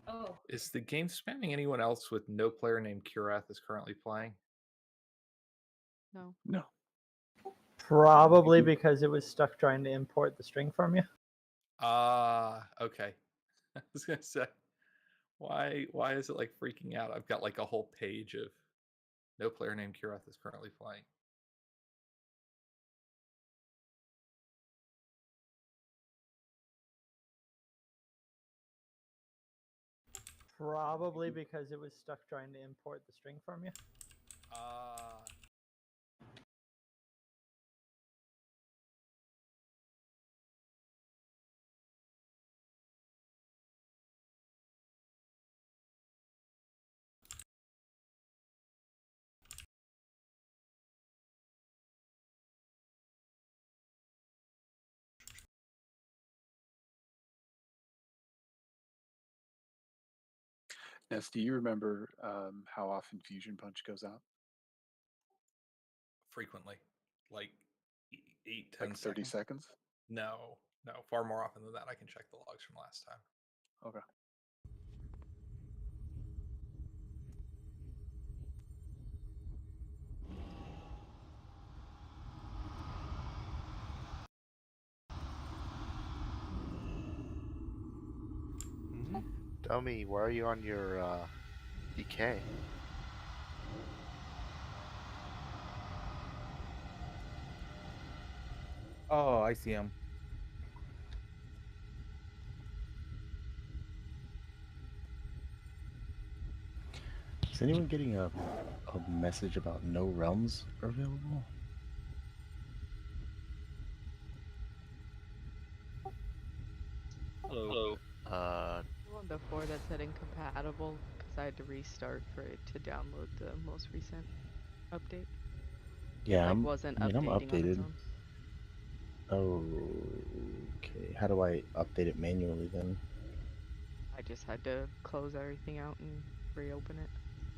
Oh. Is the game spamming anyone else with no player named Kurath is currently playing? No. No. Probably because it was stuck trying to import the string from you. Okay. I was gonna say, why is it like freaking out? I've got like a whole page of no player named Kurath is currently playing. Probably because it was stuck trying to import the string from you. Ness, do you remember how often Fusion Punch goes out? Frequently, like 8, 10 Like 30 seconds? No, far more often than that. I can check the logs from last time. Okay. Dummy, why are you on your DK? Oh, I see him. Is anyone getting a message about no realms are available? Hello. One before that said incompatible because I had to restart for it to download the most recent update. Yeah, I'm updating I'm on its updated. own. Okay, how do I update it manually then? I just had to close everything out and reopen it.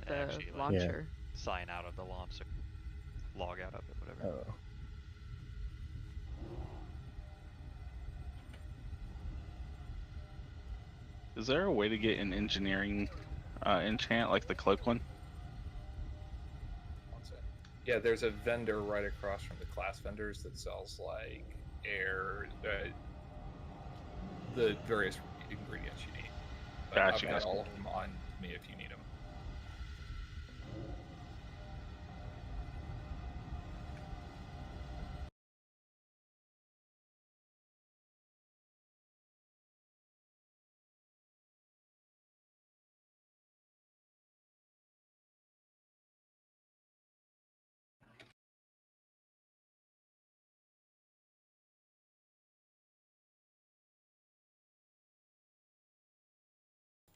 The Actually, like, launcher. sign out of the launcher, log out of it, whatever. Oh. Is there a way to get an engineering enchant like the cloak one? Yeah, there's a vendor right across from the class vendors that sells like air, the various ingredients you need. But Gotcha. I've got all of them on me if you need them.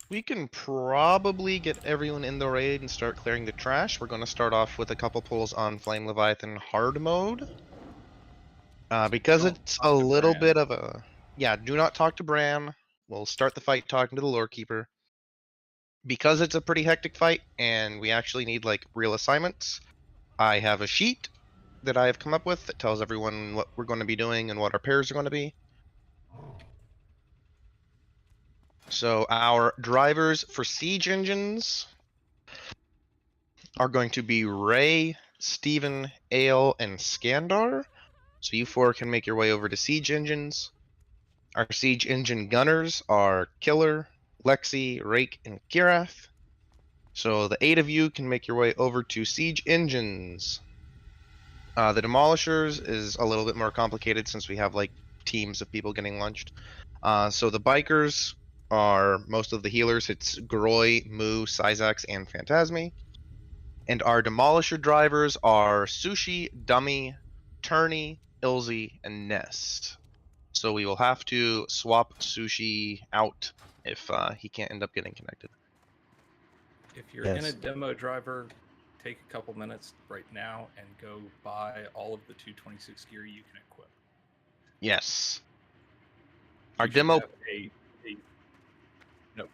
We can probably get everyone in the raid and start clearing the trash. We're going to start off with a couple pulls on Flame Leviathan hard mode. Because it's a little bit of a... Yeah, do not talk to Bran. We'll start the fight talking to the Lore Keeper. Because it's a pretty hectic fight, and we actually need, like, real assignments, I have a sheet that I have come up with that tells everyone what we're going to be doing and what our pairs are going to be. So our drivers for siege engines are going to be Ray, Steven, Ale, and Skandar. So you four can make your way over to siege engines. Our siege engine gunners are Killer, Lexi, Rake, and Kirath. So the 8 of you can make your way over to siege engines. The demolishers is a little bit more complicated since we have like teams of people getting lunched. So the bikers are most of the healers. It's Groy, Moo, Syzax, and Phantasmi. And our demolisher drivers are Sushi, Dummy, Turney, Ilzy, and Nest. So we will have to swap Sushi out if he can't end up getting connected. If you're in a demo driver, take a couple minutes right now and go buy all of the 226 gear you can equip. Yes. You Our demo... No.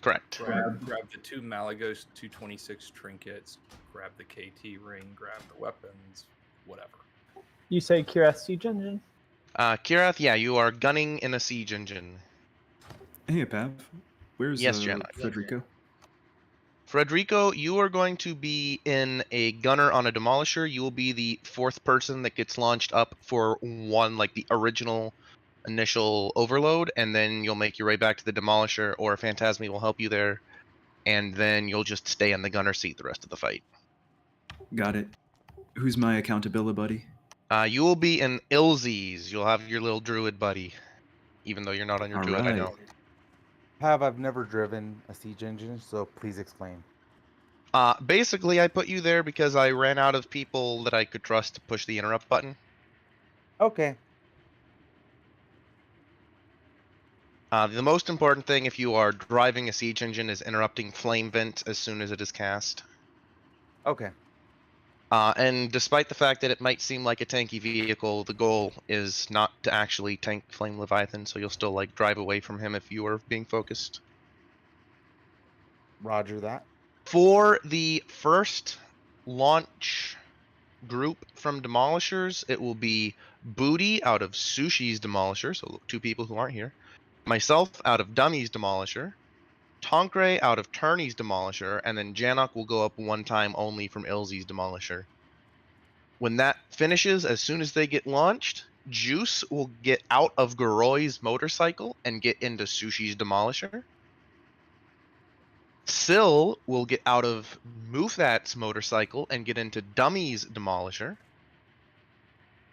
Correct. Grab the 2 Malagos 226 trinkets, grab the KT ring, grab the weapons, whatever. You say Kirath siege engine? Kirath, yeah, you are gunning in a siege engine. Hey, Pav. Where's Yes, Janak. Federico? Frederico, you are going to be in a gunner on a demolisher. You will be the 4th person that gets launched up for one, like the original initial overload, and then you'll make your way back to the demolisher, or Phantasmi will help you there, and then you'll just stay in the gunner seat the rest of the fight. Got it. Who's my accountability buddy? You will be in Ilzies. You'll have your little druid buddy, even though you're not on your druid, I know. I've never driven a siege engine, so please explain. Basically, I put you there because I ran out of people that I could trust to push the interrupt button. Okay. The most important thing if you are driving a siege engine is interrupting flame vent as soon as it is cast. Okay. And despite the fact that it might seem like a tanky vehicle, the goal is not to actually tank Flame Leviathan, so you'll still like drive away from him if you are being focused. Roger that. For the first launch group from Demolishers, it will be Booty out of Sushi's Demolisher, so 2 people who aren't here. Myself out of Dummy's Demolisher. Tonkray out of Turney's Demolisher, and then Janok will go up 1 time only from Ilzi's Demolisher. When that finishes, as soon as they get launched, Juice will get out of Garoy's motorcycle and get into Sushi's Demolisher. Syl will get out of Muffat's motorcycle and get into Dummy's Demolisher.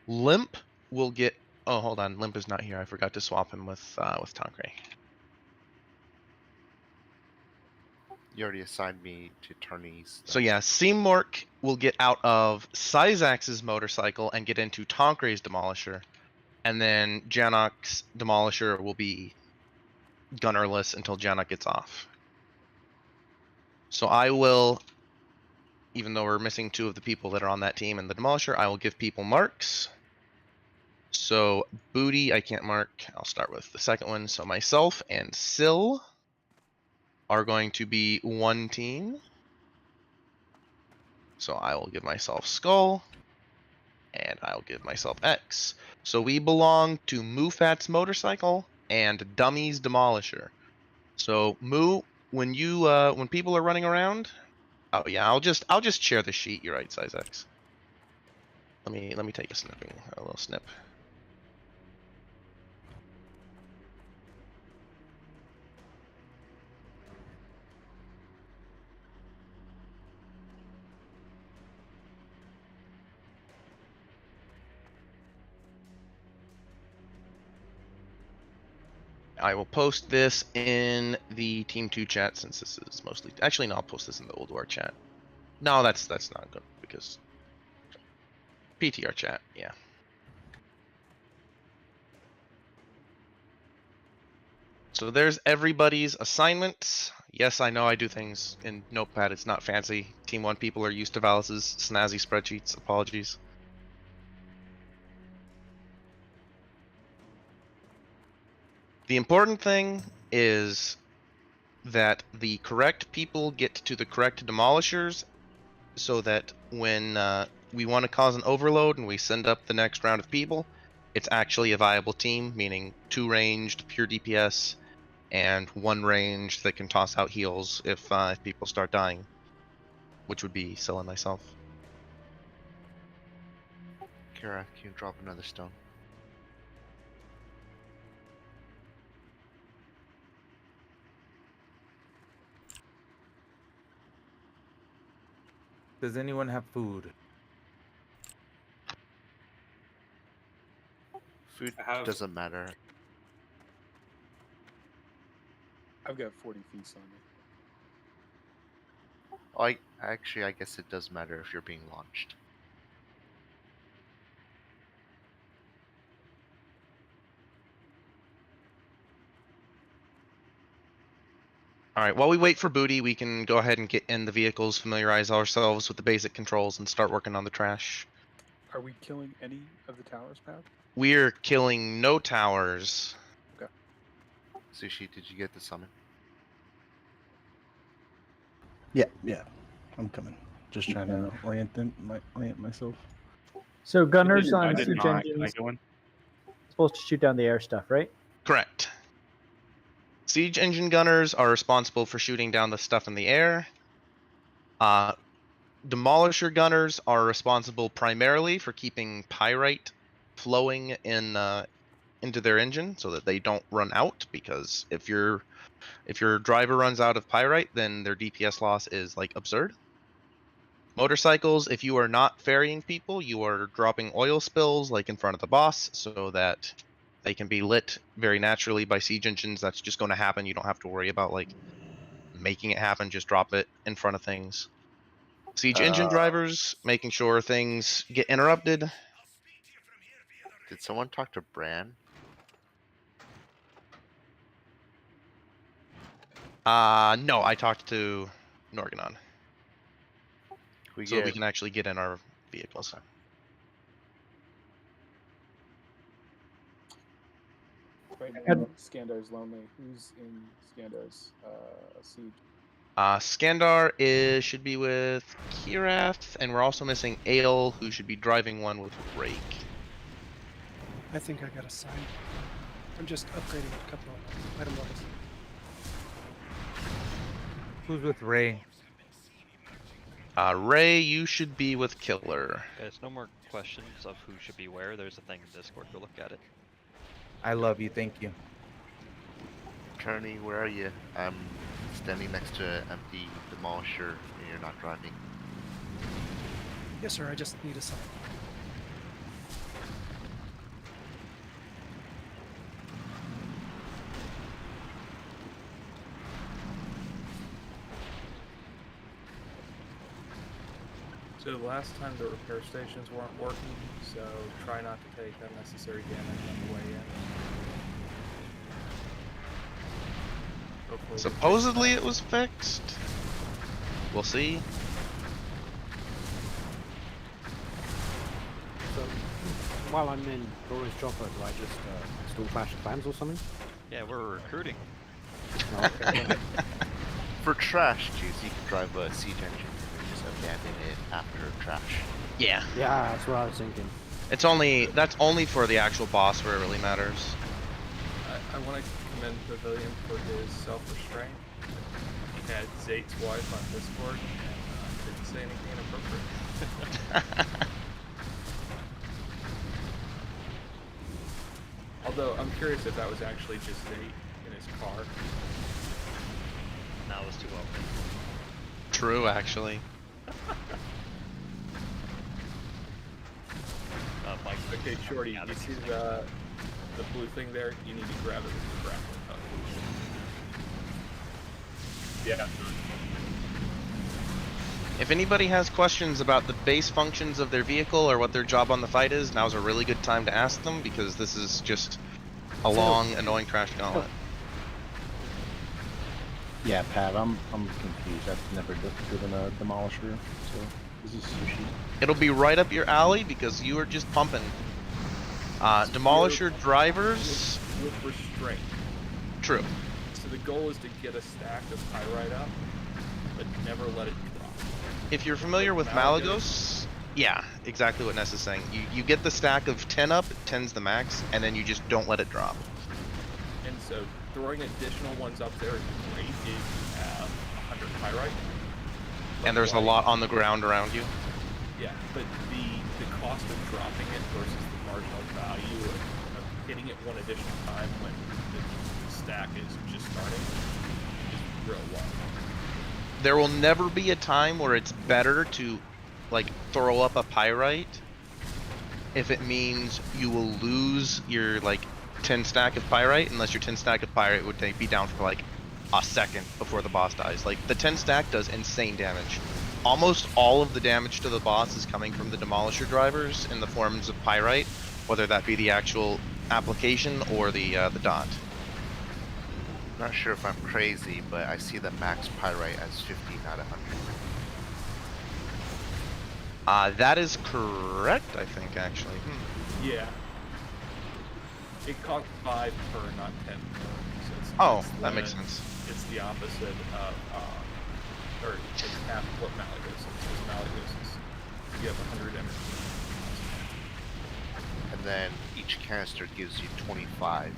Limp will get... Oh, hold on. Limp is not here. I forgot to swap him with Tonkray. You already assigned me to Turney's. So yeah, Seamork will get out of Syzax's motorcycle and get into Tonkray's Demolisher. And then Janok's Demolisher will be gunnerless until Janok gets off. So I will, even though we're missing 2 of the people that are on that team in the Demolisher, I will give people marks. So Booty, I can't mark. I'll start with the second one. So myself and Syl are going to be 1 team. So I will give myself Skull, and I'll give myself X. So we belong to Muffat's motorcycle and Dummy's Demolisher. So Mu, when you when people are running around, oh yeah, I'll just share the sheet. You're right, Size X. Let me take a little snip. I will post this in the Team 2 chat since this is mostly... Actually, no, I'll post this in the Ulduar chat. No, that's not good because... PTR chat, yeah. So there's everybody's assignments. Yes, I know I do things in Notepad. It's not fancy. Team 1 people are used to Valus's snazzy spreadsheets. Apologies. The important thing is that the correct people get to the correct demolishers so that when we want to cause an overload and we send up the next round of people, it's actually a viable team, meaning 2 ranged, pure DPS, and 1 ranged that can toss out heals if people start dying, which would be Syl and myself. Kara, can you drop another stone? Does anyone have food? Food doesn't matter. I've got 40 feasts on me. I guess it does matter if you're being launched. Alright, while we wait for Booty, we can go ahead and get in the vehicles, familiarize ourselves with the basic controls, and start working on the trash. Are we killing any of the towers, Pat? We're killing no towers. Okay. Sushi, did you get the summon? Yeah. I'm coming. Just trying to orient myself. So gunners I on did siege not. Can I engines go in? supposed to shoot down the air stuff, right? Correct. Siege engine gunners are responsible for shooting down the stuff in the air. Demolisher gunners are responsible primarily for keeping pyrite flowing in into their engine so that they don't run out, because if your driver runs out of pyrite, then their DPS loss is like absurd. Motorcycles, if you are not ferrying people, you are dropping oil spills like in front of the boss so that they can be lit very naturally by siege engines. That's just going to happen. You don't have to worry about like making it happen. Just drop it in front of things. Siege engine drivers, making sure things get interrupted. Did someone talk to Bran? No, I talked to Norganon. So that we can actually get in our vehicles. Okay. Right now, Skandar's lonely. Who's in Skandar's siege? Skandar should be with Kirath, and we're also missing Ale, who should be driving one with Rake. I think I got a sign. I'm just upgrading a couple of item levels. Who's with Ray? Ray, you should be with Killer. Guys, no more questions of who should be where. There's a thing in Discord. Go look at it. I love you. Thank you. Attorney, where are you? I'm standing next to an empty demolisher and you're not driving. Yes, sir. I just need a sign. So last time the repair stations weren't working, so try not to take unnecessary damage on the way in. Hopefully Supposedly it was fixed. We'll see. So, while I'm in Boris Chopper, do I just install Clash of Clans or something? Yeah, we're recruiting. Oh, okay. For trash, geez, you can drive a siege engine and just abandon it after trash. Yeah. Yeah, that's what I was thinking. That's only for the actual boss where it really matters. I want to commend Pavilion for his self-restraint. He had Zate's wife on Discord and didn't say anything inappropriate. Although I'm curious if that was actually just Zate in his car. That was too open. True, actually. Mike, Okay, Shorty, you see the blue thing there? You need to grab it with the grappling hook. Yeah. If anybody has questions about the base functions of their vehicle or what their job on the fight is, now's a really good time to ask them, because this is just a long, annoying trash gauntlet. Yeah, Pat, I'm confused. I've never driven a demolisher, so this is sushi. It'll be right up your alley because you are just pumping. Demolisher drivers. With restraint. True. So the goal is to get a stack of pyrite up, but never let it drop. If you're familiar with Malagos, yeah, exactly what Ness is saying. You get the stack of 10 up, 10's the max, and then you just don't let it drop. And so throwing additional ones up there is great if you have 100 pyrite. And there's a lot on the ground around you. Yeah, but the cost of dropping it versus the marginal value of hitting it one additional time when the stack is just starting is real low. There will never be a time where it's better to like throw up a pyrite if it means you will lose your like 10 stack of pyrite, unless your 10 stack of pyrite would be down for like a second before the boss dies. Like the 10 stack does insane damage. Almost all of the damage to the boss is coming from the demolisher drivers in the forms of pyrite, whether that be the actual application or the dot. Not sure if I'm crazy, but I see the max pyrite as 15 out of 100. That is correct, I think, actually. Yeah. It costs 5 per, not 10 per. So that makes sense. It's the opposite of, or it's half what Malagos is. Because Malagos is, you have 100 energy. And then each canister gives you 25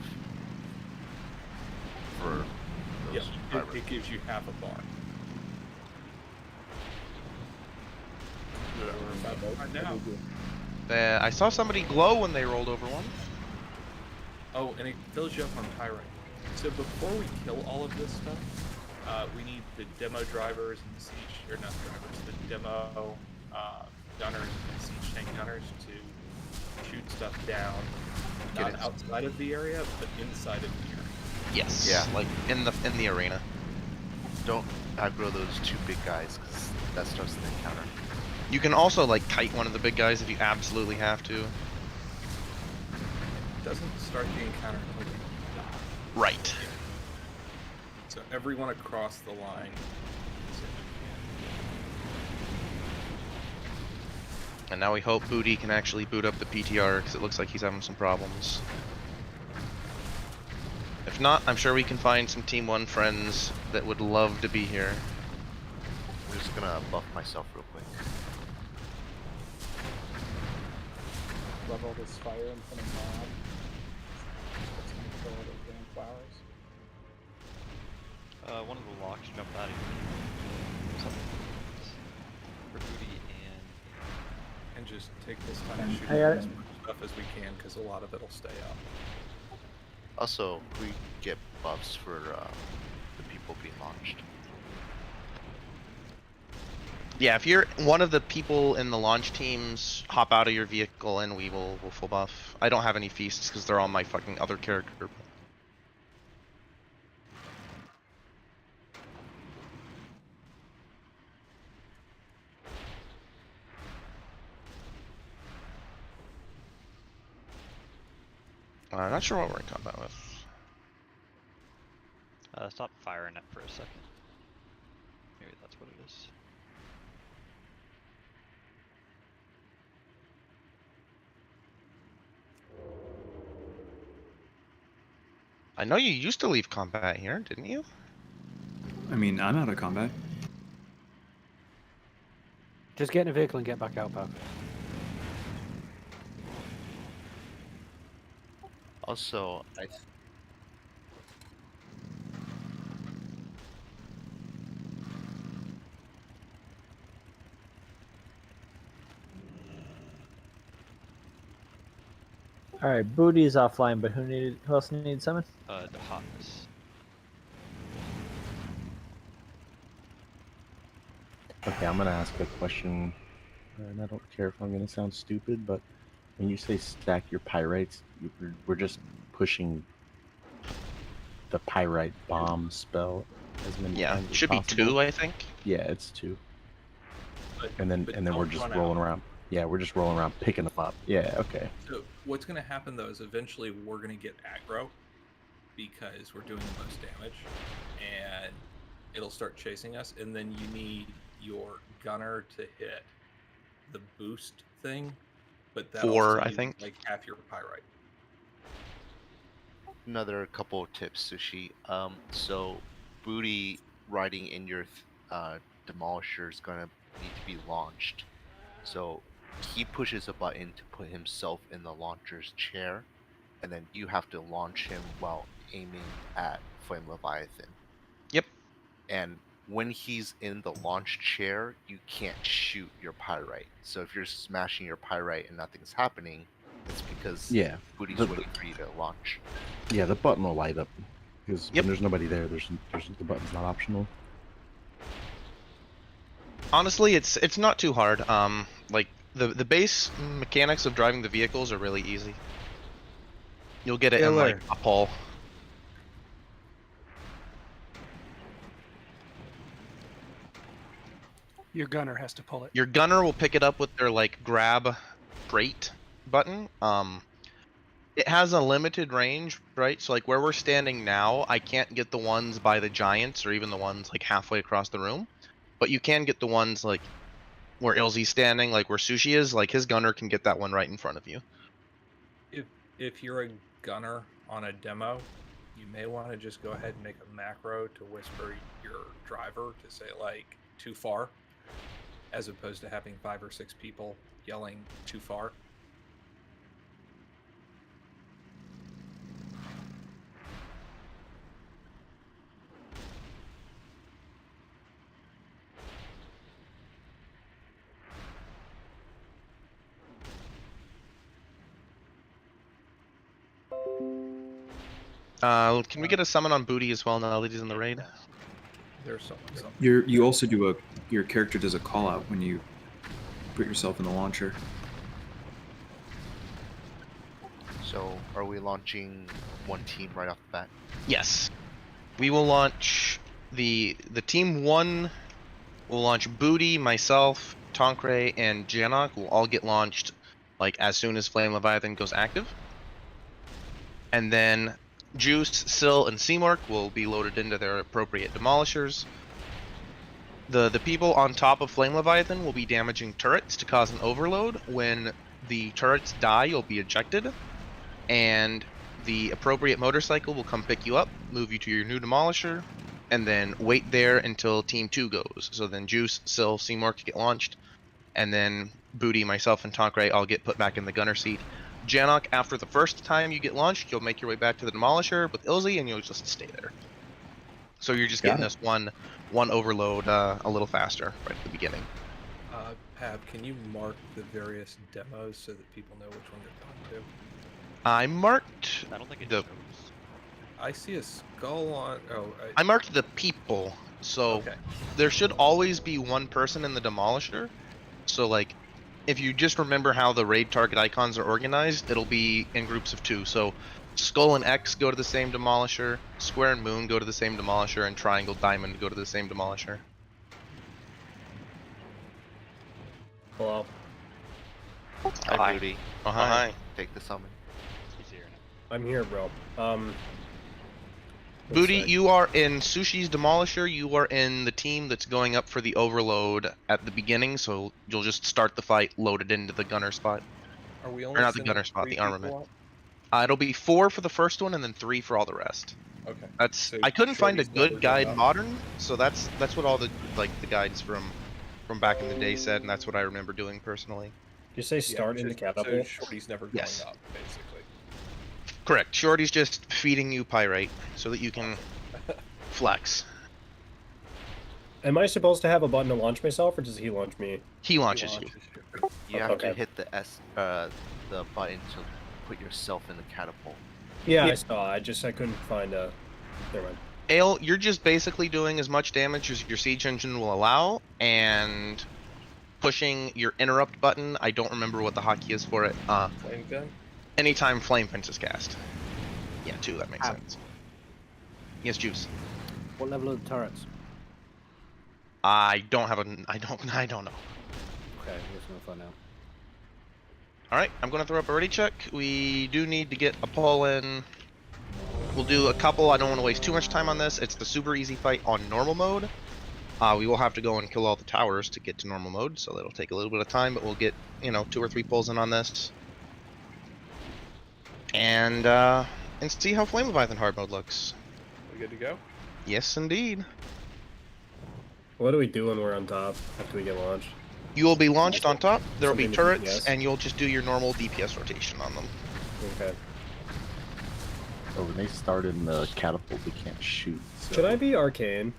for Yeah, it gives you half a bar. I saw somebody glow when they rolled over one. Oh, and it fills you up on pyrite. So before we kill all of this stuff, we need the demo drivers and the siege, or not drivers, the demo gunners and the siege tank gunners to shoot stuff down, not outside of the area, but inside of the area. Yes. Yeah. Like in the arena. Don't aggro those two big guys, because that starts the encounter. You can also like kite one of the big guys if you absolutely have to. It doesn't start the encounter until you die. Right. So everyone across the line. And now we hope Booty can actually boot up the PTR, because it looks like he's having some problems. If not, I'm sure we can find some Team 1 friends that would love to be here. I'm just gonna buff myself real quick. Level this fire in front of Mob. That's gonna kill all those damn flowers. One of the locks jumped out of here. Something for Booty And just take this time to shoot I got as it. much stuff as we can, because a lot of it'll stay up. Also, we get buffs for the people being launched. Yeah, if you're one of the people in the launch teams, hop out of your vehicle and we'll full buff. I don't have any feasts because they're on my fucking other character. I'm not sure what we're in combat with. Stop firing it for a second. Maybe that's what it is. I know you used to leave combat here, didn't you? I mean, I'm out of combat. Just get in a vehicle and get back out, pal. Also, All right, Booty's offline, but who else needed summon? The hotness. Okay, I'm gonna ask a question, and I don't care if I'm gonna sound stupid, but when you say stack your pyrites, we're just pushing the pyrite bomb spell as many Yeah, times as should be possible. 2, I think. Yeah, it's 2. But, And then we're don't just run rolling out. around. Yeah, we're just rolling around picking them up. Yeah, okay. So what's going to happen though is eventually we're going to get aggro because we're doing the most damage, and it'll start chasing us, and then you need your gunner to hit the boost thing, but that 4, also I needs, think. like half your pyrite. another couple of tips, Sushi. So Booty riding in your demolisher is gonna need to be launched. So he pushes a button to put himself in the launcher's chair, and then you have to launch him while aiming at Flame Leviathan. Yep. And when he's in the launch chair, you can't shoot your pyrite. So if you're smashing your pyrite and nothing's happening, it's because Yeah, Booty's the- waiting for you to launch. Yeah, the button will light up because Yep. when there's nobody there, there's the button's not optional. Honestly, it's not too hard. Like the base mechanics of driving the vehicles are really easy. You'll get it in like a pull. Your gunner has to pull it. Your gunner will pick it up with their like grab crate button. It has a limited range, right? So like where we're standing now, I can't get the ones by the giants or even the ones like halfway across the room. But you can get the ones like where Ilzy's standing, like where Sushi is, like his gunner can get that one right in front of you. If you're a gunner on a demo, you may want to just go ahead and make a macro to whisper your driver to say like too far, as opposed to having 5 or 6 people yelling too far. Can we get a summon on Booty as well now that he's in the raid? There's someone. You also do your character does a call out when you put yourself in the launcher. So, are we launching one team right off the bat? Yes. We will launch the team 1 will launch Booty, myself, Tonkray, and Janok will all get launched like as soon as Flame Leviathan goes active. And then Juice, Syl, and Seamork will be loaded into their appropriate demolishers. The people on top of Flame Leviathan will be damaging turrets to cause an overload. When the turrets die, you'll be ejected. And the appropriate motorcycle will come pick you up, move you to your new demolisher, and then wait there until Team 2 goes. So then Juice, Syl, Seamork get launched, and then Booty, myself, and Tonkray all get put back in the gunner seat. Janok, after the first time you get launched, you'll make your way back to the demolisher with Ilzy, and you'll just stay there. So you're just getting this one overload a little faster right at the beginning. Pab, can you mark the various demos so that people know which one they're going to? I marked. I don't think it the. shows. I see a skull on. Oh, I marked the people, so okay. There should always be one person in the demolisher. So like, if you just remember how the raid target icons are organized, it'll be in groups of 2. So Skull and X go to the same demolisher, Square and Moon go to the same demolisher, and Triangle Diamond go to the same demolisher. Hello. Hi, Booty. Oh, hi. Take the summon. He's here now. I'm here, bro. Booty, you are in Sushi's demolisher. You are in the team that's going up for the overload at the beginning, so you'll just start the fight loaded into the gunner spot. Are we only Or not the sending gunner spot, 3 the armament. people It'll be 4 for the first one and then 3 for all the rest. out? Okay. That's So I couldn't find a Shorty's never good done guide that? modern, so that's what all the the guides from back in the day said, and that's what I remember doing personally. You say start in the catapult? So Shorty's never going Yes. up, basically. Correct. Shorty's just feeding you pyrite so that you can flex. Am I supposed to have a button to launch myself, or does he launch me? He launches you. You have Okay. to hit the the button to put yourself in the catapult. Yeah, Yeah. I saw. I couldn't find a. Never mind. Ale, you're just basically doing as much damage as your siege engine will allow, and pushing your interrupt button. I don't remember what the hotkey is for it. Flame gun? Anytime Flame Prince is cast. Yeah, 2, that makes sense. Yes, Juice. What level are the turrets? I don't know. Okay, I guess we'll find out. Alright, I'm gonna throw up a ready check. We do need to get a pull in. We'll do a couple. I don't want to waste too much time on this. It's the super easy fight on normal mode. We will have to go and kill all the towers to get to normal mode, so that'll take a little bit of time, but we'll get, 2 or 3 pulls in on this. And see how Flame Leviathan hard mode looks. We good to go? Yes, indeed. What do we do when we're on top after we get launched? You will be launched on top. There will be Something to turrets, DPS? and you'll just do your normal DPS rotation on them. Okay. So when they start in the catapult, they can't shoot. So. Should I be arcane?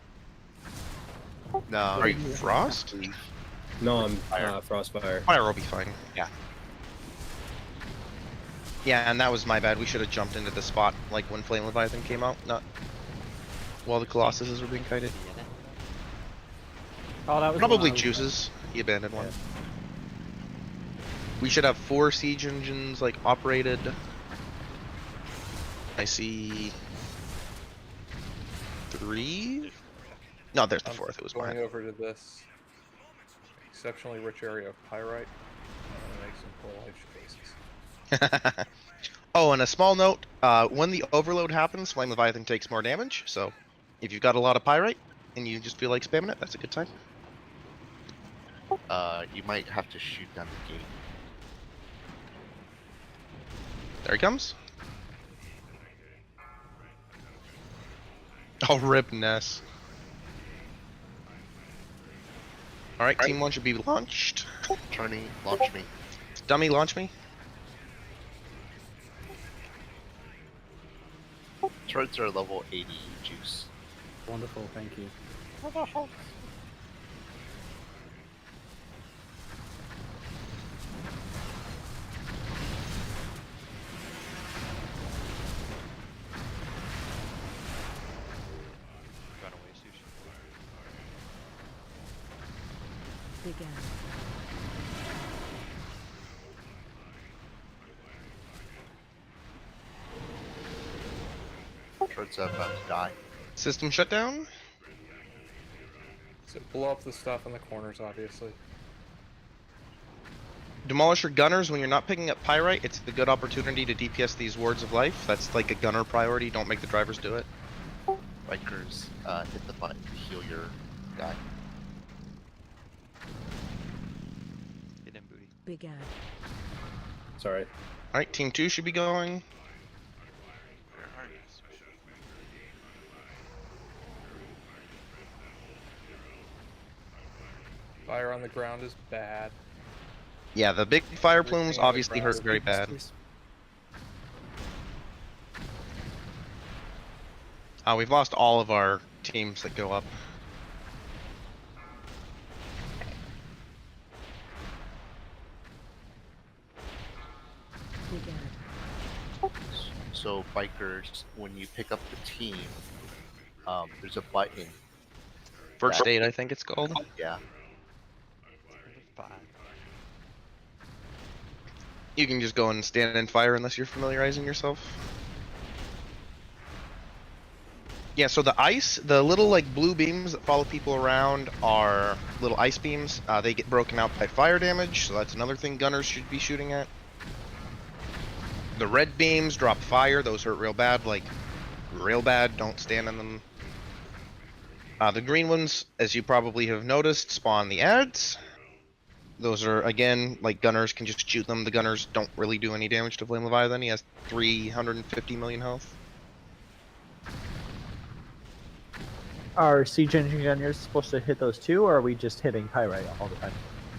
No. Are you Frost? No, I'm Fire. Frostfire. Fire will be fine. Yeah. Yeah, and that was my bad. We should have jumped into the spot like when Flame Leviathan came out, not while the Colossuses were being kited. Oh, that was Probably one I was- Juices. He abandoned one. We should have 4 siege engines like operated. I see 3. No, there's the 4th. It was Going mine. over to this exceptionally rich area of pyrite. I'm gonna make some cool life spaces. Oh, and a small note: when the overload happens, Flame Leviathan takes more damage. So, if you've got a lot of pyrite and you just feel like spamming it, that's a good time. You might have to shoot down the gate. There he comes. Oh, rip Ness. Alright, Team 1 should be launched. Trying to launch me. Dummy, launch me. Turrets are level 80 juice. Wonderful, thank you. Begin. Turret's about to die. System shutdown. So blow up the stuff in the corners, obviously. Demolisher gunners, when you're not picking up pyrite, it's a good opportunity to DPS these wards of life. That's like a gunner priority. Don't make the drivers do it. Bikers, hit the button to heal your guy. Get in, booty. Begin. Sorry. Alright, team 2 should be going. Fire on the ground is bad. Yeah, the big fire Everything plumes on the obviously ground hurt is very weakness, bad. please. We've lost all of our teams that go up. Begin. So bikers, when you pick up the team, there's a button. First aid, I think it's called. Yeah. You can just go and stand and fire unless you're familiarizing yourself. Yeah, so the ice, the little like blue beams that follow people around are little ice beams. They get broken out by fire damage, so that's another thing gunners should be shooting at. The red beams drop fire, those hurt real bad, like real bad, don't stand in them. The green ones, as you probably have noticed, spawn the ads. Those are, again, like gunners can just shoot them. The gunners don't really do any damage to Flame Leviathan. He has 350 million health. Are siege engine gunners supposed to hit those too, or are we just hitting pyrite all the time?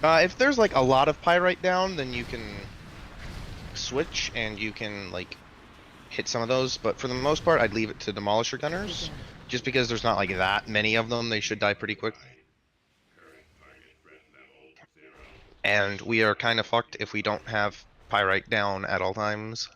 If there's like a lot of pyrite down, then you can switch and you can like hit some of those. But for the most part, I'd leave it to Demolisher gunners, just because there's not like that many of them. They should die pretty quickly. And we are kind of fucked if we don't have pyrite down at all times.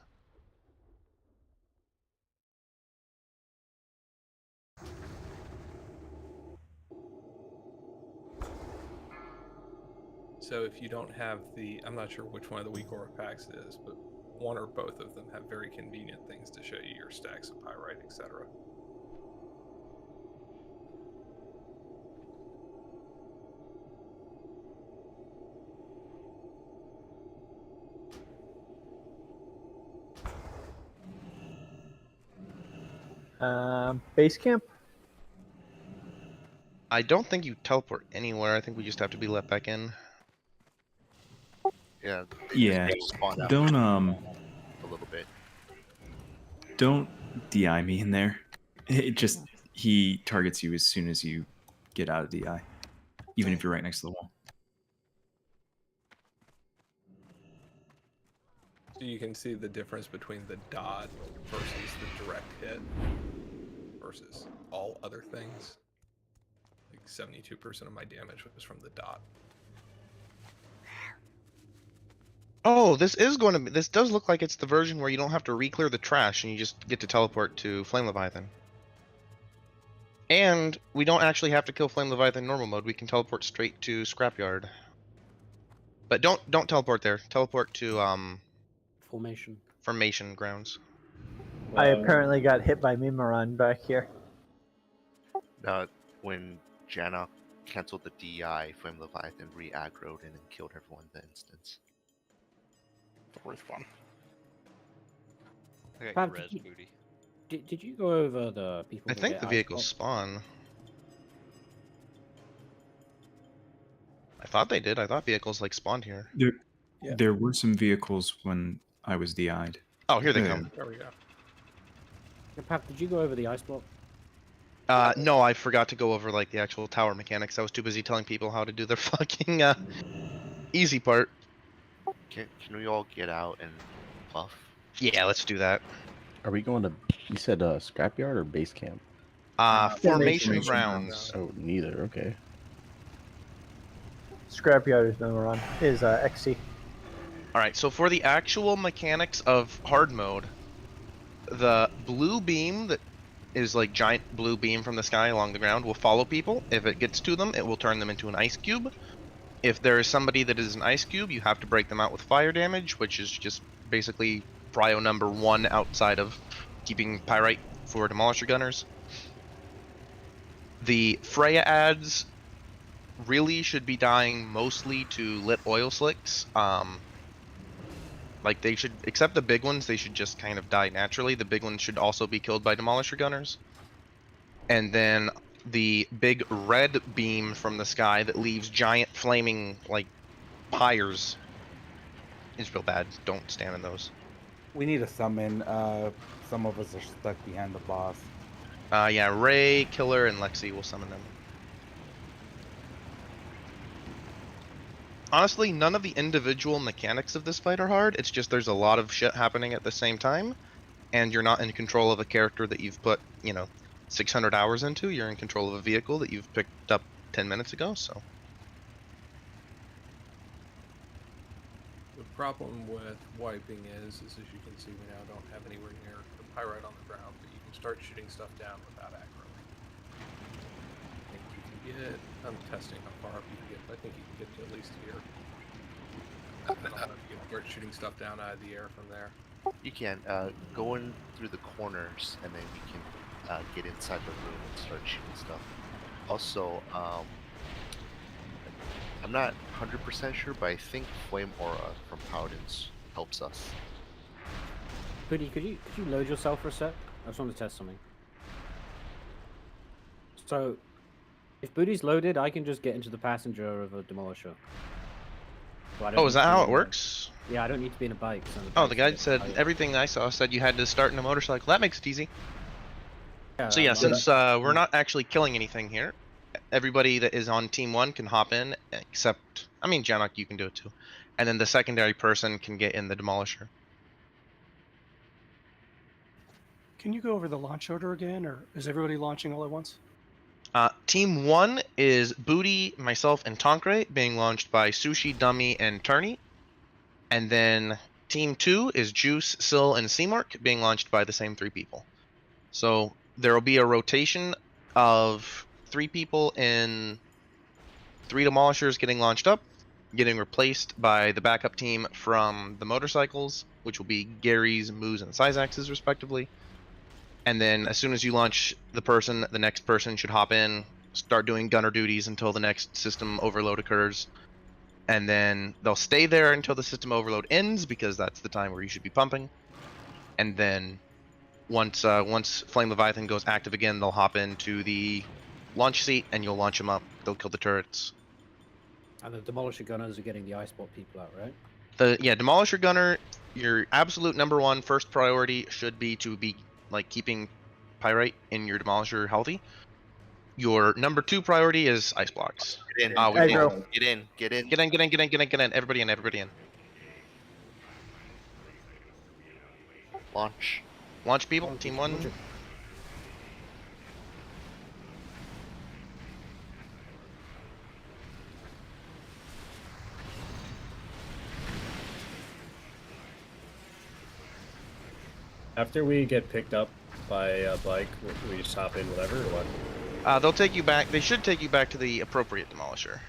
So if you don't have the, I'm not sure which one of the weak aura packs it is, but one or both of them have very convenient things to show you your stacks of pyrite, etc. Base camp? I don't think you teleport anywhere. I think we just have to be let back in. Yeah. Yeah. Spawn out Don't a little bit. don't DI me in there. It just he targets you as soon as you get out of DI, even if you're right next to the wall. So you can see the difference between the dot versus the direct hit versus all other things. Like 72% of my damage was from the dot. Oh, this is going to be. This does look like it's the version where you don't have to re-clear the trash and you just get to teleport to Flame Leviathan. And we don't actually have to kill Flame Leviathan in normal mode. We can teleport straight to Scrapyard. But don't teleport there. Teleport to Formation grounds. I apparently got hit by Mimaran back here. When Janna canceled the DI, Flame Leviathan re-aggroed in and killed everyone in the instance. Worth one. I got Fab, your res booty. Did you go over the people? I that think get the ice vehicles box? spawn. I thought they did. I thought vehicles like spawned here. There were some vehicles when I was DI'd. Oh, here they come. There we go. Pap, did you go over the ice block? No, I forgot to go over like the actual tower mechanics. I was too busy telling people how to do their fucking easy part. Can we all get out and buff? Yeah, let's do that. Are we going to? You said scrapyard or base camp? Formation grounds. Oh, neither. Okay. Scrapyard is Mimaran. Is XC. Alright, so for the actual mechanics of hard mode, the blue beam that is like giant blue beam from the sky along the ground will follow people. If it gets to them, it will turn them into an ice cube. If there is somebody that is an ice cube, you have to break them out with fire damage, which is just basically prio number 1 outside of keeping pyrite for demolisher gunners. The Freya ads really should be dying mostly to lit oil slicks. Like they should, except the big ones, they should just kind of die naturally. The big ones should also be killed by demolisher gunners. And then the big red beam from the sky that leaves giant flaming like pyres is real bad. Don't stand in those. We need a summon. Some of us are stuck behind the boss. Yeah, Ray, Killer, and Lexi will summon them. Honestly, none of the individual mechanics of this fight are hard. It's just there's a lot of shit happening at the same time, and you're not in control of a character that you've put, 600 hours into. You're in control of a vehicle that you've picked up 10 minutes ago, so. The problem with wiping is as you can see, we now don't have anywhere near the pyrite on the ground, but you can start shooting stuff down without aggro. I think you can get, I'm testing how far up you can get, but I think you can get to at least here. And then I'll have you start shooting stuff down out of the air from there. You can go in through the corners, and then you can get inside the room and start shooting stuff. Also, I'm not 100% sure, but I think Flame Aura from Paladins helps us. Booty, could you load yourself for a sec? I just want to test something. So, if Booty's loaded, I can just get into the passenger of a demolisher. So Oh, is that how it works? Yeah, I don't need to be in a bike. So Oh, the guide said everything I saw said you had to start in a motorcycle. That makes it easy. So yeah, since we're not actually killing anything here, everybody that is on Team 1 can hop in, except, I mean, Janok, you can do it too. And then the secondary person can get in the demolisher. Can you go over the launch order again, or is everybody launching all at once? Team 1 is Booty, myself, and Tonkre, being launched by Sushi, Dummy, and Turney. And then Team 2 is Juice, Syl, and Seamark, being launched by the same 3 people. So there will be a rotation of 3 people in 3 demolishers getting launched up, getting replaced by the backup team from the motorcycles, which will be Gary's, Moo's, and Syzax's respectively. And then as soon as you launch the person, the next person should hop in, start doing gunner duties until the next system overload occurs. And then they'll stay there until the system overload ends, because that's the time where you should be pumping. And then once Flame Leviathan goes active again, they'll hop into the launch seat and you'll launch them up. They'll kill the turrets. And the demolisher gunners are getting the ice bot people out, right? Demolisher gunner, your absolute number 1 first priority should be to be like keeping pyrite in your demolisher healthy. Your number 2 priority is ice blocks. Get in. Get in. Get in. Everybody in. Launch people. Team 1. After we get picked up by a bike, we just hop in whatever or what? They'll take you back. They should take you back to the appropriate demolisher.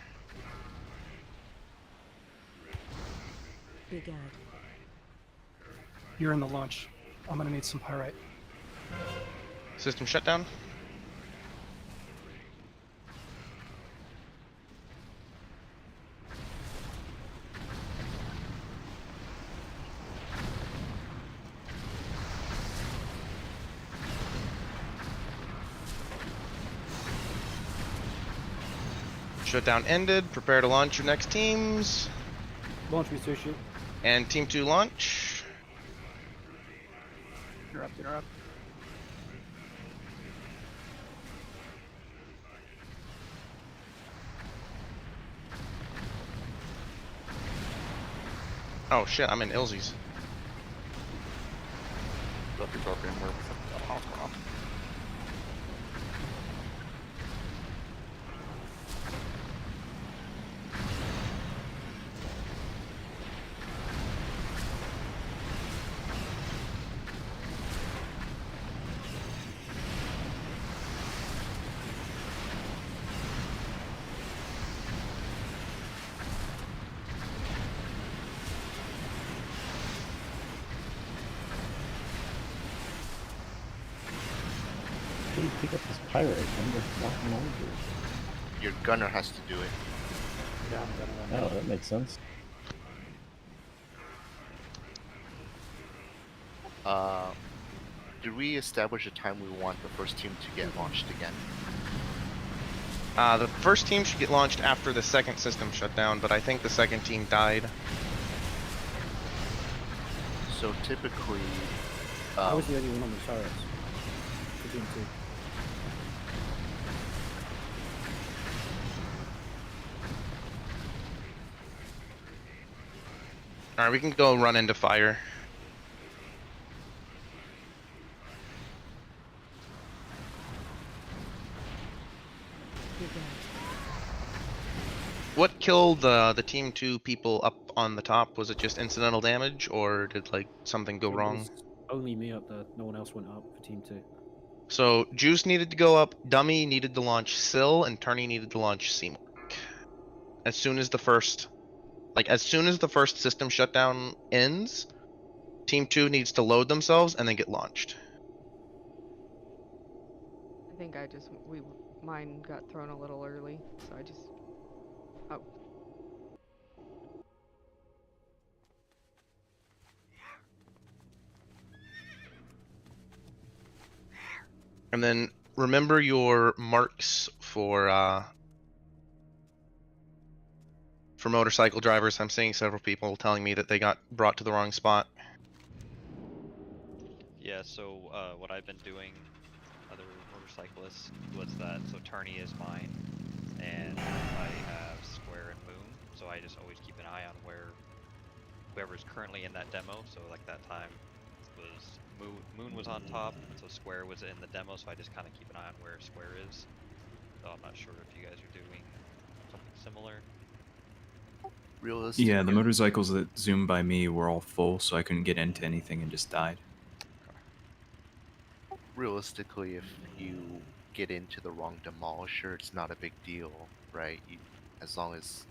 Big ad. You're in the launch. I'm gonna need some pyrite. System shutdown. Shutdown ended. Prepare to launch your next teams. Launch me, Sushi. And Team 2 launch. Interrupt. Oh shit, I'm in Ilzi's. Please pick up this pirate. I'm just walking over. Your gunner has to do it. Yeah, I'm gonna Oh, that makes sense. Did we establish a time we want the first team to get launched again? The first team should get launched after the second system shut down, but I think the second team died. So typically, I was the only one on the turrets. For team 2. Alright, we can go run into fire. What killed the team 2 people up on the top? Was it just incidental damage, or did like something go It wrong? was only me up there. No one else went up for team 2. So Juice needed to go up, Dummy needed to launch Sill, and Turney needed to launch Seymour. As soon as the first system shutdown ends, team 2 needs to load themselves and then get launched. I think mine got thrown a little early, so I just. Oh. And then remember your marks for motorcycle drivers. I'm seeing several people telling me that they got brought to the wrong spot. Yeah, so what I've been doing, other motorcyclists, was that, so Turney is mine, and I have Square and Moon, so I just always keep an eye on where whoever's currently in that demo. So like that time was Moon was on top, so Square was in the demo, so I just kind of keep an eye on where Square is. So I'm not sure if you guys are doing something similar. Realistic. Yeah, the motorcycles that zoomed by me were all full, so I couldn't get into anything and just died. Realistically, if you get into the wrong demolisher, it's not a big deal, right? As long as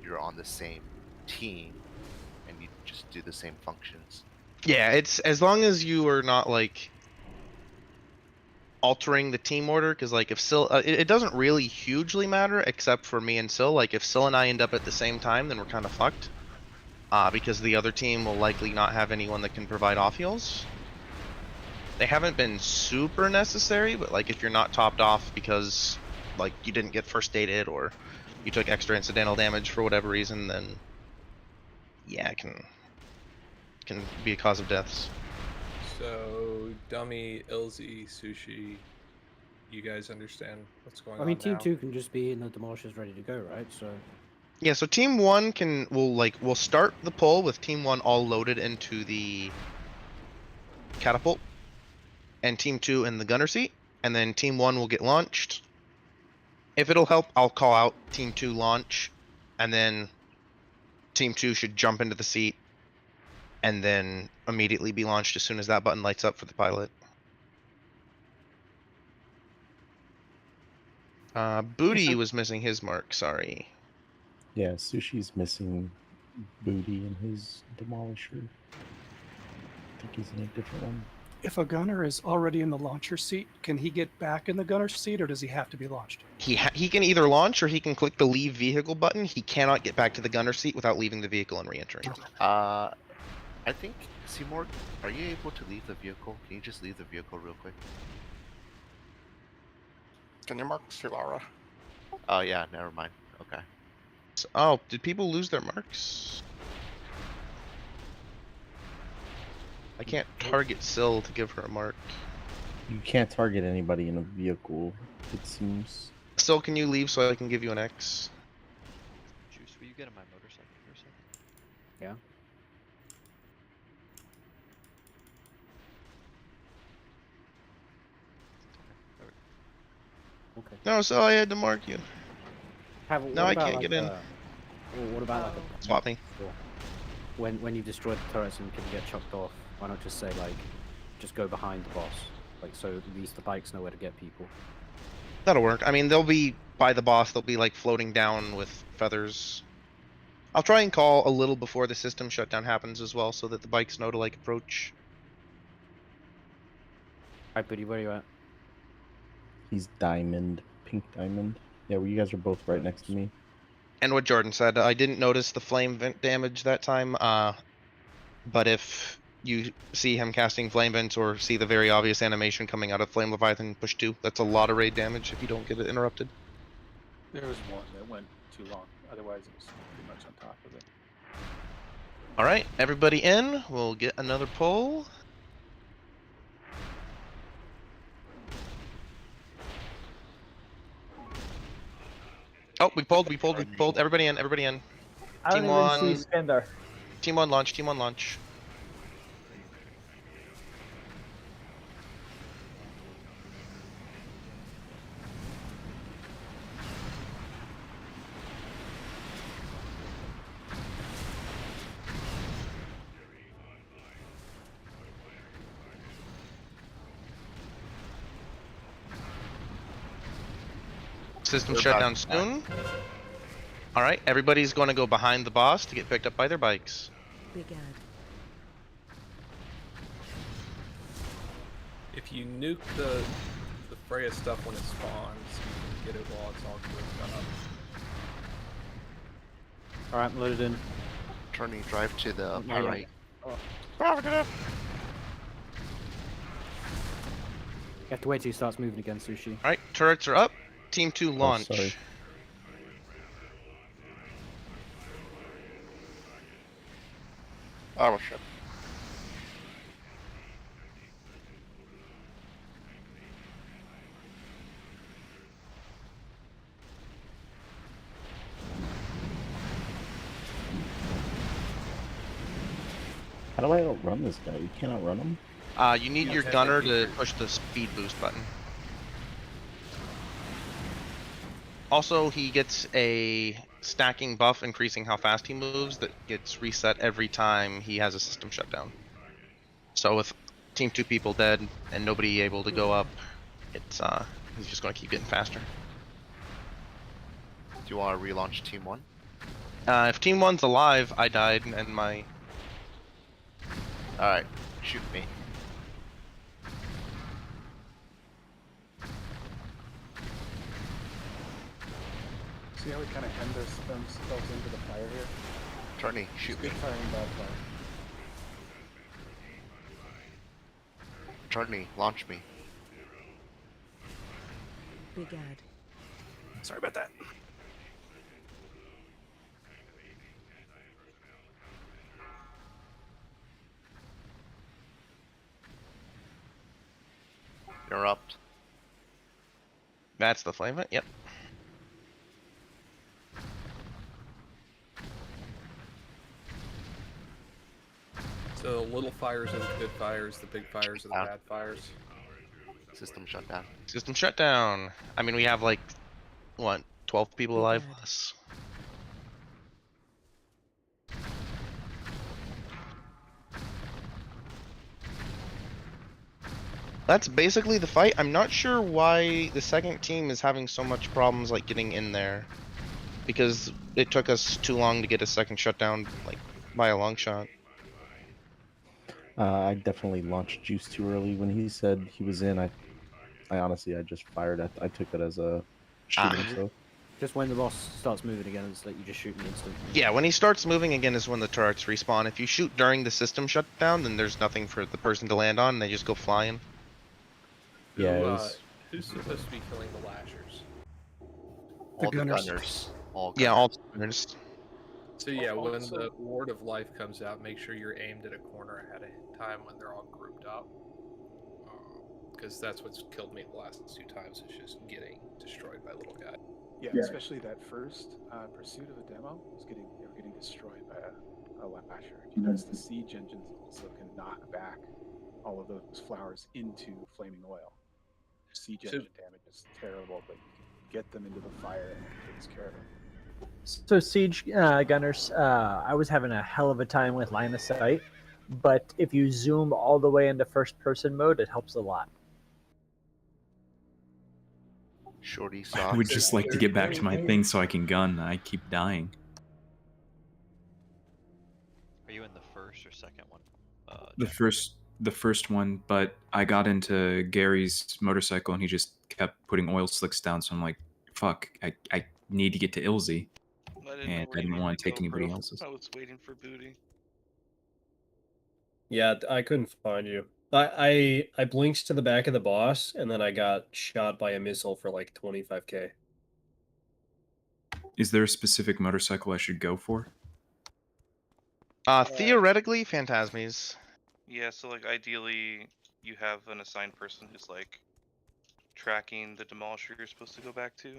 you're on the same team and you just do the same functions. Yeah, it's as long as you are not like altering the team order, because like if Syl, it doesn't really hugely matter except for me and Syl. Like if Syl and I end up at the same time, then we're kind of fucked, because the other team will likely not have anyone that can provide off heals. They haven't been super necessary, but like if you're not topped off because like you didn't get first aided or you took extra incidental damage for whatever reason, then yeah, it can be a cause of deaths. So, Dummy, Ilzy, Sushi, you guys understand what's going on I mean, team now? 2 can just be in the demolishers ready to go, right? So. Yeah, so team 1 will start the pull with team 1 all loaded into the catapult, and team 2 in the gunner seat, and then team 1 will get launched. If it'll help, I'll call out team 2 launch, and then team 2 should jump into the seat and then immediately be launched as soon as that button lights up for the pilot. Booty was missing his mark, sorry. Yeah, Sushi's missing Booty in his demolisher. I think he's in a different one. If a gunner is already in the launcher seat, can he get back in the gunner seat, or does he have to be launched? He can either launch or he can click the leave vehicle button. He cannot get back to the gunner seat without leaving the vehicle and re-entering. I think, Seymour, are you able to leave the vehicle? Can you just leave the vehicle real quick? Can you mark Silara? Oh yeah, never mind. Okay. So, oh, did people lose their marks? I can't target Syl to give her a mark. You can't target anybody in a vehicle, it seems. Syl, can you leave so I can give you an X? Juice, will you get on my motorcycle for a second? Yeah. Okay. No, so I had to mark you. No, I can't get in. What about like a Swap me. When you destroy the turrets and people get chopped off, why not just say like, just go behind the boss, like so at least the bikes know where to get people. That'll work. I mean, they'll be by the boss. They'll be like floating down with feathers. I'll try and call a little before the system shutdown happens as well, so that the bikes know to like approach. Alright, buddy, where are you at? He's diamond, pink diamond. Yeah, well, you guys are both right next to me. And what Jordan said, I didn't notice the flame vent damage that time. But if you see him casting flame vents or see the very obvious animation coming out of Flame Leviathan push 2, that's a lot of raid damage if you don't get it interrupted. There was one that went too long. Otherwise, it was pretty much on top of it. All right, everybody in. We'll get another poll. Oh, we pulled. Everybody in. I don't Team even 1. see Skandar. Team 1 launch. Team 1 launch. System We're shut back. down soon. All right, everybody's going to go behind the boss to get picked up by their bikes. Big ad. If you nuke the Freya stuff when it spawns, you can get it while it's all grouped up. Alright, I'm loaded in. Turning drive to the Yeah. right. You have to wait till he starts moving again, Sushi. All right, turrets are up. Team 2 launch. sorry. Oh shit. How do I outrun this guy? You can't outrun him? You need your gunner to push the speed boost button. Also, he gets a stacking buff increasing how fast he moves that gets reset every time he has a system shutdown. So with team 2 people dead and nobody able to go up, it's he's just gonna keep getting faster. Do you want to relaunch Team 1? If team 1's alive, I died and my... Alright, shoot me. See how we kind of hem themselves into the fire here? Turny, shoot me. Good fire and bad fire. Turny, launch me. Big ad. Sorry about that. Interrupt. That's the flame vent? Yep. So little fires are the good fires, the big fires are the bad fires. System shutdown. System shutdown. I mean, we have like, what, 12 people alive plus. That's basically the fight. I'm not sure why the second team is having so much problems like getting in there. Because it took us too long to get a second shutdown, like, by a long shot. I definitely launched Juice too early. When he said he was in, I honestly, I just fired. I took that as a shooting himself. Just when the boss starts moving again, it's like you just shoot me instantly. Yeah, when he starts moving again is when the turrets respawn. If you shoot during the system shutdown, then there's nothing for the person to land on, and they just go flying. Yeah, Who, it was... who's supposed to be killing the lashers? All the gunners. gunners. Yeah, all gunners. So yeah, when the Ward of Life comes out, make sure you're aimed at a corner ahead of time when they're all grouped up. Because that's what's killed me the last 2 times, is just getting destroyed by little guys. Yeah, especially that first pursuit of the demo was they were getting destroyed by a lasher. You notice the siege engines also can knock back all of those flowers into flaming oil. Siege engine damage is terrible, but you can get them into the fire and it takes care of them. So siege gunners, I was having a hell of a time with line of sight, but if you zoom all the way into first person mode, it helps a lot. Shorty I socks. would just like to get back to my thing so I can gun. I keep dying. Are you in the first or second one? The first the first one, but I got into Gary's motorcycle and he just kept putting oil slicks down. So I'm like, fuck, I need to get to Ilzy. And I didn't want to take anybody else's. I was waiting for Booty. Yeah, I couldn't find you. I blinked to the back of the boss, and then I got shot by a missile for like 25k. Is there a specific motorcycle I should go for? Theoretically, Phantasmes. Yeah, so like ideally you have an assigned person who's like tracking the demolisher you're supposed to go back to.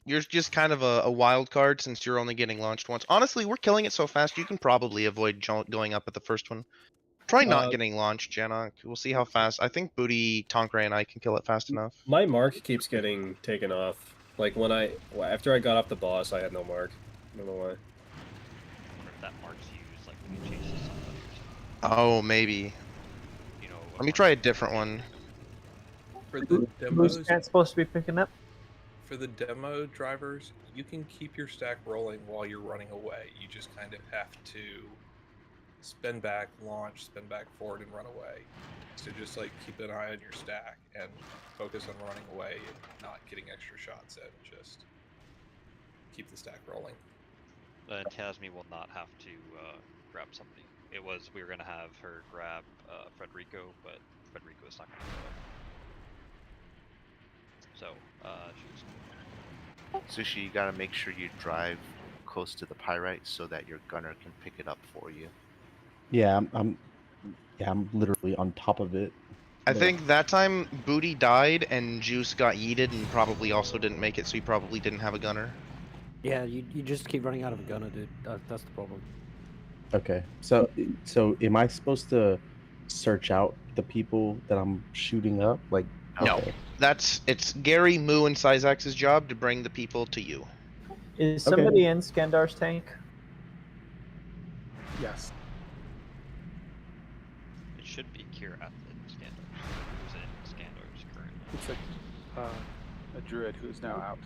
You're just kind of a wild card since you're only getting launched once. Honestly, we're killing it so fast you can probably avoid going up at the first one. Try not getting launched, Janok. We'll see how fast. I think Booty, Tonkray, and I can kill it fast enough. My mark keeps getting taken off. Like after I got off the boss, I had no mark. I don't know why. I wonder if that mark's used like when you chase somebody or something. Oh, maybe. You know. Let me try a different one. For the Who's demos, supposed to be picking up? for the demo drivers, you can keep your stack rolling while you're running away. You just kind of have to spin back, launch, spin back forward, and run away. So just like keep an eye on your stack and focus on running away and not getting extra shots in. Just keep the stack rolling. And Tasmi will not have to grab somebody. It was we were gonna have her grab Frederico, but Frederico is not gonna go up. So Sushi, you gotta make sure you drive close to the pyrite so that your gunner can pick it up for you. Yeah, I'm literally on top of it. I think that time Booty died and Juice got yeeted and probably also didn't make it, so he probably didn't have a gunner. Yeah, you just keep running out of a gunner, dude. That's the problem. Okay, so am I supposed to search out the people that I'm shooting up? Like, No, okay. it's Gary, Moo, and Syzax's job to bring the people to you. Is somebody in Skandar's tank? Yes. it should be Kira in Skandars. Who's in Skandars currently? It's a druid who's now out.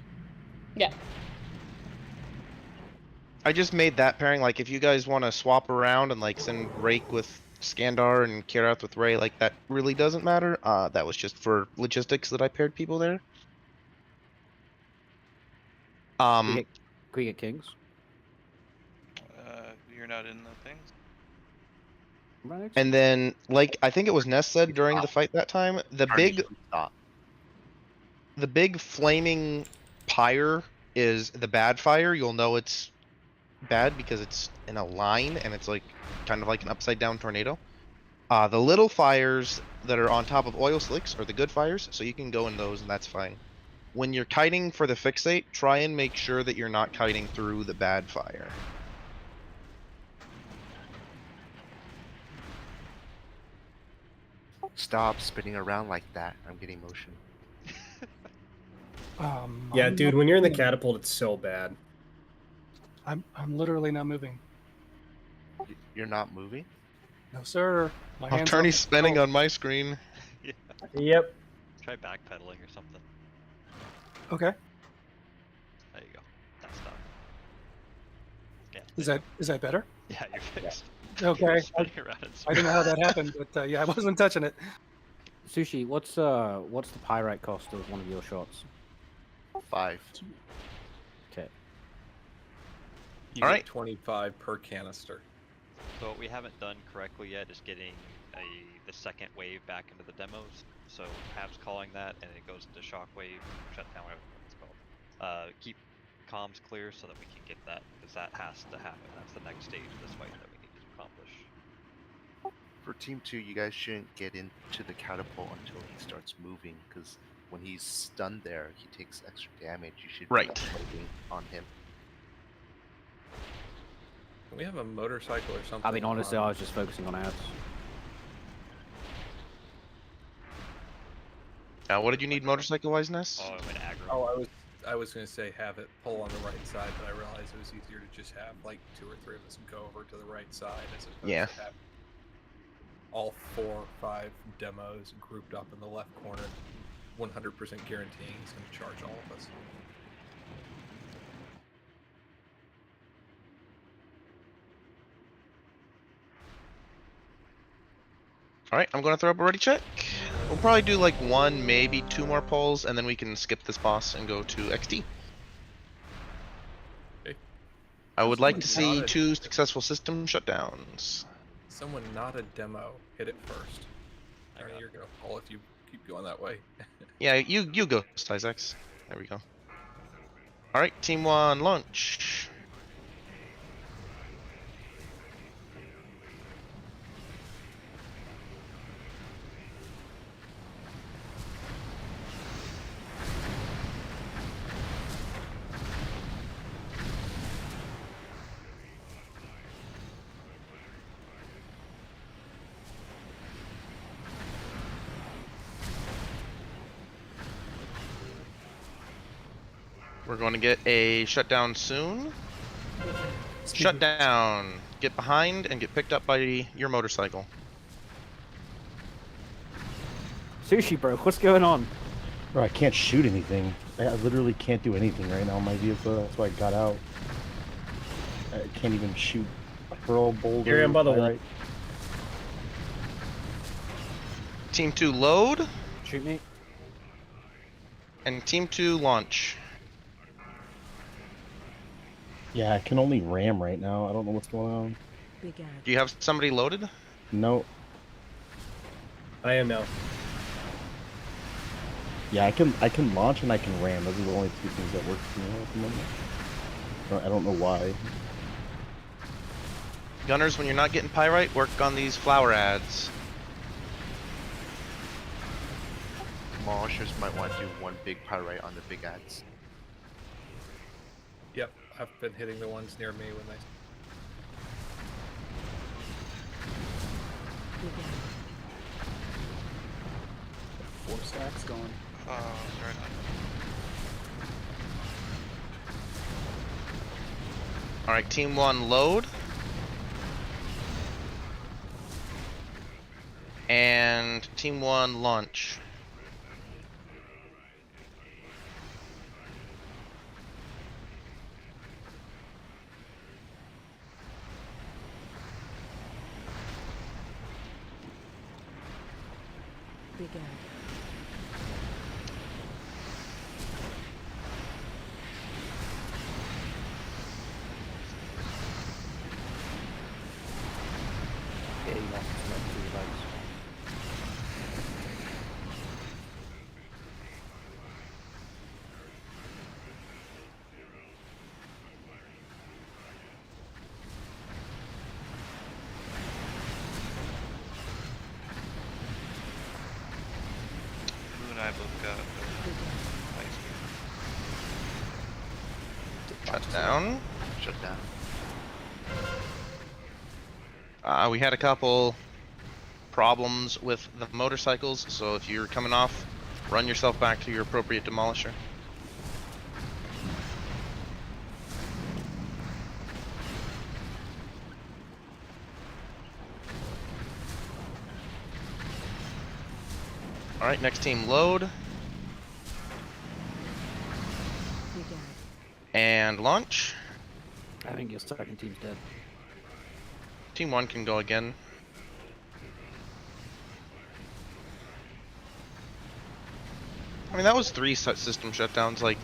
Yeah. I just made that pairing. Like, if you guys want to swap around and like send Rake with Skandar and Kirath with Ray, like that really doesn't matter. That was just for logistics that I paired people there. Can we get kings? You're not in the things. And then, like I think it was Ness said during the fight that time, the big flaming pyre is the bad fire. You'll know it's bad because it's in a line and it's like kind of like an upside down tornado. The little fires that are on top of oil slicks are the good fires, so you can go in those and that's fine. When you're kiting for the fixate, try and make sure that you're not kiting through the bad fire. Stop spinning around like that. I'm getting motion. Yeah, dude, when you're in the catapult, it's so bad. I'm literally not moving. You're not moving? No, sir. My hands Attorney's on- spinning oh. on my screen. Yeah. Yep. Try backpedaling or something. Okay. There you go. That's done. Is that better? Yeah, you're fixed. Okay. Spinning around in I don't know how that happened, but yeah, I wasn't touching it. Sushi, what's the pyrite cost of one of your shots? 5. Okay. You All get right. 25 per canister. So what we haven't done correctly yet is getting the second wave back into the demos. So Hab's calling that, and it goes into shockwave, shutdown, whatever it's called. Keep comms clear so that we can get that, because that has to happen. That's the next stage of this fight that we need to accomplish. For Team 2, you guys shouldn't get into the catapult until he starts moving, because when he's stunned there, he takes extra damage. You should Right. be moving on him. Can we have a motorcycle or something? I mean, honestly, I was just focusing on ads. Now, what did you need motorcycle wise, Ness? Oh, I'm in aggro. Oh, I was gonna say have it pull on the right side, but I realized it was easier to just have like 2 or 3 of us go over to the right side as opposed Yeah. to have all 4 or 5 demos grouped up in the left corner, 100% guaranteeing he's gonna charge all of us. All right, I'm going to throw up a ready check. We'll probably do like 1, maybe 2 more polls, and then we can skip this boss and go to XT. Okay. I would like to Someone see not a- 2 successful system shutdowns. Someone not a demo hit it first. Alright, you're gonna fall if you keep going that way. Yeah, you go, Styzex. There we go. All right, Team 1, launch. We're going to get a shutdown soon. Shutdown. Get behind and get picked up by your motorcycle. Sushi, bro, what's going on? Bro, I can't shoot anything. I literally can't do anything right now on my vehicle. That's why I got out. I can't even shoot a hurl boulder. Here I am by the wall. pyrite. Team 2, load. Shoot me. And Team 2, launch. Yeah, I can only ram right now. I don't know what's going on. Do you have somebody loaded? No. I am now. Yeah, I can launch and I can ram. Those are the only 2 things that work for me at the moment. I don't know why. Gunners, when you're not getting pyrite, work on these flower ads. Demolishers might want to do 1 big pyrite on the big ads. Yep, I've been hitting the ones near me when they. 4 stacks going. Sorry. All right, Team 1, load. And Team 1, launch. Begin. Yeah, you lost some to your bikes. Boo and I both got Shut down. Shut down. We had a couple problems with the motorcycles, so if you're coming off, run yourself back to your appropriate demolisher. Alright, next team, load. And launch. I think your second team's dead. Team 1 can go again. I mean, that was 3 system shutdowns, like,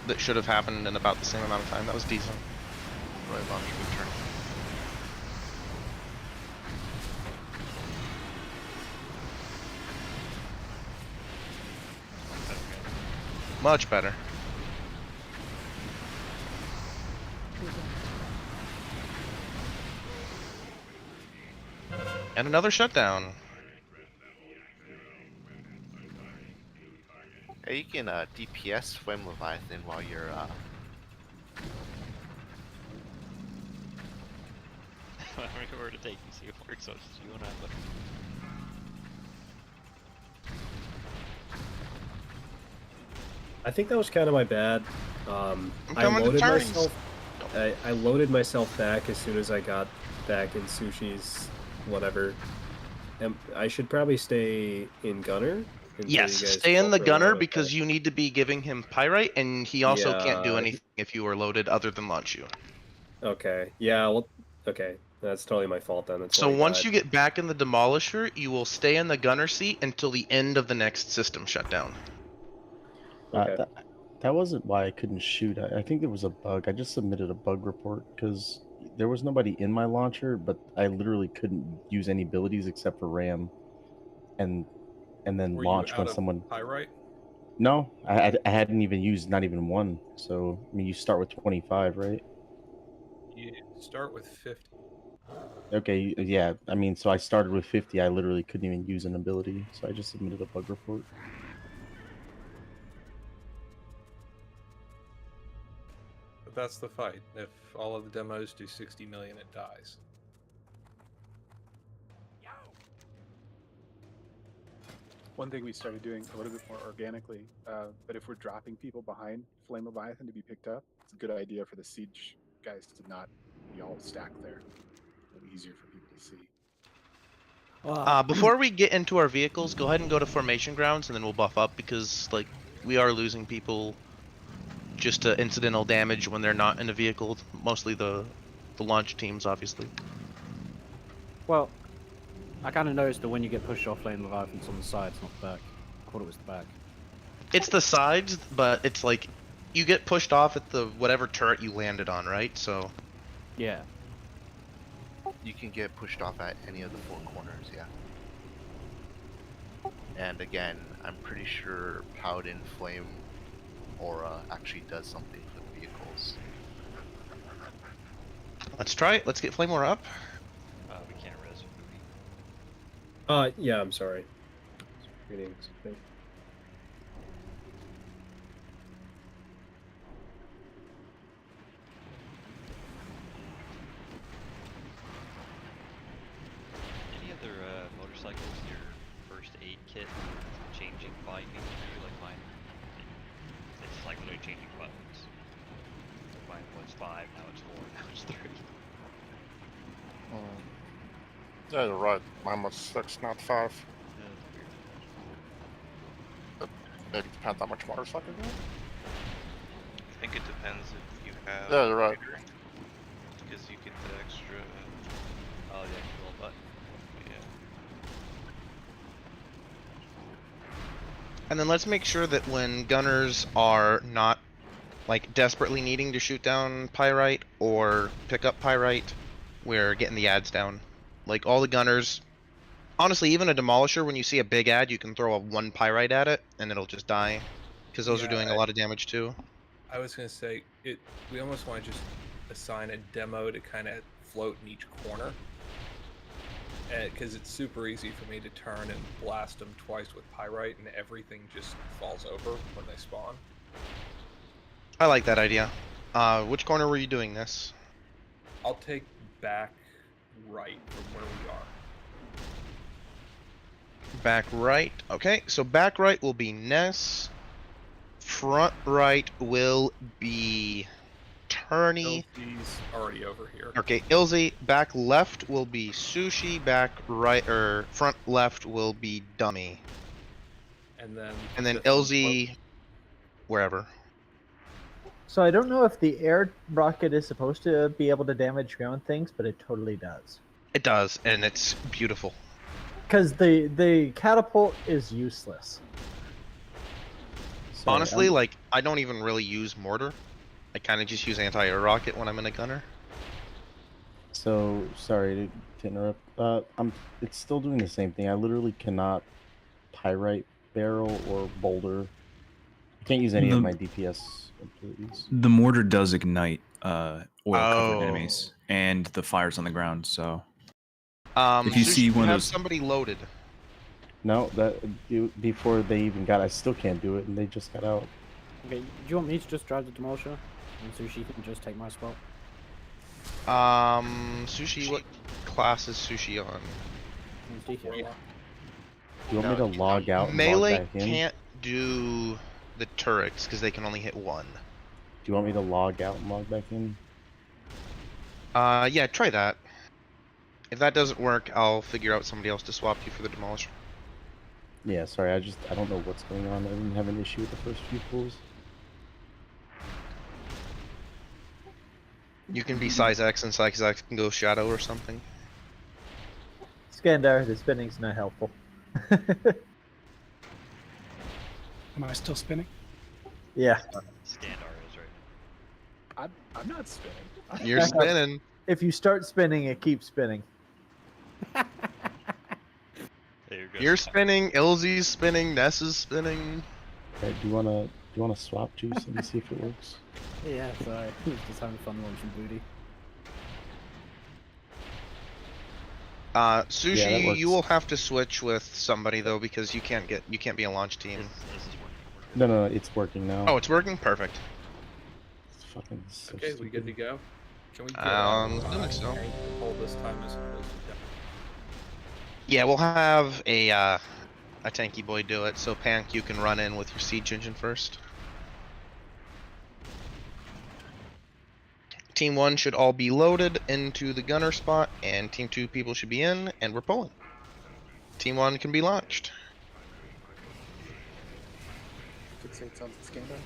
that should have happened in about the same amount of time. That was decent. Right, launch, good turn. Much better. And another shutdown. Hey, you can DPS Flame Leviathan while you're I don't know where to take you, see if it works, so it's just you and I look. I think that was kind of my bad. I coming to loaded turns. myself. I loaded myself back as soon as I got back in Sushi's whatever. And I should probably stay in Gunner. until you Yes, guys stay in the go gunner further. because you need to be giving him pyrite, and he also can't do Yeah. anything if you are loaded other than launch you. Okay. Yeah. Well. Okay. That's totally my fault then. That's So why I once died. you get back in the demolisher, you will stay in the gunner seat until the end of the next system shutdown. Okay. That wasn't why I couldn't shoot. I think there was a bug. I just submitted a bug report because there was nobody in my launcher, but I literally couldn't use any abilities except for RAM, and then Were launch you out when of someone. pyrite? No, I hadn't even used not even one. So I mean, you start with 25, right? You start with 50. Okay, yeah. I mean, so I started with 50. I literally couldn't even use an ability, so I just submitted a bug report. But that's the fight. If all of the demos do 60 million, it dies. One thing we started doing a little bit more organically, but if we're dropping people behind Flame Leviathan to be picked up, it's a good idea for the siege guys to not be all stacked there. A little easier for people to see. Before we get into our vehicles, go ahead and go to formation grounds, and then we'll buff up because like we are losing people just to incidental damage when they're not in a vehicle. Mostly the launch teams, obviously. Well, I kind of noticed that when you get pushed off Flame Leviathan, it's on the sides, not the back. I thought it was the back. It's the sides, but it's like you get pushed off at the whatever turret you landed on, right? So yeah, You can get pushed off at any of the four corners, yeah. And again, I'm pretty sure Paladin Flame Aura actually does something for the vehicles. let's try it. Let's get Flame Aura up. We can't res Booty. Yeah, I'm sorry. Reading something. Any other motorcycles, your first aid kit changing by me too, like mine? It's like literally changing buttons. Mine was 5, now it's 4, now it's 3. Yeah, you're right. Mine was 6, not 5. But maybe depends how much motorcycle you have. I think it depends if you have. Yeah, you're right. Because you get the extra. Oh, the extra little button. Yeah. And then let's make sure that when gunners are not like desperately needing to shoot down pyrite or pick up pyrite, we're getting the ads down. Like all the gunners, honestly, even a demolisher, when you see a big ad, you can throw a 1 pyrite at it and it'll just die, because those are doing a lot of damage too. I was gonna say we almost want to just assign a demo to kind of float in each corner, because it's super easy for me to turn and blast them twice with pyrite, and everything just falls over when they spawn. I like that idea. Which corner were you doing this? I'll take back right from where we are. Back right. Okay, so back right will be Ness. Front right will be Turney. He's already over here. Okay, Ilzy. Back left will be Sushi. Back right or front left will be Dummy. And then Ilzy, wherever. So I don't know if the air rocket is supposed to be able to damage ground things, but it totally does. It does, and it's beautiful. Because the catapult is useless. So, Honestly, like I don't even really use mortar. I kind of just use anti-air rocket when I'm in a gunner. So sorry to interrupt. It's still doing the same thing. I literally cannot pyrite barrel or boulder. I can't use any of my DPS abilities. The mortar does ignite oil-covered enemies and the fires on the ground. So if you see one of have those, somebody loaded. No, before they even got, I still can't do it, and they just got out. Okay, do you want me to just drive the demolisher, and Sushi can just take my spot? Sushi, what class is Sushi on? He's DK. Do you want me to log out and Melee log back in? can't do the turrets because they can only hit 1. Do you want me to log out and log back in? Yeah, try that. If that doesn't work, I'll figure out somebody else to swap you for the demolisher. Yeah, sorry, I don't know what's going on. I didn't have an issue with the first few pulls. You can be size X and size X can go shadow or something. Skandar, the spinning's not helpful. Am I still spinning? Yeah. Skandar is right now. I'm not spinning. You're spinning. If you start spinning, it keeps spinning. You're spinning. Ilzy's spinning. Ness is spinning. Okay, do you wanna swap juice and see if it works? Yeah, sorry. Just having fun launching booty. Sushi, Yeah, that you works. will have to switch with somebody though because you can't be a launch team. No, it's working now. Oh, it's working. Perfect. It's fucking so Okay, we stupid. good to go? Can we get Assuming so. tank to pull this time as opposed to demo? Yeah, we'll have a tanky boy do it. So Pank, you can run in with your siege engine first. Team 1 should all be loaded into the gunner spot, and Team 2 people should be in, and we're pulling. Team 1 can be launched. Fixates on the Skandar.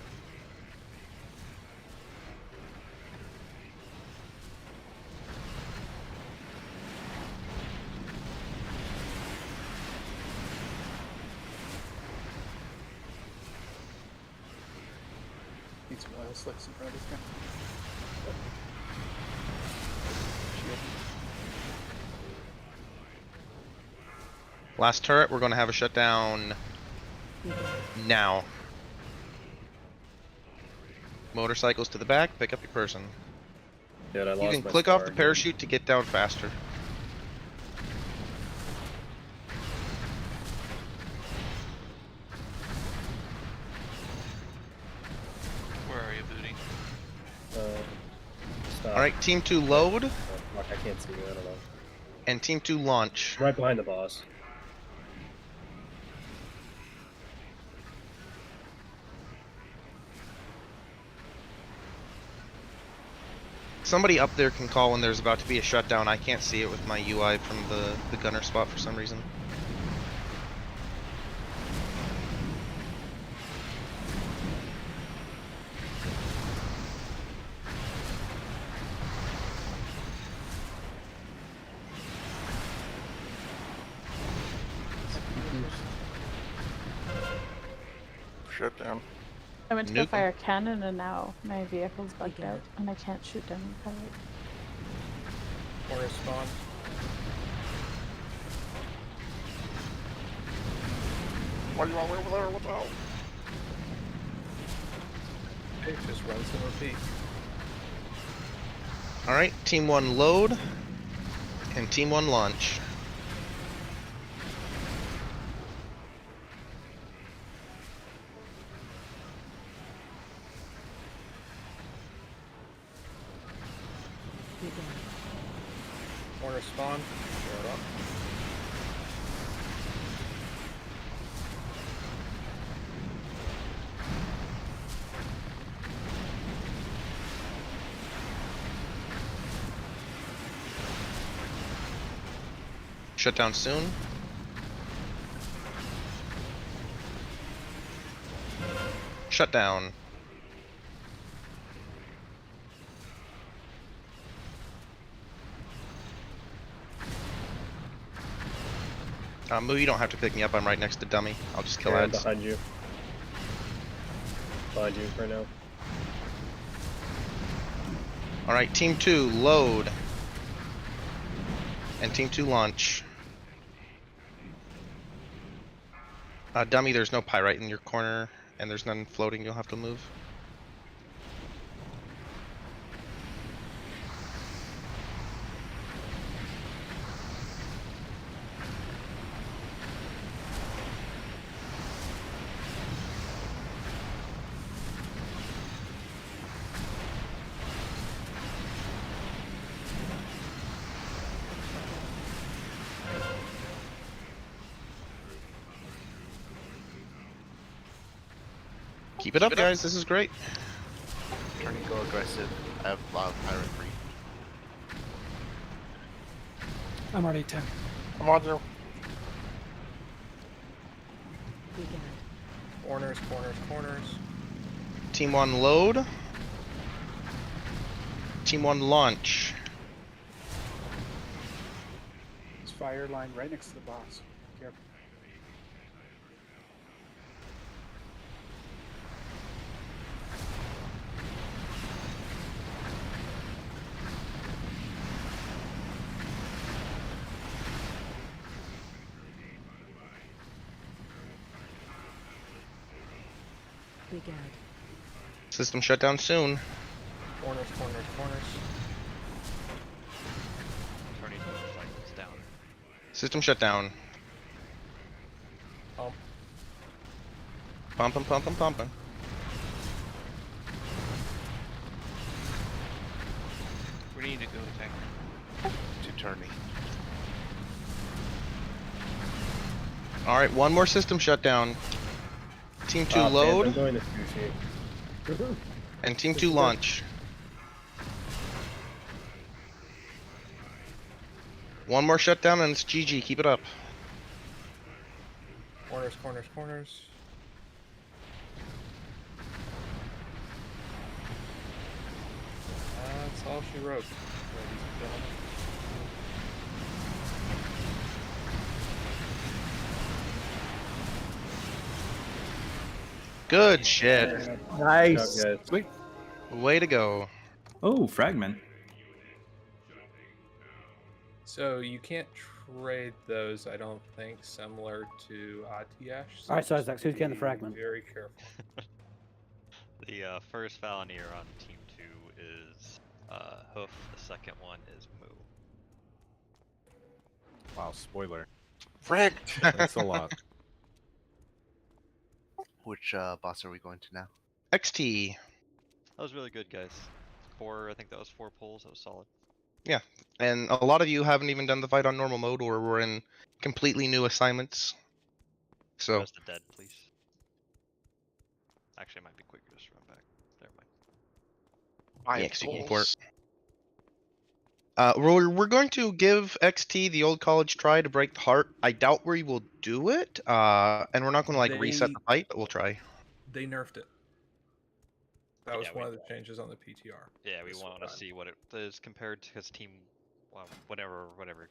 Need some oil slicks in front of this guy. Shield. Last turret, we're going to have a shutdown now. Motorcycles to the back, pick up your person. Dude, I You lost can my click off star the again. parachute to get down faster. Where are you, Booty? Stop. Alright, Team 2 load, Oh, fuck, I can't see you. I don't know. and Team 2 launch. I'm right behind the boss. Somebody up there can call when there's about to be a shutdown. I can't see it with my UI from the gunner spot for some reason. Shut down. I went to Nuke go fire a cannon and now my vehicle's bugged out and I can't shoot down the pirate. Or spawn? Why are you all over there? What the hell? Hey, just run some repeat. Alright, Team 1 load, and Team 1 launch. Corner spawn. Shut up. Shutdown soon. Shutdown. Moo, you don't have to pick me up. I'm right next to Dummy. I'll just kill Yeah, I'm ads. behind you. Behind you right now. Alright, Team 2 load. And Team 2 launch. Dummy, there's no pyrite in your corner, and there's none floating. You'll have to move. Keep it up, guys. This is great. Trying to go aggressive. I have a lot of pirate free. I'm already 10. I'm on you. Corners, corners, corners. Team 1 load. Team 1 launch. There's fire line right next to the boss. Careful. Big ad. System shut down soon. Corners, corners, corners. Attorney's motorcycle's down. System shut down. Pump. Pumping, pumping, pumping. We need to go tank. To Turney. Alright, one more system shut down. Team 2 Man, load. I'm going to sushi. And Team 2 launch. One more shutdown and it's GG. Keep it up. Corners, corners, corners. That's all she wrote, ladies and gentlemen. Good shit. Nice. Sweet. Way to go. Oh, fragment. So you can't trade those, I don't think, similar to Atiesh. All right, so just Isaac, who's getting the be fragment? Very careful. The first Valenier on Team 2 is Hoof, the second one is Moo. Wow, spoiler. Fricked! That's a lot. Which boss are we going to now? XT. That was really good, guys. I think that was 4 pulls, that was solid. Yeah, and a lot of you haven't even done the fight on normal mode or were in completely new assignments. So, Rest the dead, please. Actually, it might be quicker just to run back. Never mind. yeah, 'cause you can port. We're going to give XT the old college try to break the heart. I doubt we will do it, and we're not going to like reset the fight, but we'll try. They nerfed it. That was Yeah, one of the changes on the PTR. Yeah, we want to see what it is compared to his team. Well, whatever group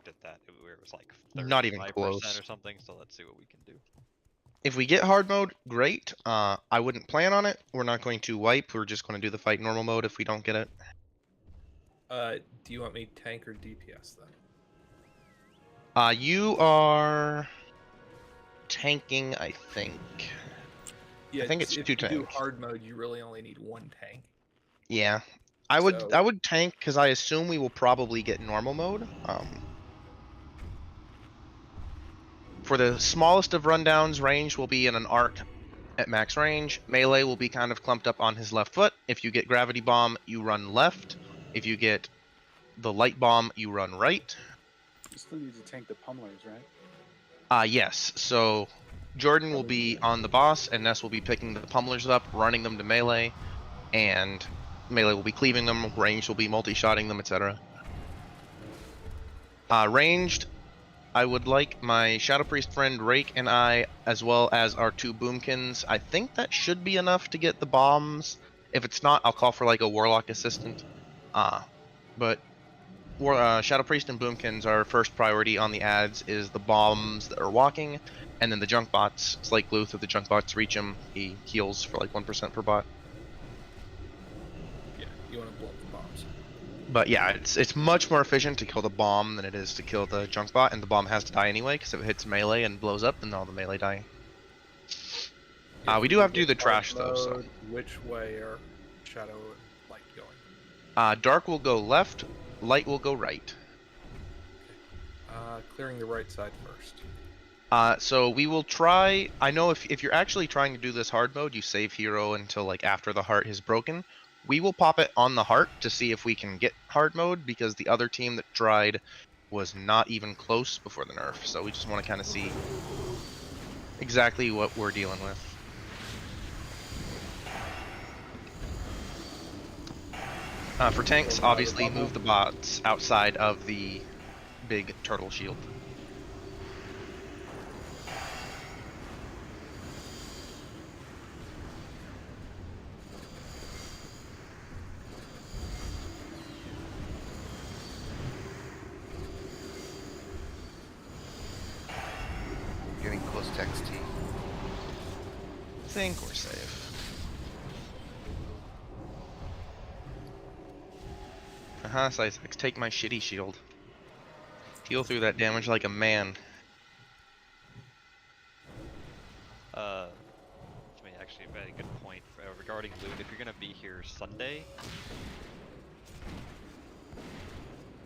did that, it was like Not even 35% close. or something. So let's see what we can do. If we get hard mode, great. I wouldn't plan on it. We're not going to wipe. We're just going to do the fight normal mode if we don't get it. Do you want me tank or DPS then? You are tanking, I think. Yeah, I think it's if 2 you do tanks. hard mode, you really only need 1 tank. Yeah, I would So- tank because I assume we will probably get normal mode. For the smallest of rundowns, range will be in an arc at max range. Melee will be kind of clumped up on his left foot. If you get gravity bomb, you run left. If you get the light bomb, you run right. You still need to tank the pummelers, right? Yes. So Jordan will be on the boss, and Ness will be picking the pummelers up, running them to melee, and melee will be cleaving them. Ranged will be multi-shotting them, etc. Ranged, I would like my Shadow Priest friend Rake and I, as well as our 2 boomkins. I think that should be enough to get the bombs. If it's not, I'll call for like a warlock assistant. But Shadow Priest and boomkins, our first priority on the ads is the bombs that are walking, and then the junk bots. It's like Luth, if the junk bots reach him, he heals for like 1% per bot. Yeah, you want to blow up the bombs. But yeah, it's much more efficient to kill the bomb than it is to kill the junk bot, and the bomb has to die anyway, because if it hits melee and blows up, then all the melee die. We do have to do the trash though, so. Which way are Shadow and Light going? Dark will go left, light will go right. Clearing the right side first. So we will try. I know if you're actually trying to do this hard mode, you save hero until like after the heart is broken. We will pop it on the heart to see if we can get hard mode, because the other team that tried was not even close before the nerf. So we just want to kind of see exactly what we're dealing with. For tanks, obviously move the bots outside of the big turtle shield. XT. I think we're safe. Sizex, take my shitty shield. Heal through that damage like a man. I mean, actually, a very good point regarding loot. If you're gonna be here Sunday,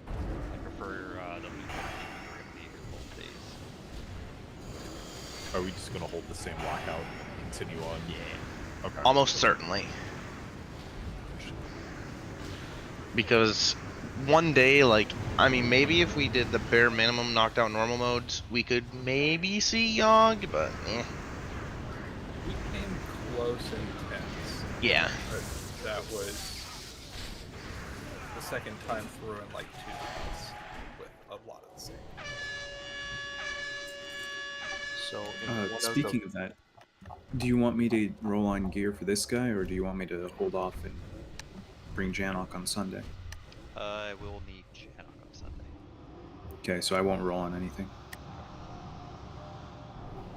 I prefer the loot if you're gonna be here both days. Are we just gonna hold the same lockout and continue on? Yeah. Okay. Almost certainly. Because one day, like, I mean, maybe if we did the bare minimum knocked out normal modes, we could maybe see Yogg, but eh. We came close in tense. Yeah. But that was the second time through in like 2 minutes with a lot of the same. So, speaking of that, do you want me to roll on gear for this guy, or do you want me to hold off and bring Janok on Sunday? I will need Janok on Sunday. Okay, so I won't roll on anything.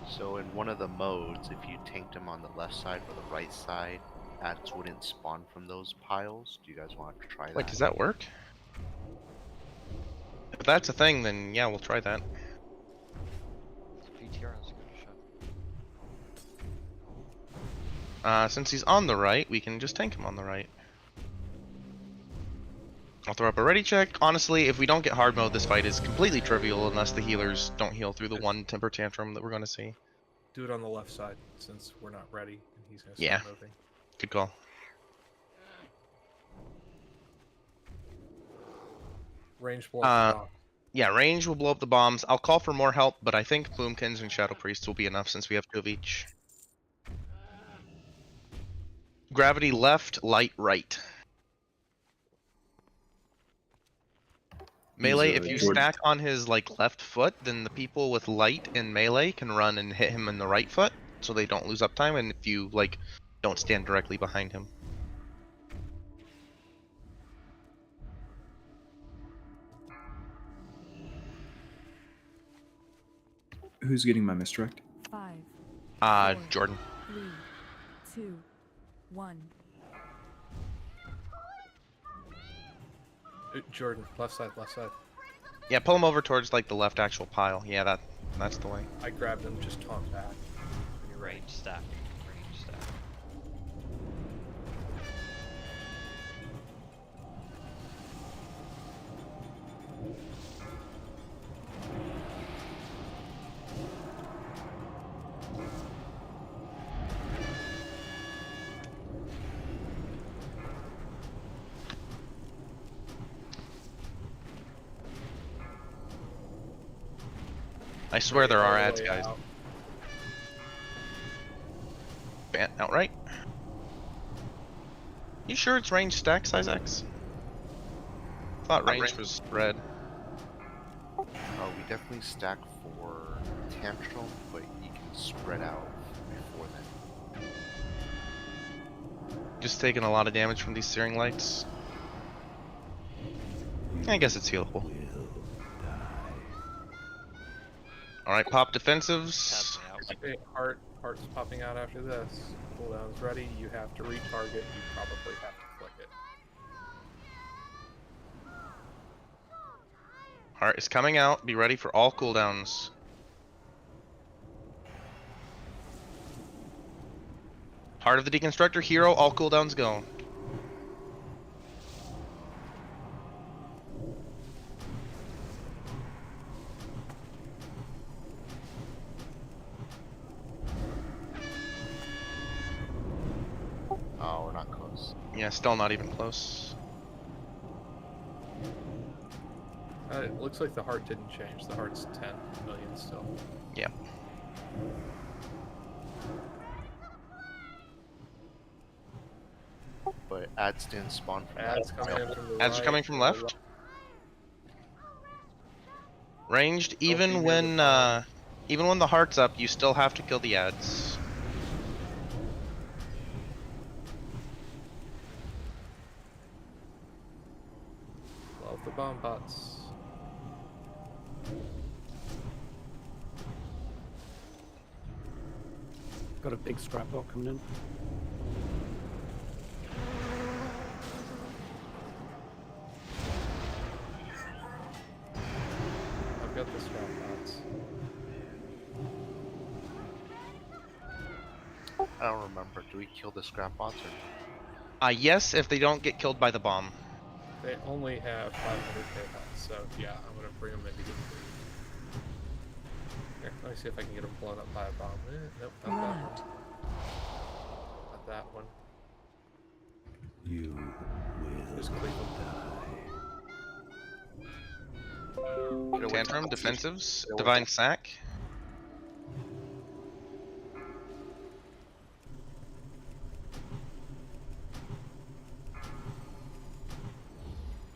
So in one of the modes, if you tanked him on the left side or the right side, ads wouldn't spawn from those piles. Do you guys want to try that? Wait, does that work? If that's a thing, then yeah, we'll try that. PTR on screen shot. Since he's on the right, we can just tank him on the right. I'll throw up a ready check. Honestly, if we don't get hard mode, this fight is completely trivial unless the healers don't heal through the one temper tantrum that we're going to see. Do it on the left side since we're not ready and he's gonna Yeah. start moving. Good call. Range blow up the bomb. Yeah, range will blow up the bombs. I'll call for more help, but I think Bloomkins and Shadow Priests will be enough since we have 2 of each. Gravity left, light right. Melee, if you stack on his like left foot, then the people with light and melee can run and hit him in the right foot, so they don't lose uptime. And if you like don't stand directly behind him. Who's getting my misdirect? 5, 4, Jordan. 3, 2, 1. Jordan, left side, left side. Yeah, pull him over towards like the left actual pile. Yeah, that's the way. I grabbed him, just taunt back. Range stack. Range stack. I swear there are ads, guys. Bant outright. You sure it's range stack, Sizex? Thought range was red. Oh, we definitely stack for Tantrum, but you can spread out before then. Just taking a lot of damage from these searing lights. I guess it's healable. Alright, pop defensives. Okay, heart's popping out after this. Cooldown's ready, you have to retarget, you probably have to flick it. Heart is coming out, be ready for all cooldowns. Heart of the Deconstructor hero, all cooldowns go. Oh, we're not close. Yeah, still not even close. It looks like the heart didn't change. The heart's 10 million still. Yep. But ads didn't spawn from Ads coming in from the Ads are coming from left. Ranged, even when the heart's up, you still have to kill the ads. Love the bomb bots. I Got a big scrap bot coming in. I've got the scrap bots. I don't remember. Do we kill the scrap bots or? Yes, if they don't get killed by the bomb. They only have 500k health, so yeah, I'm gonna bring them in to get free. Here, let me see if I can get them blown up by a bomb. Nope, not that one. Not that one. You will Just cleave them. Tantrum, defensives, divine sack.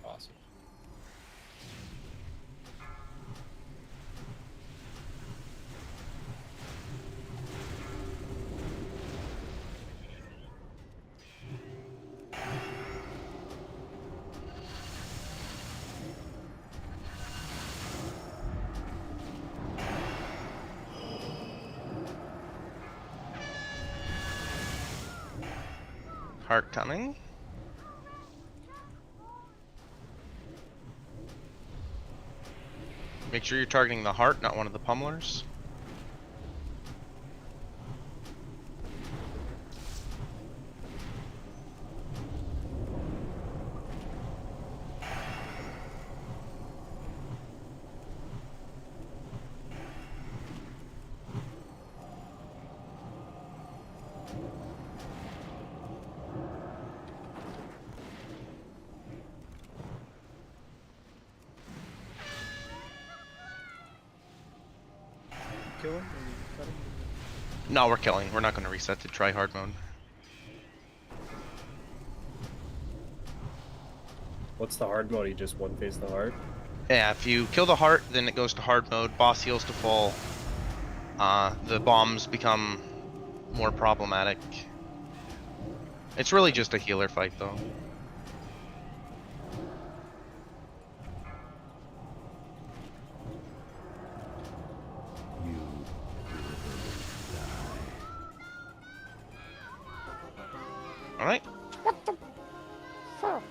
Awesome. Heart coming. Make sure you're targeting the heart, not one of the pummelers. Kill him? Or you cut him? No, we're killing. We're not going to reset to try hard mode. What's the hard mode? You just one phase the heart? Yeah, if you kill the heart, then it goes to hard mode. Boss heals to full. The bombs become more problematic. It's really just a healer fight, though. All right. What the fuck?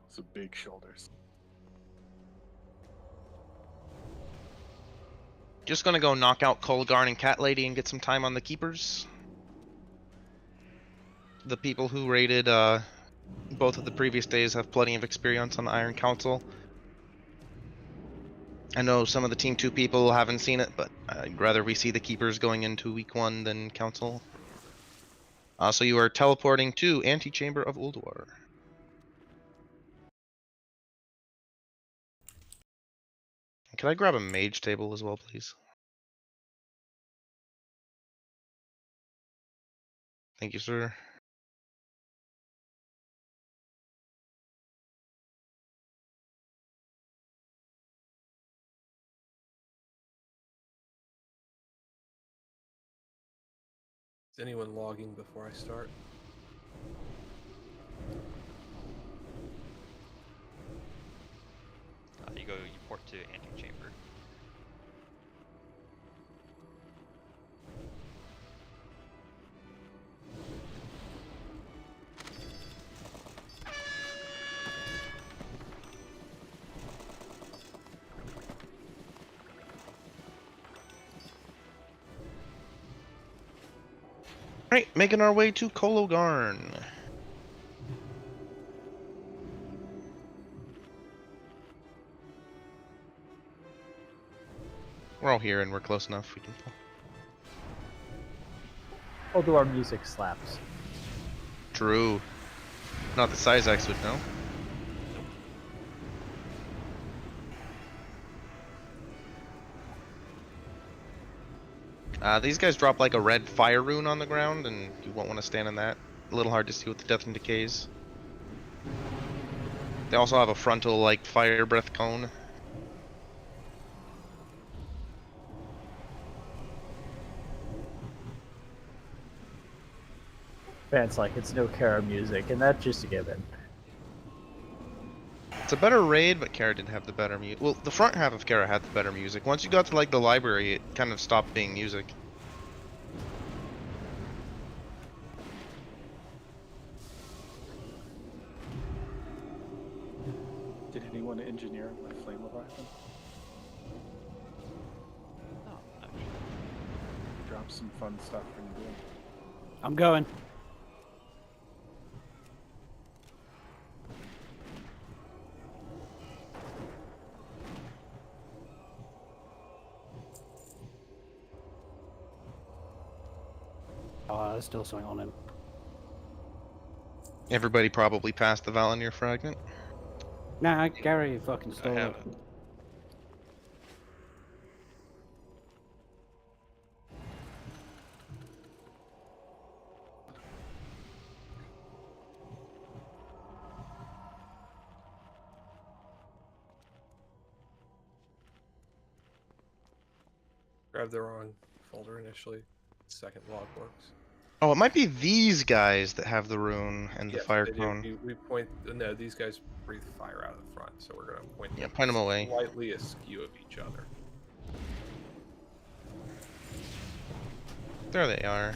Some big shoulders. Just gonna go knock out Colgarn and Cat Lady and get some time on the keepers. The people who raided both of the previous days have plenty of experience on the Iron Council. I know some of the Team 2 people haven't seen it, but I'd rather we see the keepers going into week 1 than Council. So you are teleporting to Antechamber of Ulduar. Can I grab a mage table as well, please? Thank you, sir. Is anyone logging before I start? You port to Antechamber. Alright, making our way to Colgarn. We're all here and we're close enough. We can pull. Ulduar music slaps. True. Not that Syzax would know. These guys drop like a red fire rune on the ground, and you won't want to stand in that. A little hard to see with the death and decays. They also have a frontal like fire breath cone. Fans like it's no Kara music, and that's just a given. It's a better raid, but Kara did have the better music. Well, the front half of Kara had the better music. Once you got to like the library, it kind of stopped being music. Did anyone engineer my flame leviathan? No, Drop some fun stuff for you doing. I'm going. Oh, there's still something on him. Everybody probably passed the Valinir fragment. Nah, Gary fucking I stole it. haven't. Grabbed the wrong folder initially. Second log works. Oh, it might be these guys that have the rune and the Yes, fire they do. cone. We point. No, these guys breathe fire out of the front, so we're gonna point. Yeah, them point 'em away. Slightly askew of each other. There they are.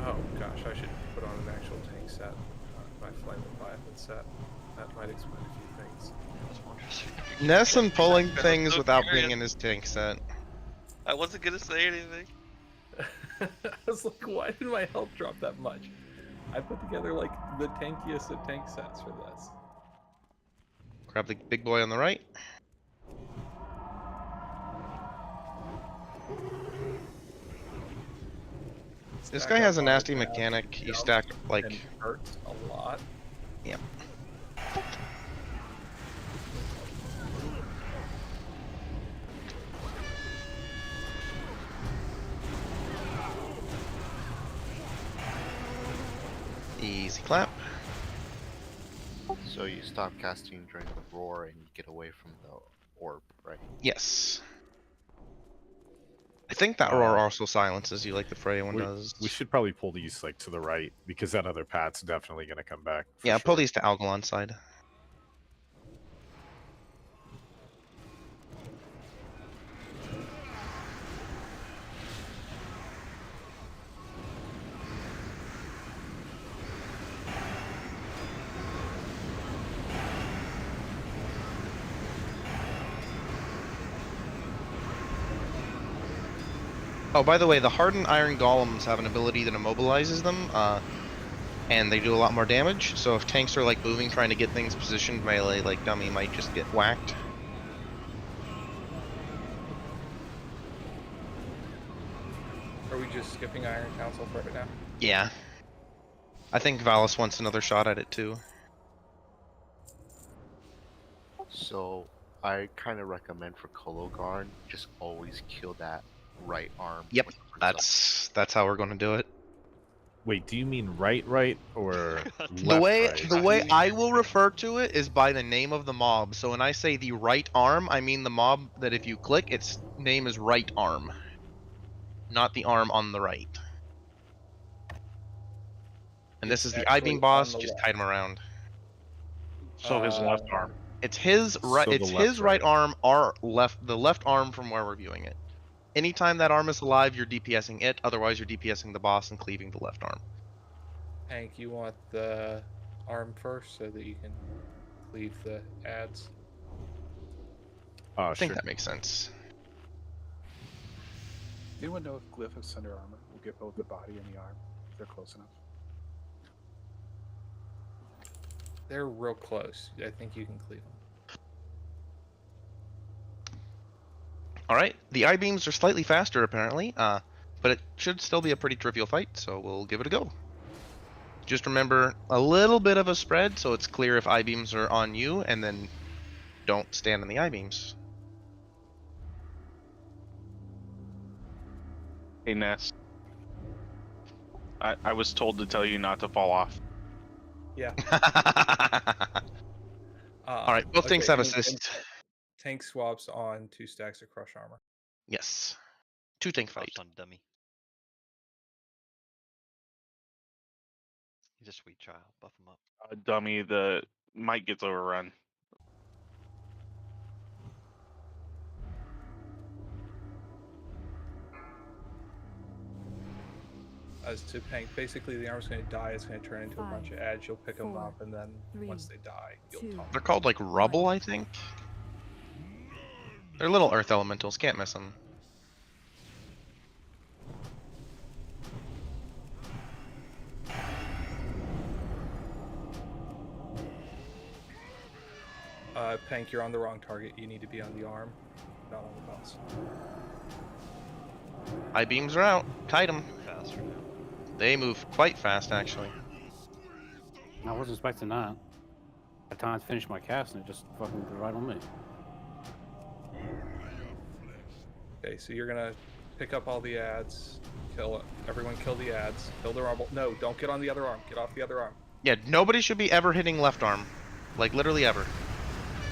Oh gosh, I should put on an actual tank set, my flame leviathan set. That might explain a few things. Nessun pulling things so without curious. being in his tank set. I wasn't gonna say anything. I was like, why did my health drop that much? I put together like the tankiest of tank sets for this. Grab the big boy on the right. This Stack guy has a up nasty on the mechanic. You jump stack like. and hurts a lot. Yep. Easy clap. So you stop casting during the roar and you get away from the orb, right? Yes. I think that roar also silences you like the Freya one does. We should probably pull these like to the right because that other path's definitely gonna come back. Yeah, pull these to Algalon's side. Oh, by the way, the hardened iron golems have an ability that immobilizes them, and they do a lot more damage. So if tanks are like moving, trying to get things positioned, melee like dummy might just get whacked. Are we just skipping Iron Council for it now? Yeah. I think Valis wants another shot at it too. So I kind of recommend for Kologarn, just always kill that right arm. Yep, that's how we're going to do it. Wait, do you mean right or The way right? the way I will refer to it is by the name of the mob. So when I say the right arm, I mean the mob that if you click, its name is right arm, not the arm on the right. And this is the I-beam boss. Just hide him around. So his left arm. It's his right. So the It's left his right arm. The left arm from where we're viewing it. Anytime that arm is alive, you're DPSing it. Otherwise, you're DPSing the boss and cleaving the left arm. Hank, you want the arm first so that you can leave the ads? I think that makes sense. Anyone know if Glyph's under armor will get both the body and the arm if they're close enough? They're real close. I think you can cleave them. All right, the I-beams are slightly faster apparently, but it should still be a pretty trivial fight, so we'll give it a go. Just remember a little bit of a spread, so it's clear if I-beams are on you, and then don't stand in the I-beams. Hey Ness, I was told to tell you not to fall off. Yeah. All right, both tanks have assist. Tank swaps on 2 stacks of crush armor. Yes. 2 tank fight. On dummy. He's a sweet child. Buff him up. Dummy, the mic gets overrun. So Pank, basically the armor's going to die. It's going to turn into a bunch of ads. You'll pick them up, and then once they die, you'll talk. They're called like rubble, I think. They're little earth elementals. Can't miss them. Pank, you're on the wrong target. You need to be on the arm, not on the boss. I-beams are out. Kite them. They move quite fast, actually. I wasn't expecting that. I had time to finish my cast and it just fucking blew right on me. Okay, so you're gonna pick up all the ads, kill it. Everyone kill the ads. Kill the rubble. No, don't get on the other arm. Get off the other arm. Yeah, nobody should be ever hitting left arm. Like, literally ever.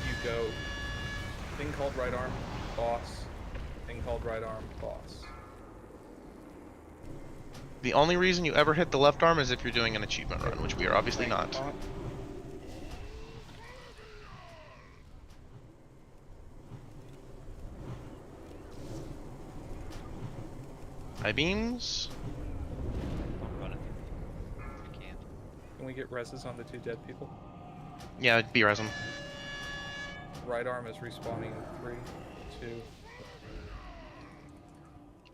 You go thing called right arm, boss. Thing called right arm, boss. The only reason you ever hit the left arm is if you're doing an achievement run, which we are obviously not. I-beams. Can we get reses on the 2 dead people? Yeah, B-res them. Right arm is respawning in 3, 2.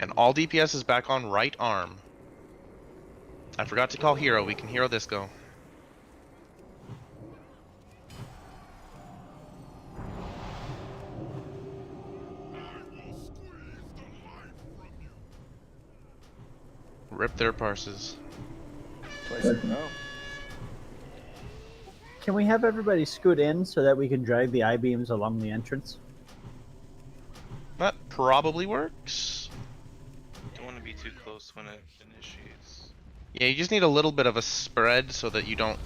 And all DPS is back on right arm. I forgot to call hero. We can hero this go. Rip their parses. Twice in a row. Can we have everybody scoot in so that we can drag the I-beams along the entrance? That probably works. Don't want to be too close when it initiates. Yeah, you just need a little bit of a spread so that you don't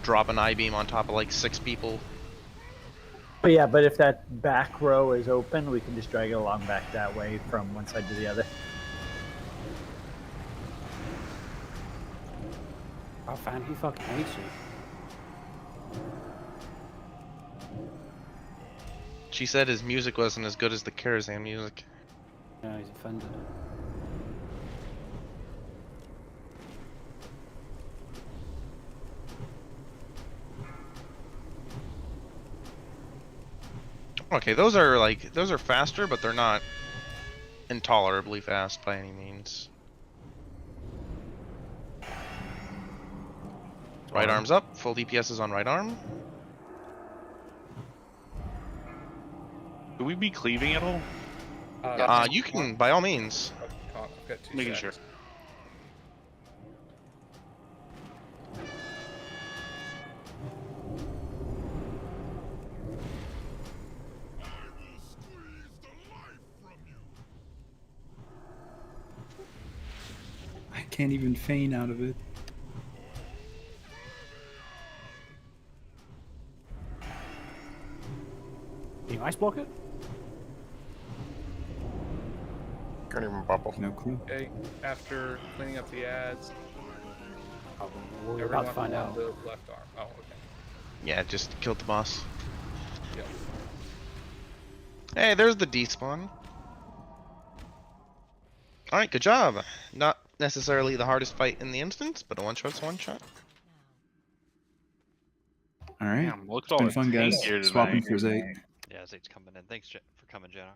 drop an I-beam on top of like 6 people. But yeah, but if that back row is open, we can just drag it along back that way from one side to the other. Oh, fan, he fucking hates you. She said his music wasn't as good as the Karazhan music. Yeah, he's offended. Okay, those are faster, but they're not intolerably fast by any means. Right arm's up, full DPS is on right arm. Could we be cleaving at all? You can, by all means. I've got 2 Making sure. stacks. I can't even feign out of it. Can you ice block it? Can't even bubble. No clue. Okay, after cleaning up the ads, We're everyone about to find on out. the left arm. Oh, okay. Yeah, just killed the boss. Yep. Hey, there's the despawn. Alright, good job. Not necessarily the hardest fight in the instance, but a one-shot's a one-shot. All right. Damn, look It's at all been the fun, guys. tank here Swapping tonight. for Zate. Yeah, Zate's coming in. Thanks for coming, Jenna.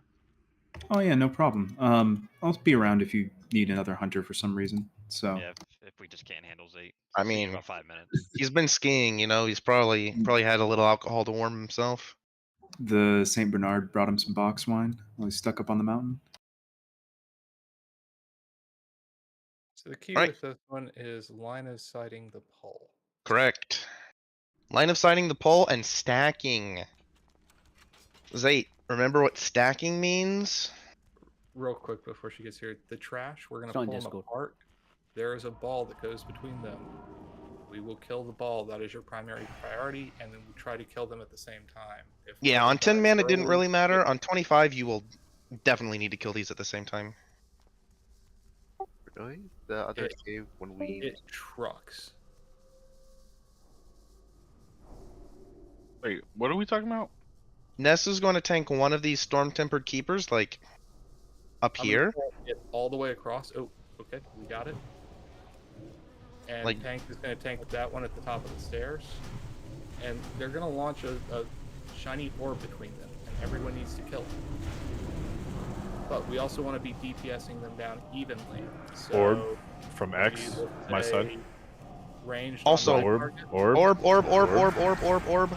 Oh yeah, no problem. I'll be around if you need another hunter for some reason. So Yeah, if we just can't handle Zate. I See you in mean, about 5 minutes. he's been skiing, you know, he's probably had a little alcohol to warm himself. the Saint Bernard brought him some box wine while he's stuck up on the mountain. So the key Right. with this one is line of sighting the pole. Correct. Line of sighting the pole and stacking. Zate, remember what stacking means? Real quick before she gets here, the trash, we're going It's to on pull them Discord. apart. There is a ball that goes between them. we will kill the ball. That is your primary priority, and then we try to kill them at the same time. If Yeah, one on 10 dies man it didn't early, really matter. On 25 you will definitely need to kill these at the same time. Really? The other It- save when we it trucks. Wait, what are we talking about? Ness is going to tank one of these storm tempered keepers, like up I'm gonna here. pull it all the way across. Oh, okay, we got it. And Like- Tank is going to tank that one at the top of the stairs. And they're going to launch a shiny orb between them, and everyone needs to kill it. But we also want to be DPSing them down evenly. So Orb from we X, will my son. say Ranged Also, on my orb, target. orb. Orb.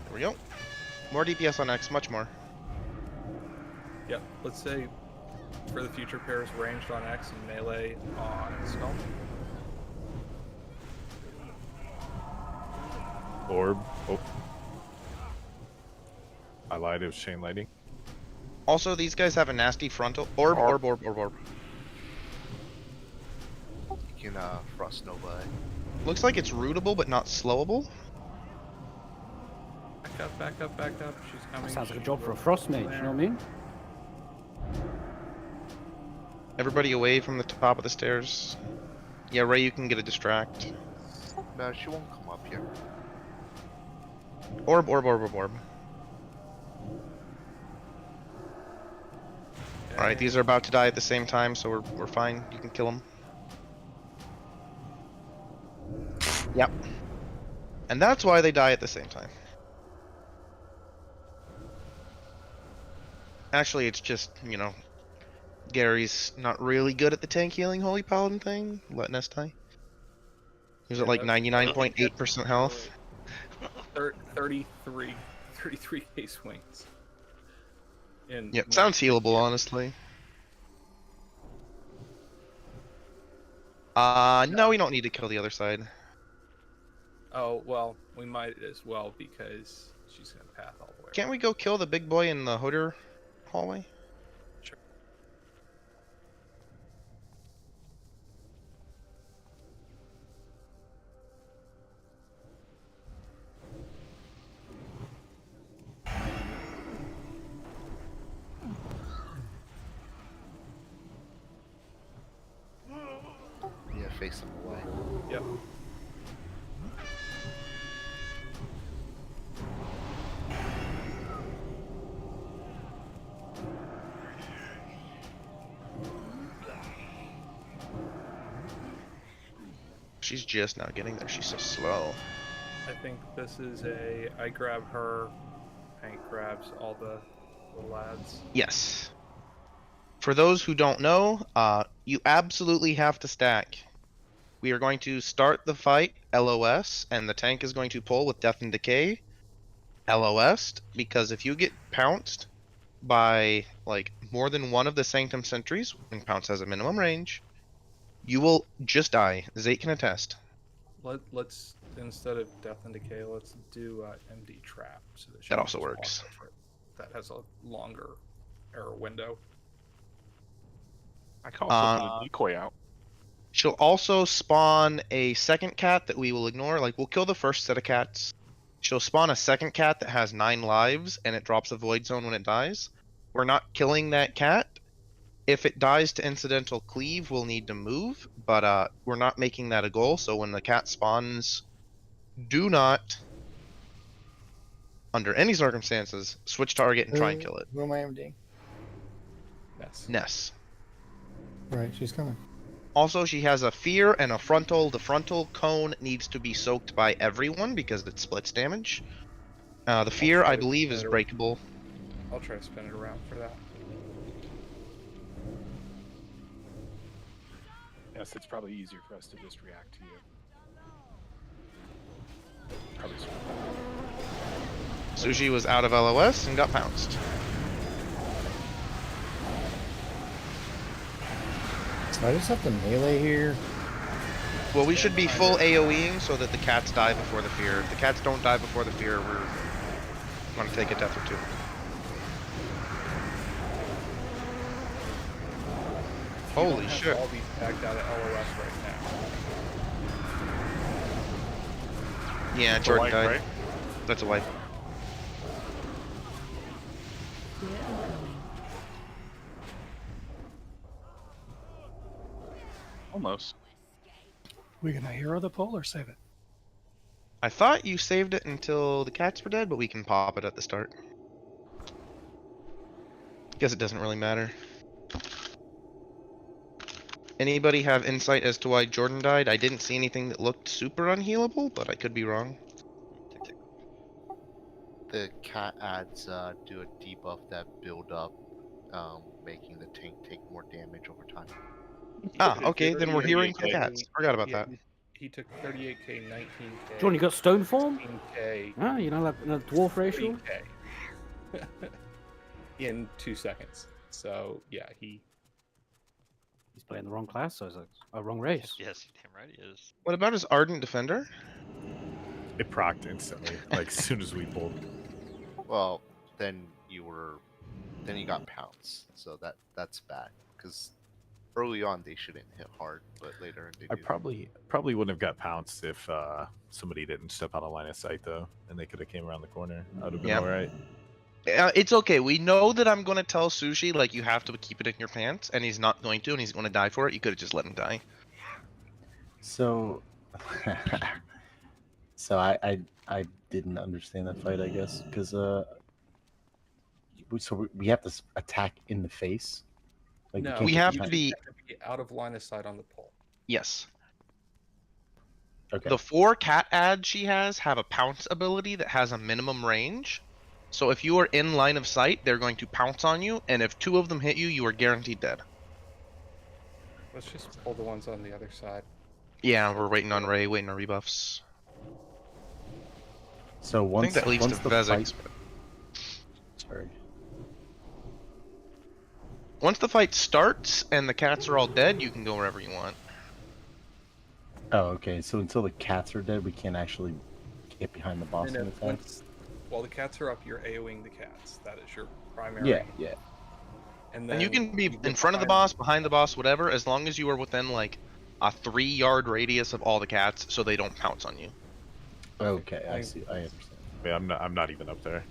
There we go. More DPS on X, much more. Yep, let's say for the future pairs, ranged on X and melee on Skull. Orb. Oh. I lied, it was chain lighting. Also, these guys have a nasty frontal. Orb. you can Frost Nova. Looks like it's rootable, but not slowable. Back up. She's coming. That sounds like a job for a frost mage, you know what I mean? Everybody away from the top of the stairs. Yeah, Ray, you can get a distract. No, she won't come up here. Orb. Alright, these are about to die at the same time, so we're fine. You can kill them. Yep. And that's why they die at the same time. Actually, it's just, you know, Gary's not really good at the tank healing Holy Paladin thing. Let Ness die. He's at like 99.8% health. 33k swings. Yeah, sounds healable, honestly. No, we don't need to kill the other side. Oh, well, we might as well because she's going to path all the way. Can't we go kill the big boy in the Hoder hallway? Sure. Yeah, face them away. Yep. She's just now getting there. She's so slow. I think this is I grab her, Hank grabs all the lads. Yes. For those who don't know, you absolutely have to stack. We are going to start the fight LOS, and the tank is going to pull with Death and Decay LOS, because if you get pounced by like more than one of the Sanctum Sentries, and Pounce has a minimum range, you will just die. Zate can attest. Let's instead of Death and Decay, let's do MD Trap. So that, she That can also just walk works. over it. That has a longer error window. I can also put a decoy out. She'll also spawn a second cat that we will ignore. Like, we'll kill the first set of cats. She'll spawn a second cat that has 9 lives, and it drops a void zone when it dies. We're not killing that cat. If it dies to incidental cleave, we'll need to move, but we're not making that a goal, so when the cat spawns, do not, under any circumstances, switch target and try and kill it. Who am I MDing? Ness. Right, she's coming. Also, she has a fear and a frontal. The frontal cone needs to be soaked by everyone because it splits damage. The fear, I believe, is breakable. I'll try to spin it around for that. Yes, it's probably easier for us to just react to you. Probably Sushi was out of LOS and got pounced. So I just have to melee here. Well, we should be full AoEing so that the cats die before the fear. If the cats don't die before the fear, we're going to take a death or two. Holy shit. All these backed out of LOS right now. Yeah, That's a Jordan wipe, died. right? That's a wipe. Almost. We gonna hero the poll or save it? I thought you saved it until the cats were dead, but we can pop it at the start. Guess it doesn't really matter. Anybody have insight as to why Jordan died? I didn't see anything that looked super unhealable, but I could be wrong. The cat adds do a debuff that build up, making the tank take more damage over time. Ah, okay, then we're hearing from 38K. cats. Forgot about Yeah, that. He took 38k, 19k. Jordan, you got stone form? 16k. Ah, you know, like a dwarf racial. 40k. In 2 seconds. So yeah, he's playing the wrong class, so it's a wrong race. Yes, damn right he is. What about his Ardent Defender? It procced instantly, like as soon as we pulled. Well, then you got pounce, so that's bad because early on they shouldn't hit hard, but later they I do. probably wouldn't have got pounced if somebody didn't step out of line of sight though, and they could have came around the corner. I would have been Yeah. all right. It's okay. We know that I'm going to tell Sushi, like, you have to keep it in your pants, and he's not going to, and he's going to die for it. You could have just let him die. So, so I didn't understand that fight, I guess, because we have to attack in the face. Like no, can't we get have behind- to be out of line of sight on the pole. Yes. Okay. The 4 cat ads she has have a pounce ability that has a minimum range. So if you are in line of sight, they're going to pounce on you, and if 2 of them hit you, you are guaranteed dead. Let's just pull the ones on the other side. Yeah, we're waiting on Ray, waiting on rebuffs. So I think that leads once to the Vezix. fight... Sorry. Once the fight starts and the cats are all dead, you can go wherever you want. Oh, okay. So until the cats are dead, we can't actually get behind the boss And and if attack. while the cats are up, you're AoEing the cats. That is your primary. Yeah, yeah. And And you then can be get in front of the behind- boss, behind the boss, whatever, as long as you are within like a 3-yard radius of all the cats, so they don't pounce on you. Okay, I see. I understand. Yeah, I'm not even up there.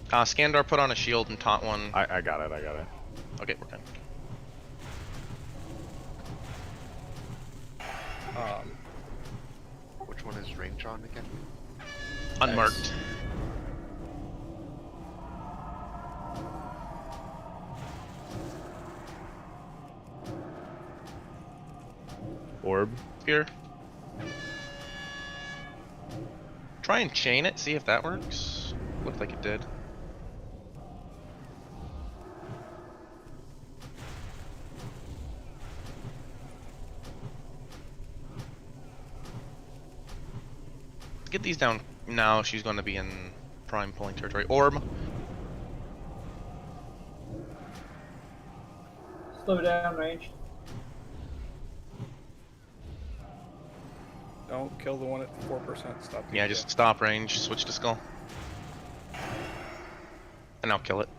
Skandar put on a shield and taunt one. I got it. Okay, we're done. Which one is range on again? Unmarked. Orb. Here. Try and chain it, see if that works. Looked like it did. Get these down now. She's going to be in prime pulling territory. Orb. Slow down, range. Don't kill the one at 4%. Stop. Yeah, just stop range. Switch to skull. And I'll kill it.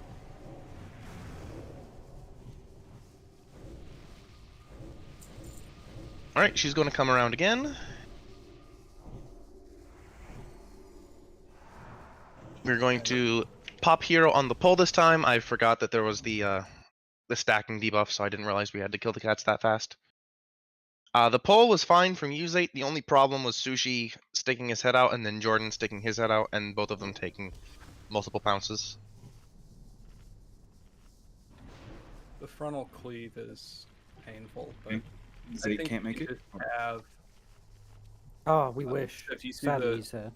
Alright, she's going to come around again. We're going to pop hero on the pole this time. I forgot that there was the stacking debuff, so I didn't realize we had to kill the cats that fast. The pole was fine from Use8. The only problem was Sushi sticking his head out and then Jordan sticking his head out, and both of them taking multiple pounces. The frontal cleave is painful, but Zay can't make it? just have. Oh, we wish. If you see Sadly, the he's here.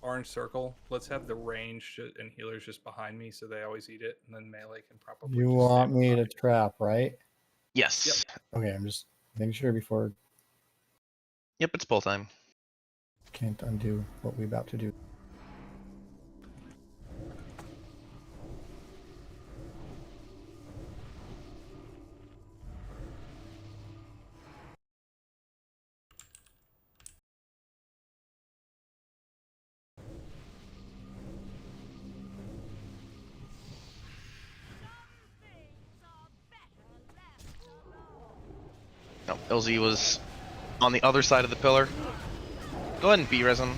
orange circle, let's have the range and healers just behind me, so they always eat it, and then melee can probably. You just want stay me to behind. trap, right? Yes. Okay, I'm just making sure before Yep, it's pull time. can't undo what we're about to do. No, LZ was on the other side of the pillar. Go ahead and be resin.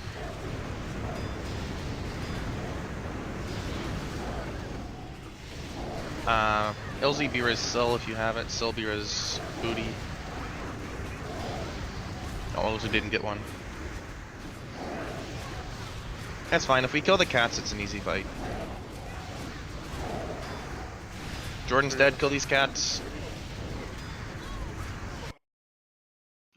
LZ B-Res Sil if you have it. Sil B-Res Booty. Oh, LZ didn't get one. That's fine. If we kill the cats, it's an easy fight. Jordan's dead. Kill these cats.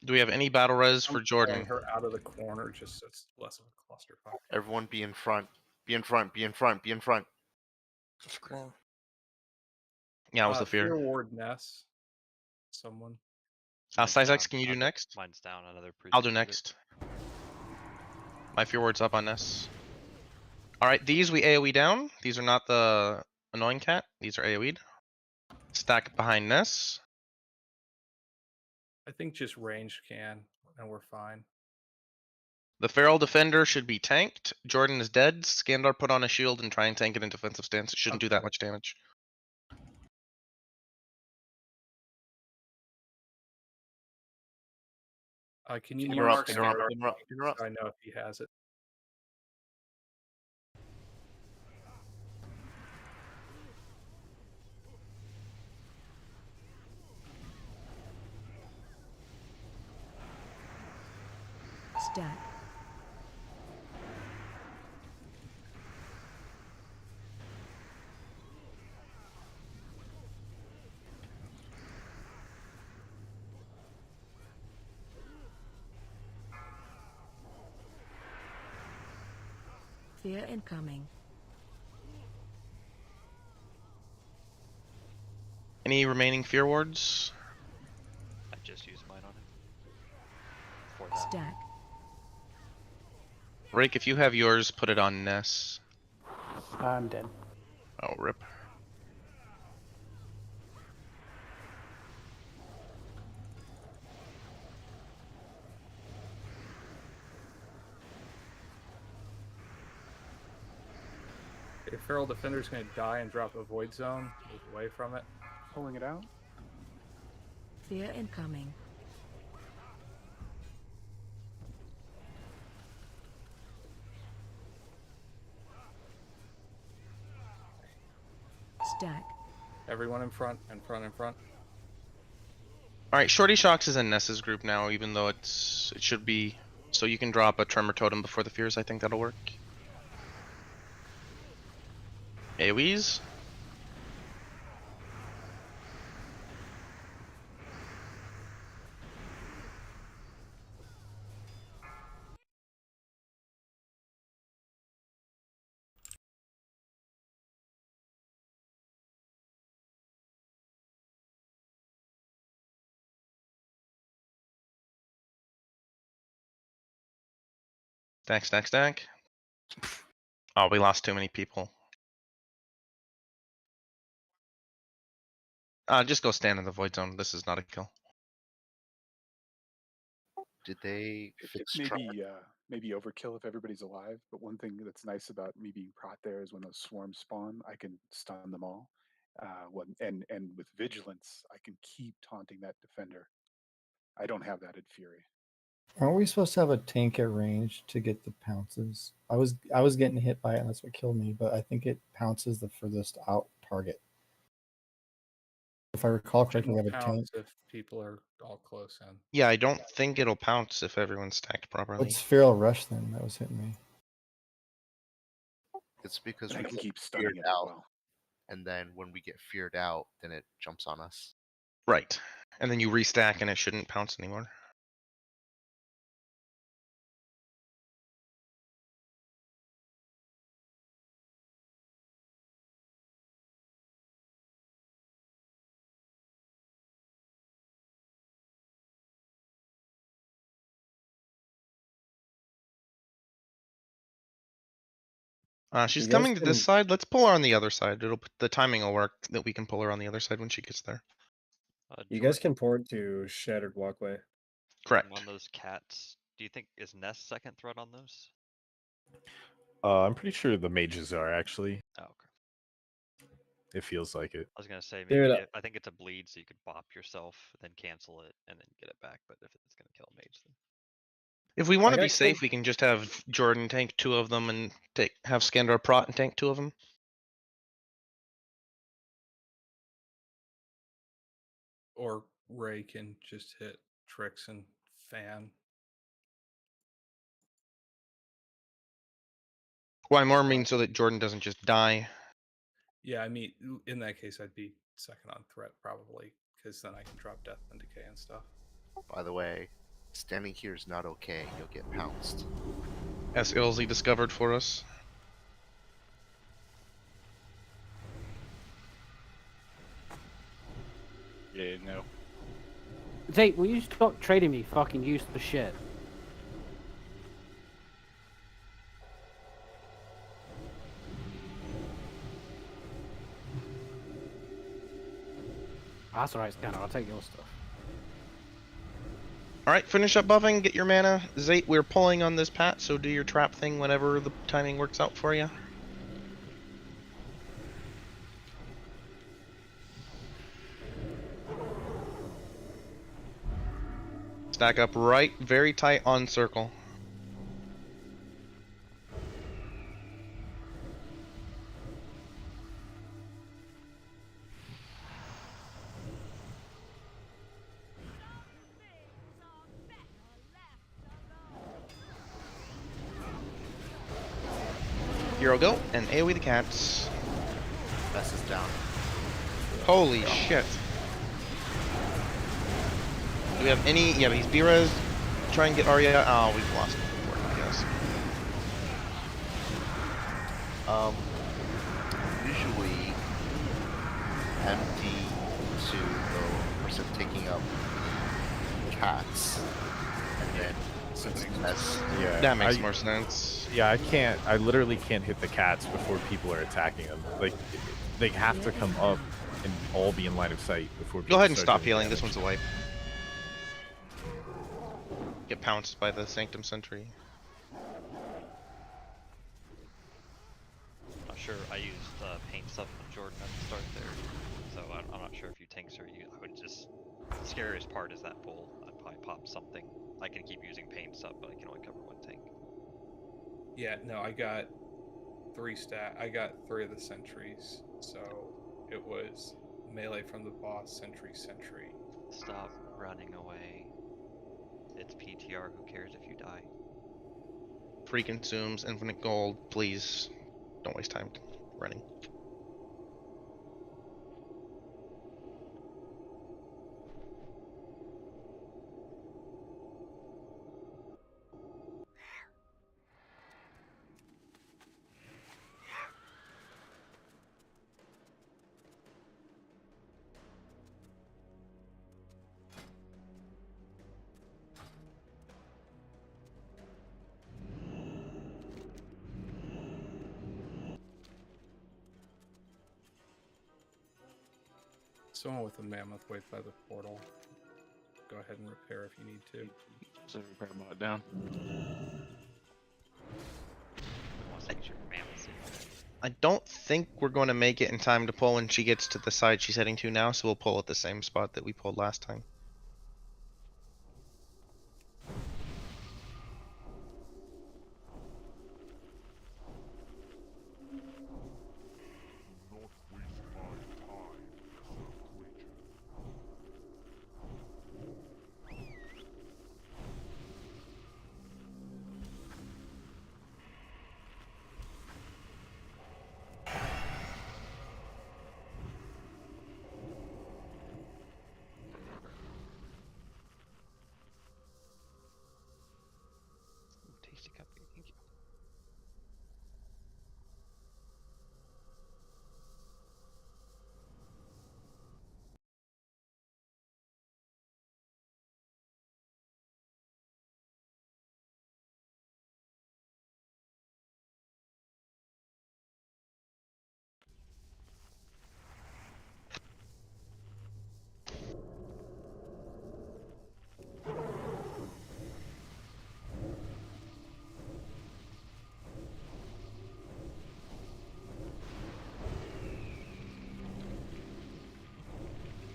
Do we have any battle res for Pulling Jordan? her out of the corner just so it's less of a clusterfuck. Everyone be in front. Be in front. Be in front. Be in front. Scream. Yeah, it was the fear. Ward Ness. Someone. Syzex, can you do next? Mine's down. Another priest. I'll do next. My fear word's up on Ness. Alright, these we AoE down. These are not the annoying cat. These are AoE'd. Stack behind Ness. I think just range can, and we're fine. The Feral Defender should be tanked. Jordan is dead. Skandar put on a shield and try and tank it in defensive stance. It shouldn't do that much damage. Can you Interrupt, mark interrupt, Scarab interrupt, interrupt. so I know if he has it. Stack. Fear incoming. Any remaining fear wards? I just used mine on him. Stack. Rake, if you have yours, put it on Ness. I'm dead. Oh, rip. If Feral Defender's gonna die and drop a Void Zone, move away from it. Pulling it out. Fear incoming. Stack. Everyone in front, in front, in front. Alright, Shorty Shocks is in Ness's group now, even though it should be. So you can drop a Tremor Totem before the fears, I think that'll work. AoEs? Stack, stack, stack. Oh, we lost too many people. Just go stand in the void zone. This is not a kill. Did they It fix maybe overkill if everybody's alive, but one thing that's nice about me being prot there is when those swarms spawn, I can stun them all. And with vigilance, I can keep taunting that defender. I don't have that in Fury. Aren't we supposed to have a tank at range to get the pounces? I was getting hit by it, and that's what killed me. But I think it pounces the furthest out target. If I recall correctly, we have a tank. If people are all close in. Yeah, I don't think it'll pounce if everyone's stacked properly. What's Feral Rush then? That was hitting me. It's because And we I can get keep stunning feared it as out, well. and then when we get feared out, then it jumps on us. Right. And then you restack and it shouldn't pounce anymore. She's You guys coming to this can- side. Let's pull her on the other side. The timing will work that we can pull her on the other side when she gets there. You guys can port to Shattered Walkway. Correct. On those cats, do you think is Ness second threat on those? I'm pretty sure the mages are actually. Oh, okay. It feels like it. I was gonna say Dude, maybe I think it's a bleed, so you could bop yourself, then cancel it, and then get it back. But if it's gonna kill a mage, then If we want to Like, be I safe, killed- we can just have Jordan tank 2 of them and have Skandar Prot and tank 2 of them. Or Ray can just hit tricks and fan. Well, I more mean so that Jordan doesn't just die. Yeah, I mean, in that case, I'd be second on threat probably, because then I can drop death and decay and stuff. By the way, standing here is not okay. You'll get pounced. As Ilzy discovered for us. Yeah, no. Zay, will you stop trading me fucking useless shit? That's alright, Scanner. I'll take your stuff. Alright, finish up buffing, get your mana. Zate, we're pulling on this Pat, so do your trap thing whenever the timing works out for you. Stack up right, very tight on circle. Hero go, and AoE the cats. Best is down. Holy shit. Do we have any? Yeah, he's B-res. Try and get Arya. Oh, we've lost him before, I guess. Usually empty to the person taking up cats, and then since that's Yeah, that makes more sense. Yeah, I literally can't hit the cats before people are attacking them. Like, they have to come up and all be in line of sight before. Go ahead and start stop doing healing. damage. This one's a wipe. Get pounced by the Sanctum Sentry. Not sure. I used paint stuff with Jordan at the start there, so I'm not sure if you tanks are. I would just. The scariest part is that pull. I'd probably pop something. I can keep using paint stuff, but I can only cover one tank. Yeah, no, I got 3 I got 3 of the sentries, so it was melee from the boss, sentry. Stop running away. It's PTR. Who cares if you die? Free consumes infinite gold. Please don't waste time running. Someone with a mammoth wait by the portal. Go ahead and repair if you need to. So repair bot down. I don't think we're going to make it in time to pull when she gets to the side she's heading to now, so we'll pull at the same spot that we pulled last time. Tasty cupcake. Thank you.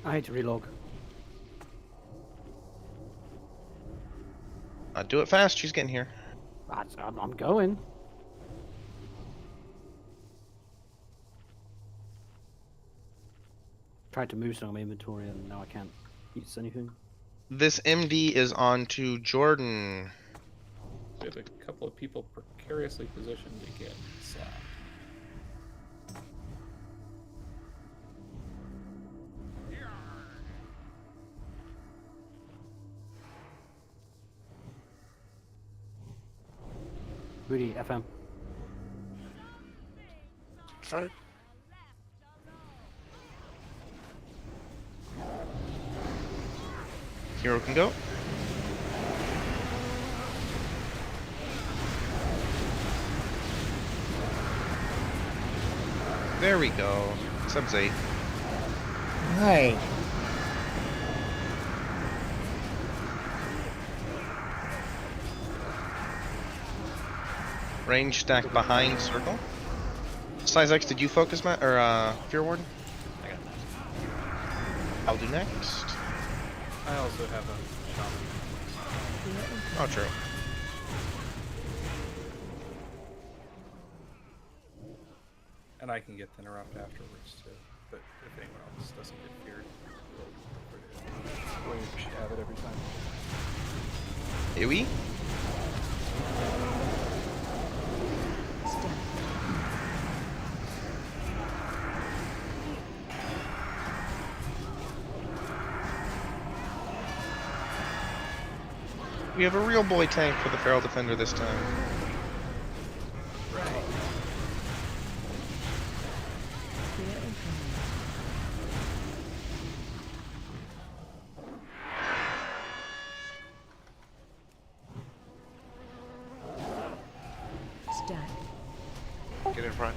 I need to relog. Do it fast. She's getting here. I'm going. Tried to move some of my inventory and now I can't use anything. This MD is on to Jordan. We have a couple of people precariously positioned to get slapped. Rudy, FM. Sorry. Hero can go. There we go. Subs 8. Hi. Range stack behind circle. Size X, did you focus, Matt? Or, Fear Warden? I got that. I'll do next. I also have a shaman. Oh, true. And I can get the interrupt afterwards too. But if anyone else doesn't get feared, Wait, we should have it every time. AoE? We have a real boy tank for the Feral Defender this time. Stack. Get in front.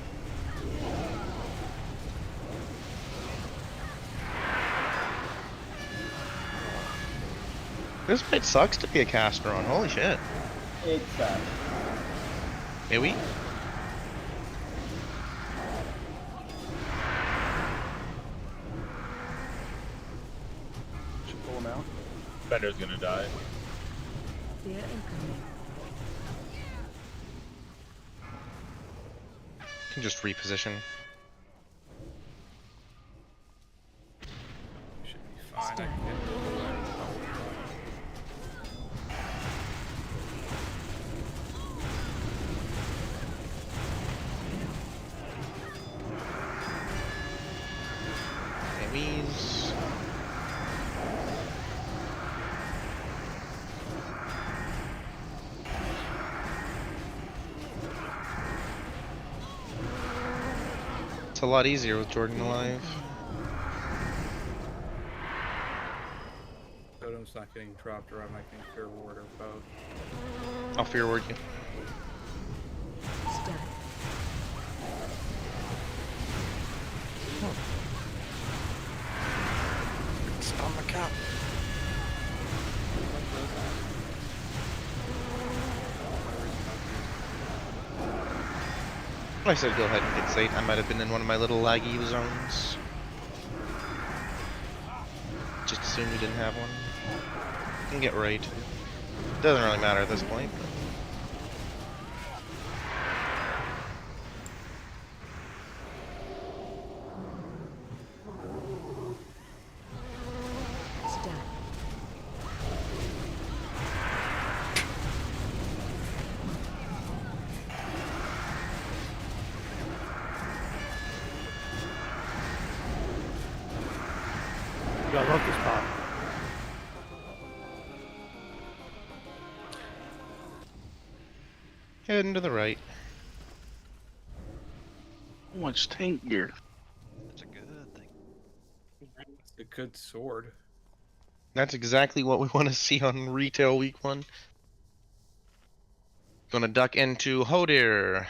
This fight sucks to be a caster on. Holy shit. It sucks. AoE? Should pull him out. Bender's gonna die. Fear incoming. Can just reposition. should be fine. I can get a little away. Enemies. It's a lot easier with Jordan alive. Totem's not getting dropped, or I'm not getting fear ward or both. I'll fear ward you. Stack. Stop my cap. I said go ahead and get Sate. I might have been in one of my little laggy zones. Just assumed we didn't have one. Can get right. Doesn't really matter at this point. Stack. I love this part. Heading to the right. So much tank gear. That's a good thing. It's a good sword. That's exactly what we want to see on retail week 1. Gonna duck into Hodir.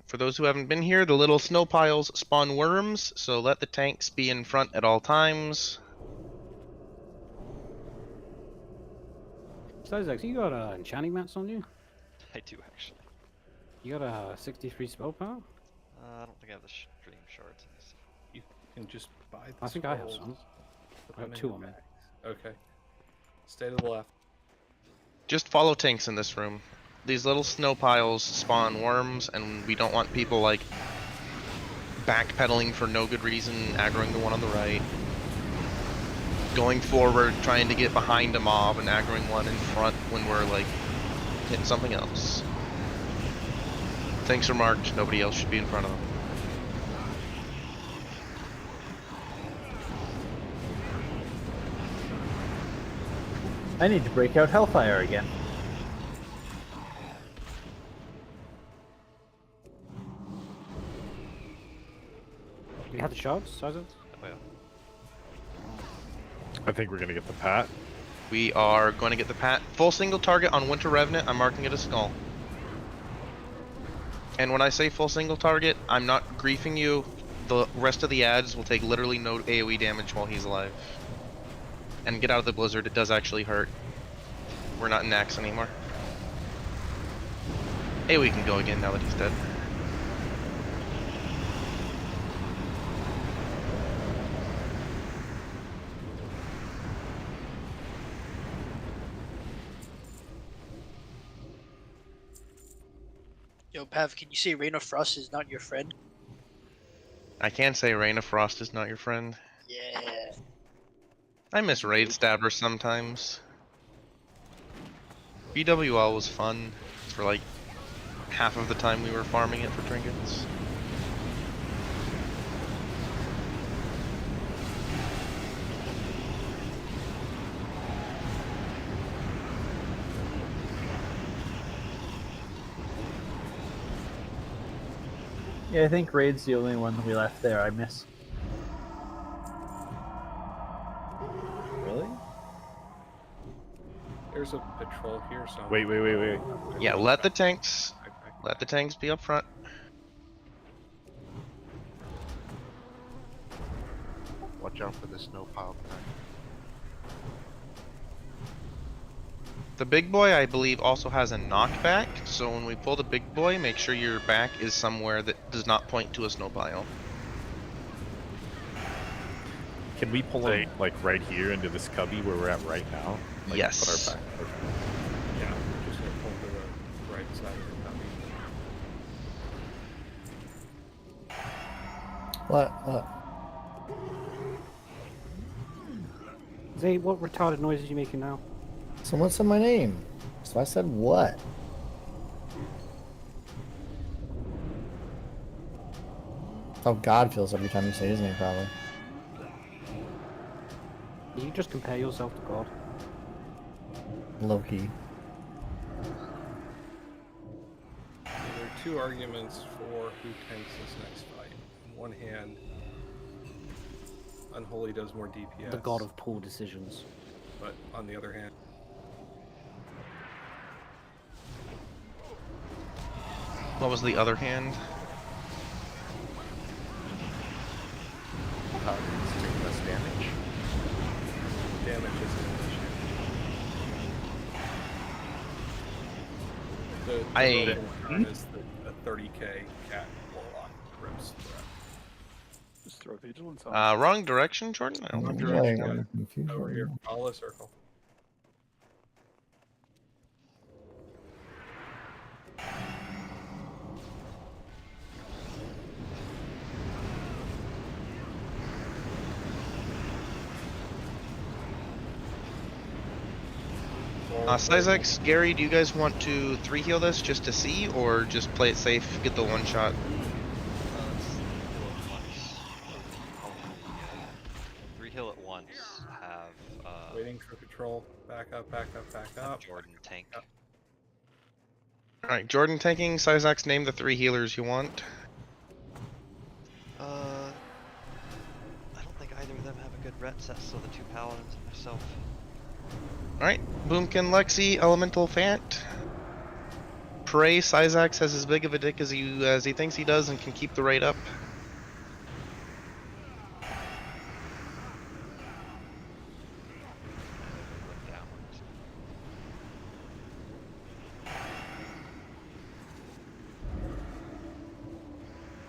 For those who haven't been here, the little snow piles spawn worms, so let the tanks be in front at all times. Isaac, you got enchanting mats on you? I do actually. You got a 63 spell power? I don't think I have the stream shards. Let me see. You can just buy the I think I have scrolls, some. put I have them in 2 your on me. bags. Okay. Stay to the left. Just follow tanks in this room. These little snow piles spawn worms, and we don't want people like backpedaling for no good reason, aggroing the one on the right. Going forward, trying to get behind a mob and aggroing one in front when we're like hitting something else. Tanks are marked, nobody else should be in front of them. I need to break out Hellfire again. You have the shards, Sergeant? Oh, yeah. I think we're gonna get the pat. We are going to get the pat. Full single target on Winter Revenant. I'm marking it a skull. And when I say full single target, I'm not griefing you. The rest of the ads will take literally no AoE damage while he's alive. And get out of the blizzard. It does actually hurt. We're not in Axe anymore. AoE can go again now that he's dead. Yo, Pav, can you say Rain of Frost is not your friend? I can say Rain of Frost is not your friend. Yeah. I miss Raid Stabber sometimes. BWL was fun for like half of the time we were farming it for trinkets. Yeah, I think Raid's the only one we left there I miss. Really? There's a patrol here somewhere. Wait. Yeah, let the tanks be up front. Watch out for the snow pile. The big boy, I believe, also has a knockback, so when we pull the big boy, make sure your back is somewhere that does not point to a snow pile. Can we pull him like right here into this cubby where we're at right now? Like, Yes. Put our back. Okay. Yeah, we're just gonna pull to the right side of the cubby. What? Zay, what retarded noises are you making now? Someone said my name. So I said what? How God feels every time you say his name, probably. You just compare yourself to God. Low-key. There are two arguments for who tanks this next fight. On one hand, Unholy does more DPS. The God of poor decisions. But on the other hand, What was the other hand? Paladins take less damage. damage isn't an issue. The turn is a 30k cat warlock rips threat. Just throw vigilance on. Wrong direction, Jordan? I don't know. I'm confused. Over here, follow the circle. Syzex, Gary, do you guys want to 3-heal this just to see, or just play it safe, get the one shot? Three heal at once. Have Waiting for patrol. Back up. Jordan tank. Alright, Jordan tanking, Syzex, name the 3 healers you want. I don't think either of them have a good ret set, so the 2 paladins and myself. Alright, Boomkin, Lexi, Elemental Fant. Pray Syzax has as big of a dick as he thinks he does and can keep the rate up.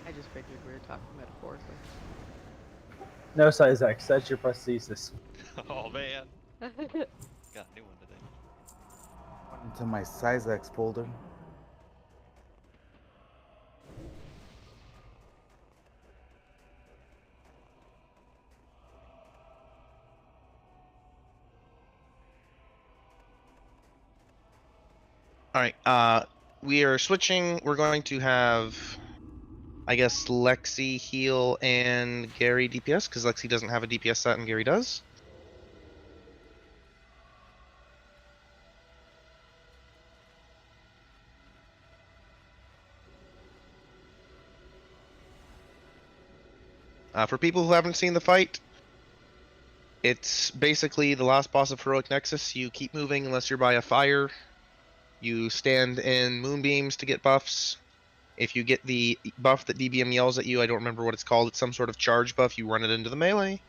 I just figured we were talking metaphorically. No, Syzex, that's your prosthesis. Oh man. Got a new one today. to my SciEx folder. All right. We are switching. We're going to have, I guess, Lexi heal and Gary DPS because Lexi doesn't have a DPS set and Gary does. For people who haven't seen the fight, it's basically the last boss of Heroic Nexus. You keep moving unless you're by a fire. You stand in moonbeams to get buffs. If you get the buff that DBM yells at you, I don't remember what it's called. It's some sort of charge buff. You run it into the melee.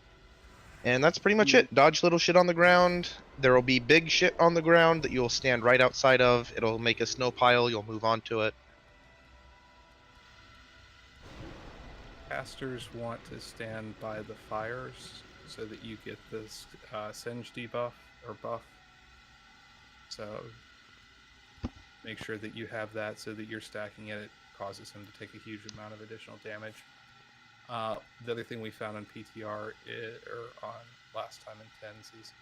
And that's pretty much it. Dodge little shit on the ground. There will be big shit on the ground that you'll stand right outside of. It'll make a snow pile. You'll move on to it. Casters want to stand by the fires so that you get this singe debuff or buff. So make sure that you have that so that you're stacking it. It causes him to take a huge amount of additional damage. The other thing we found on PTR or on last time in Tens is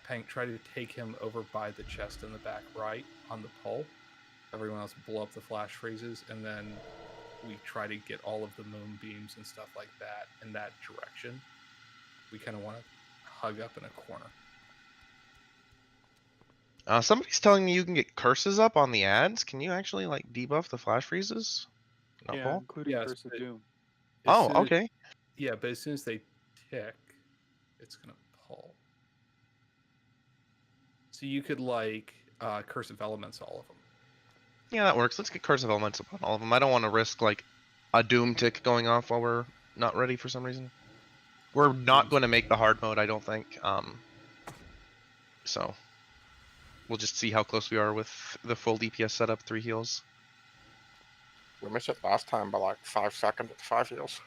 Pank tried to take him over by the chest in the back right on the pole. Everyone else blow up the flash freezes, and then we try to get all of the moonbeams and stuff like that in that direction. We kind of want to hug up in a corner. Somebody's telling me you can get curses up on the ads. Can you actually like debuff the flash freezes? Not Yeah, Paul? including Curse of Doom. Oh, okay. Yeah, but as soon as they tick, it's gonna pull. So you could like Curse of Elements all of them. Yeah, that works. Let's get Curse of Elements upon all of them. I don't want to risk like a Doom tick going off while we're not ready for some reason. We're not going to make the hard mode, I don't think. So we'll just see how close we are with the full DPS setup, 3 heals. We missed it last time by like 5 seconds at 5 heals.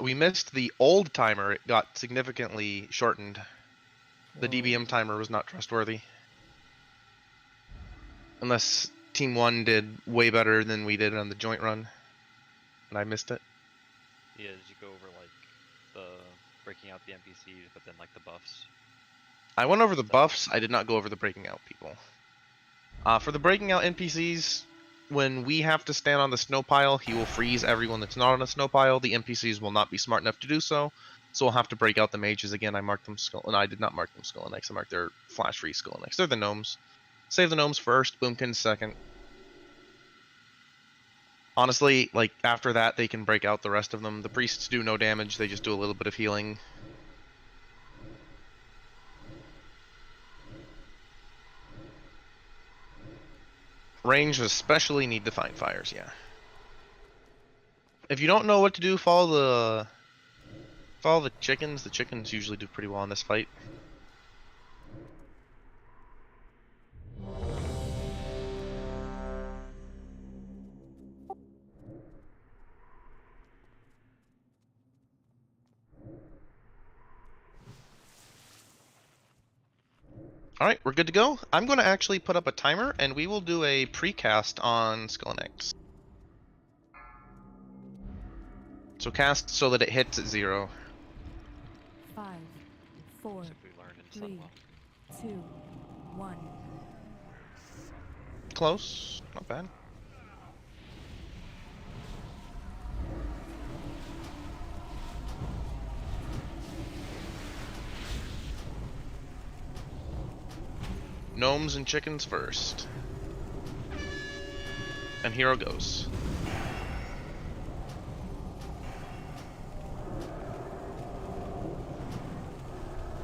We missed the old timer. It got significantly shortened. The DBM timer was not trustworthy. Unless Team 1 did way better than we did on the joint run. And I missed it. Yeah, did you go over like the breaking out the NPCs, but then like the buffs? I went over the buffs. I did not go over the breaking out people. For the breaking out NPCs, when we have to stand on the snow pile, he will freeze everyone that's not on a snow pile. The NPCs will not be smart enough to do so. So we'll have to break out the mages again. I marked them skull, and I did not mark them skull and X. I marked their flash free skull and X. They're the gnomes. Save the gnomes first, Boomkin second. Honestly, like after that, they can break out the rest of them. The priests do no damage; they just do a little bit of healing. Range especially need to find fires, yeah. If you don't know what to do, follow the chickens. The chickens usually do pretty well in this fight. Alright, we're good to go. I'm going to actually put up a timer, and we will do a precast on Skull and X. So cast so that it hits at 0. 5, 4, 3, 2, 1. Close. Not bad. Gnomes and chickens first. And hero goes.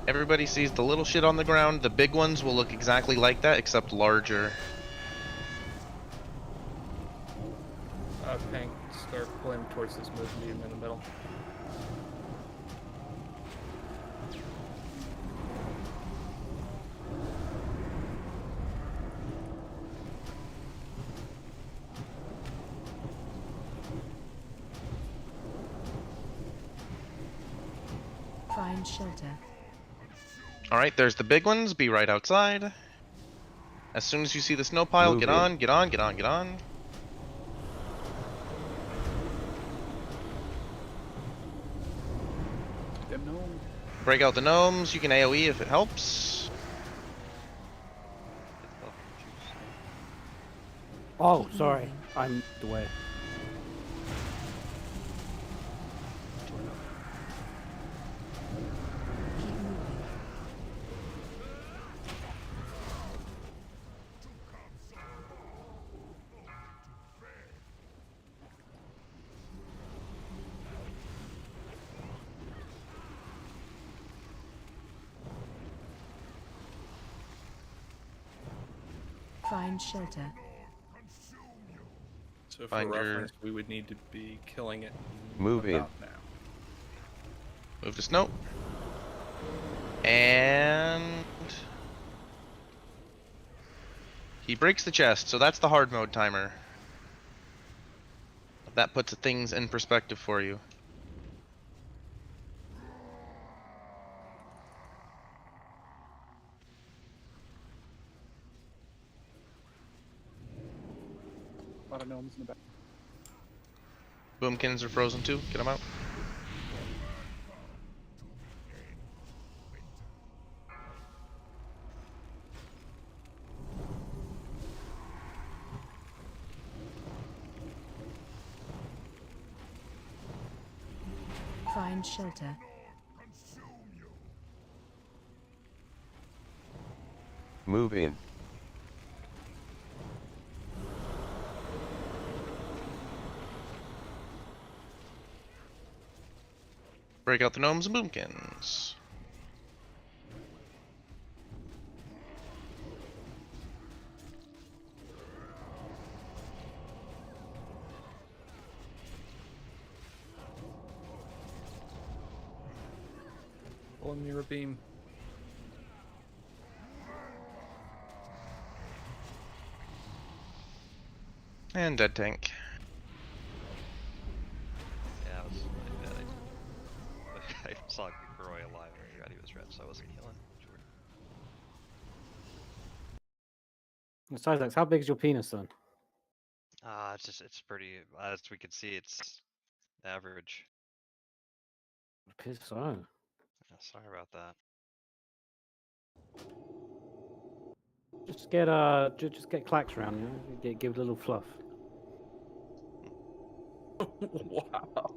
Everybody sees the little shit on the ground. The big ones will look exactly like that, except larger. Pank, start pulling towards this moonbeam in the middle. Find shelter. Alright, there's the big ones. Be right outside. As soon as you see the snow pile, get on, get on, get on, get on. Them gnome. Break out the gnomes. You can AoE if it helps. Oh, sorry. I'm the way. Find shelter. So for Find your- reference, we would need to be killing it Move in. about now. Move to snow. And he breaks the chest, so that's the hard mode timer. That puts things in perspective for you. A lot of gnomes in the back. Boomkins are frozen too. Get them out. Find shelter. Move in. Break out the gnomes and boomkins. Pull a mirror beam. And dead tank. Yeah, I was I saw Groy alive and I forgot he was red, so I wasn't healing. Sizax, how big is your penis then? It's pretty, as we can see, it's average. Piss on. Yeah, sorry about that. Just get just get clacks around you. Give it a little fluff. Wow.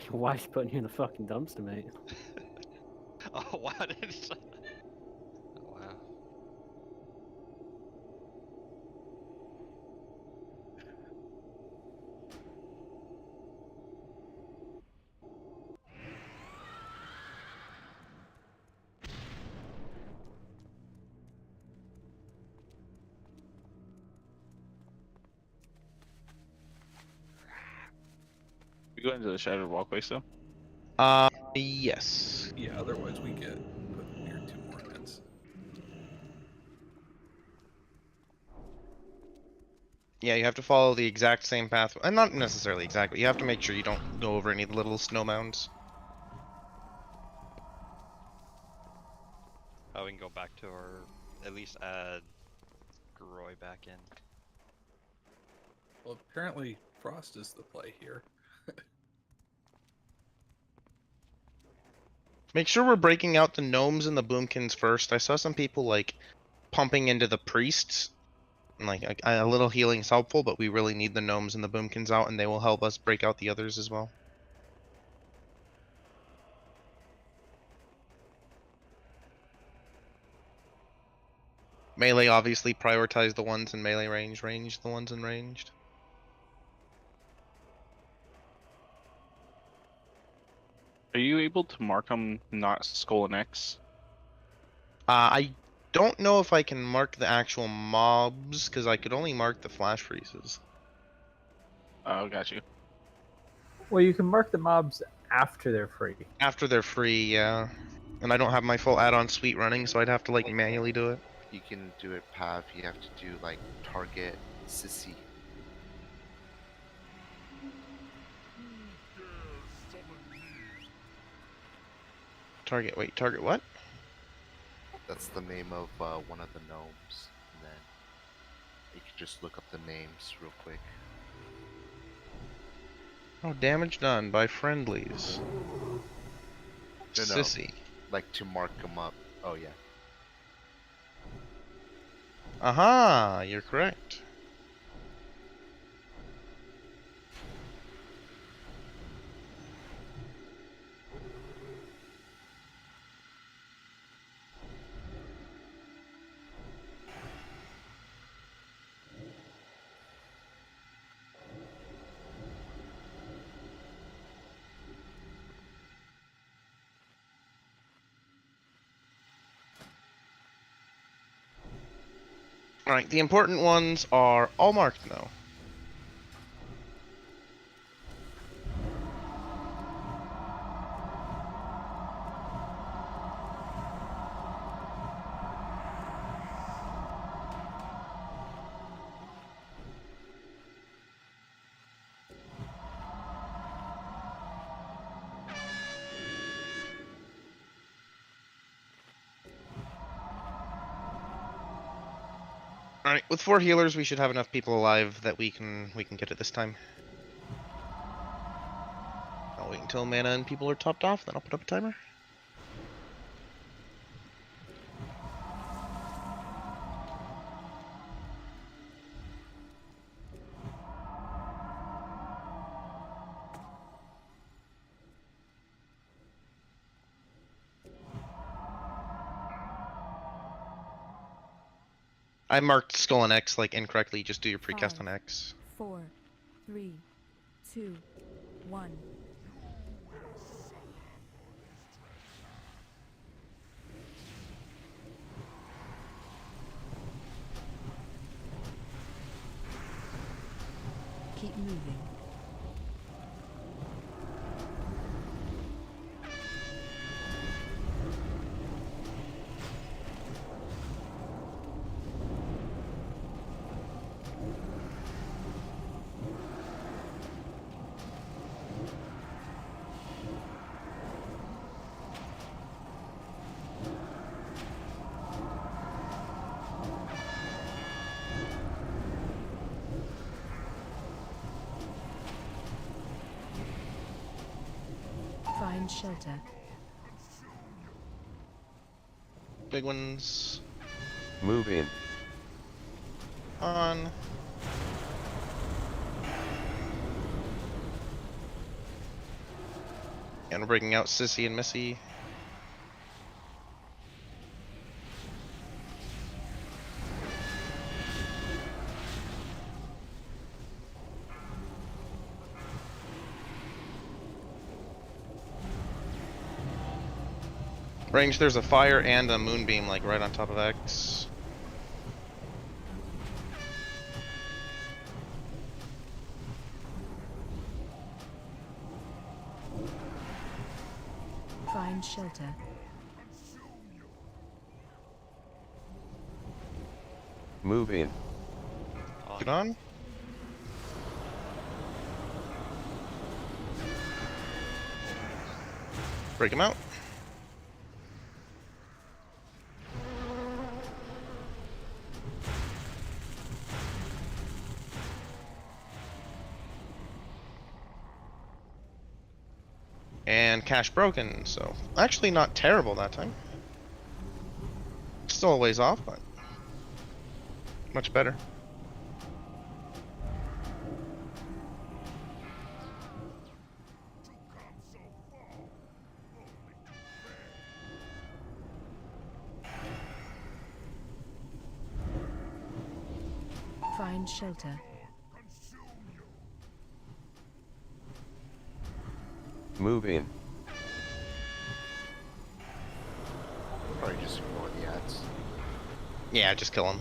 Your wife's putting you in the fucking dumpster, mate. Oh wow! Oh wow. We go into the shattered walkway still? Yes. Yeah, otherwise we get put in weird 2 more minutes. Yeah, you have to follow the exact same path, and not necessarily exactly. You have to make sure you don't go over any little snow mounds. Oh, we can go back to our, at least add Groy back in. Well, apparently Frost is the play here. Make sure we're breaking out the gnomes and the boomkins first. I saw some people like pumping into the priests. And, like a little healing is helpful, but we really need the gnomes and the boomkins out, and they will help us break out the others as well. Melee obviously prioritize the ones in melee range, range the ones in ranged. Are you able to mark them not skull and X? I don't know if I can mark the actual mobs, because I could only mark the flash freezes. Oh, got you. Well, you can mark the mobs after they're free. After they're free, yeah. And I don't have my full add-on suite running, so I'd have to like manually do it. You can do it, Pav. You have to do like target Sissy. Target, wait, target what? That's the name of one of the gnomes. And then you can just look up the names real quick. Oh, damage done by friendlies. No, Sissy. like to mark them up. Oh yeah. Aha, you're correct. Alright, the important ones are all marked now. Alright, with 4 healers we should have enough people alive that we can get it this time. I'll wait until mana and people are topped off, then I'll put up a timer. I marked Skull and X like incorrectly, just do your precast on X. 4, 3, 2, 1. Keep moving. Find shelter. Big ones. Move in. On. And we're breaking out Sissy and Missy. Range, there's a fire and a moonbeam like right on top of X. Find shelter. Move in. Get on. Break him out. And cache broken, so actually not terrible that time. Still a ways off, but much better. Find shelter. Move in. Probably just ignore the ads. Yeah, just kill him.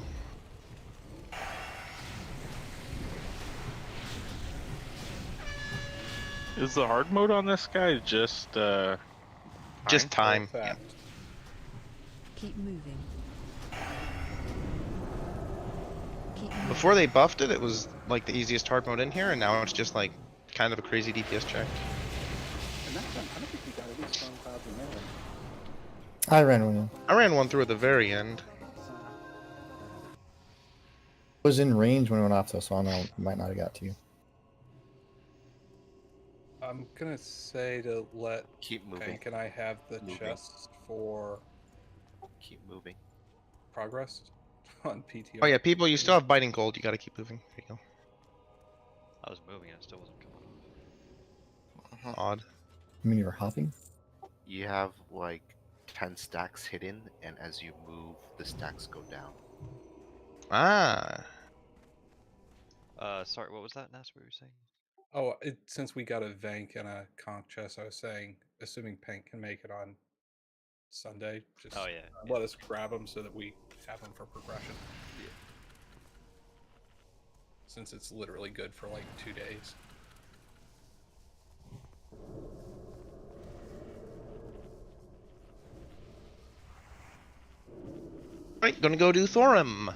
Is the hard mode on this guy just time? Yeah. Keep moving. Before they buffed it, it was like the easiest hard mode in here, and now it's just like kind of a crazy DPS check. And that's I don't think we got any strong clouds in melee. I ran one in. I ran one through at the very end. Was in range when it went off though, so I know might not have got to you. I'm gonna say to let Keep moving. Hank and I have the Moving. chest for Keep moving. progress on PTR. Oh yeah, people, you still have biting cold. You got to keep moving. There you I was moving and it still wasn't coming off. go. Odd. I mean, you were hopping. You have like 10 stacks hidden, and as you move, the stacks go down. Ah. Sorry, what was that, Nas? What were you saying? Oh, since we got a Vank and a conch chest, I was saying, assuming Pank can make it on Sunday, just let us grab them so that we have them for progression. Yeah. Since it's literally good for like 2 days. Right, gonna go do Thorum.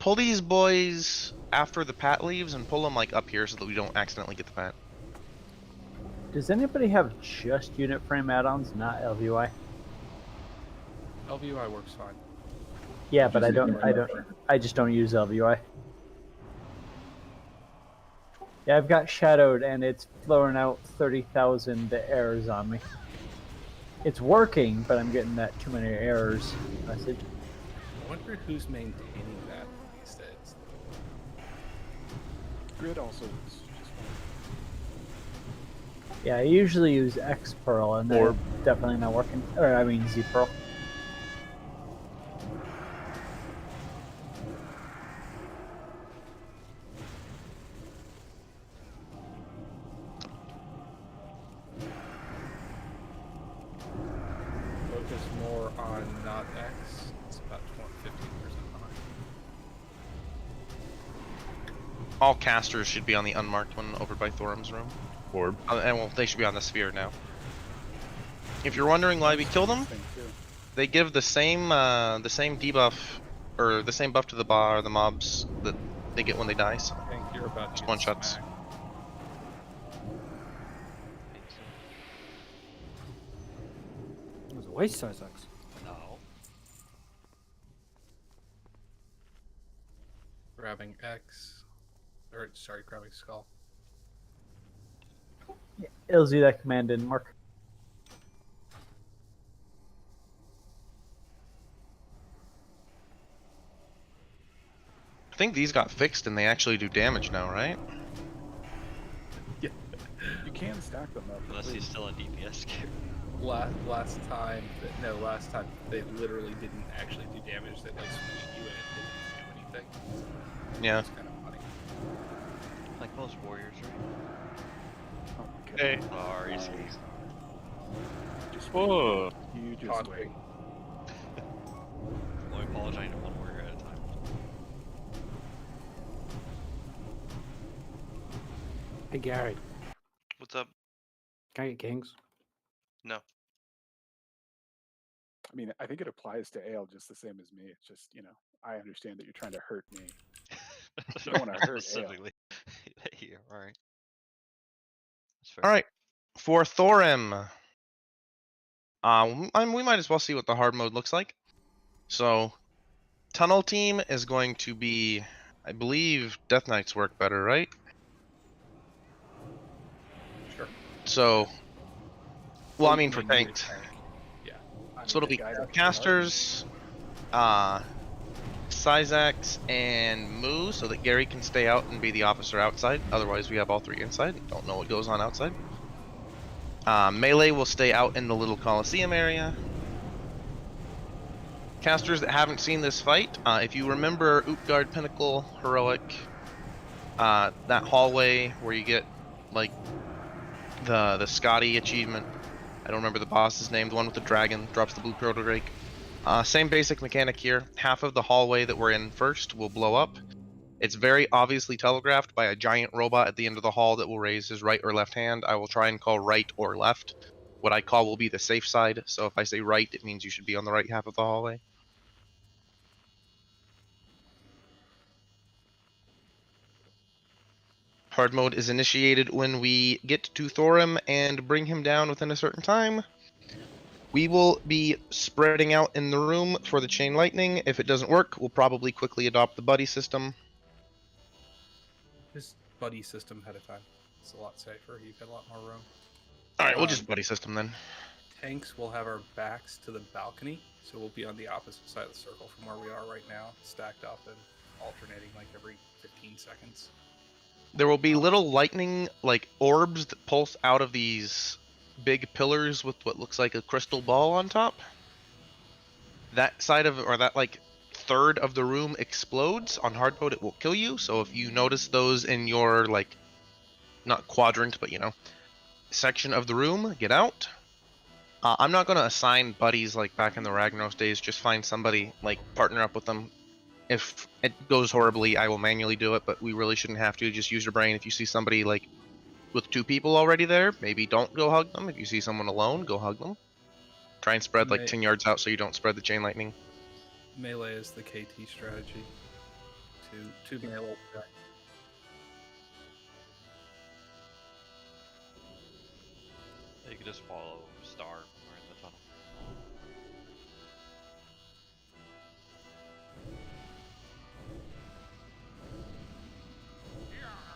Pull these boys after the pat leaves and pull them like up here so that we don't accidentally get the pat. Does anybody have just unit frame add-ons, not LVY? LVUI works fine. Yeah, but I just don't use LVY. Yeah, I've got shadowed and it's throwing out 30,000 errors on me. It's working, but I'm getting that too many errors message. I wonder who's maintaining that these days. Grid also is just fine. Yeah, I usually use X Pearl and they're definitely not working. Or I mean Z Pearl. Focus more on not X. It's about 15% behind. All casters should be on the unmarked one over by Thorum's room. Orb. And well, they should be on the sphere now. If you're wondering why we kill them, they give the same debuff or the same buff to the mobs that they get when they die. So I think you're about to one shots. It was a waste size axe. No. Grabbing X. Or, sorry, grabbing Skull. Ilzy, that command didn't work. I think these got fixed and they actually do damage now, right? Yeah, you can stack them up. Unless he's still in DPS gear. Last time they literally didn't actually do damage. They like swing you and it didn't do anything. Yeah. It's kind of funny. Like most warriors, right? Oh my god. Hey. Sorry, Just Whoa. You just Taunting. wait. Only apologizing to one warrior at a time. Hey Gary, What's up? can I get kings? No. I mean, I think it applies to Ale just the same as me. It's just, I understand that you're trying to hurt me. You don't want to hurt Ale. Specifically. Yeah, alright. All right, for Thorim. We might as well see what the hard mode looks like. So, tunnel team is going to be, I believe, Death Knights work better, right? Sure. So, well, I mean for tanks. Yeah. So it'll be casters, Syzax, and Moo, so that Gary can stay out and be the officer outside. Otherwise, we have all three inside. Don't know what goes on outside. Melee will stay out in the little Coliseum area. Casters that haven't seen this fight, if you remember Utgard Pinnacle Heroic, that hallway where you get like the Scotty achievement. I don't remember the boss's name, the one with the dragon, drops the blue proto drake. Same basic mechanic here. Half of the hallway that we're in first will blow up. It's very obviously telegraphed by a giant robot at the end of the hall that will raise his right or left hand. I will try and call right or left. What I call will be the safe side, so if I say right, it means you should be on the right half of the hallway. Hard mode is initiated when we get to Thorim and bring him down within a certain time. We will be spreading out in the room for the chain lightning. If it doesn't work, we'll probably quickly adopt the buddy system. Just buddy system ahead of time. It's a lot safer. You've got a lot more room. Alright, we'll just buddy system then. Tanks will have our backs to the balcony, so we'll be on the opposite side of the circle from where we are right now, stacked up and alternating like every 15 seconds. There will be little lightning, like, orbs that pulse out of these big pillars with what looks like a crystal ball on top. That side of, or that, like, third of the room explodes. On hard mode, it will kill you, so if you notice those in your, like, not quadrant, but, you know, section of the room, get out. I'm not going to assign buddies like back in the Ragnaros days. Just find somebody, like, partner up with them. If it goes horribly, I will manually do it, but we really shouldn't have to. Just use your brain. If you see somebody, like, with 2 people already there, maybe don't go hug them. If you see someone alone, go hug them. Try and spread, like, 10 yards out so you don't spread the chain lightning. Melee is the KT strategy. To melee. You can just follow Star when we're in the tunnel.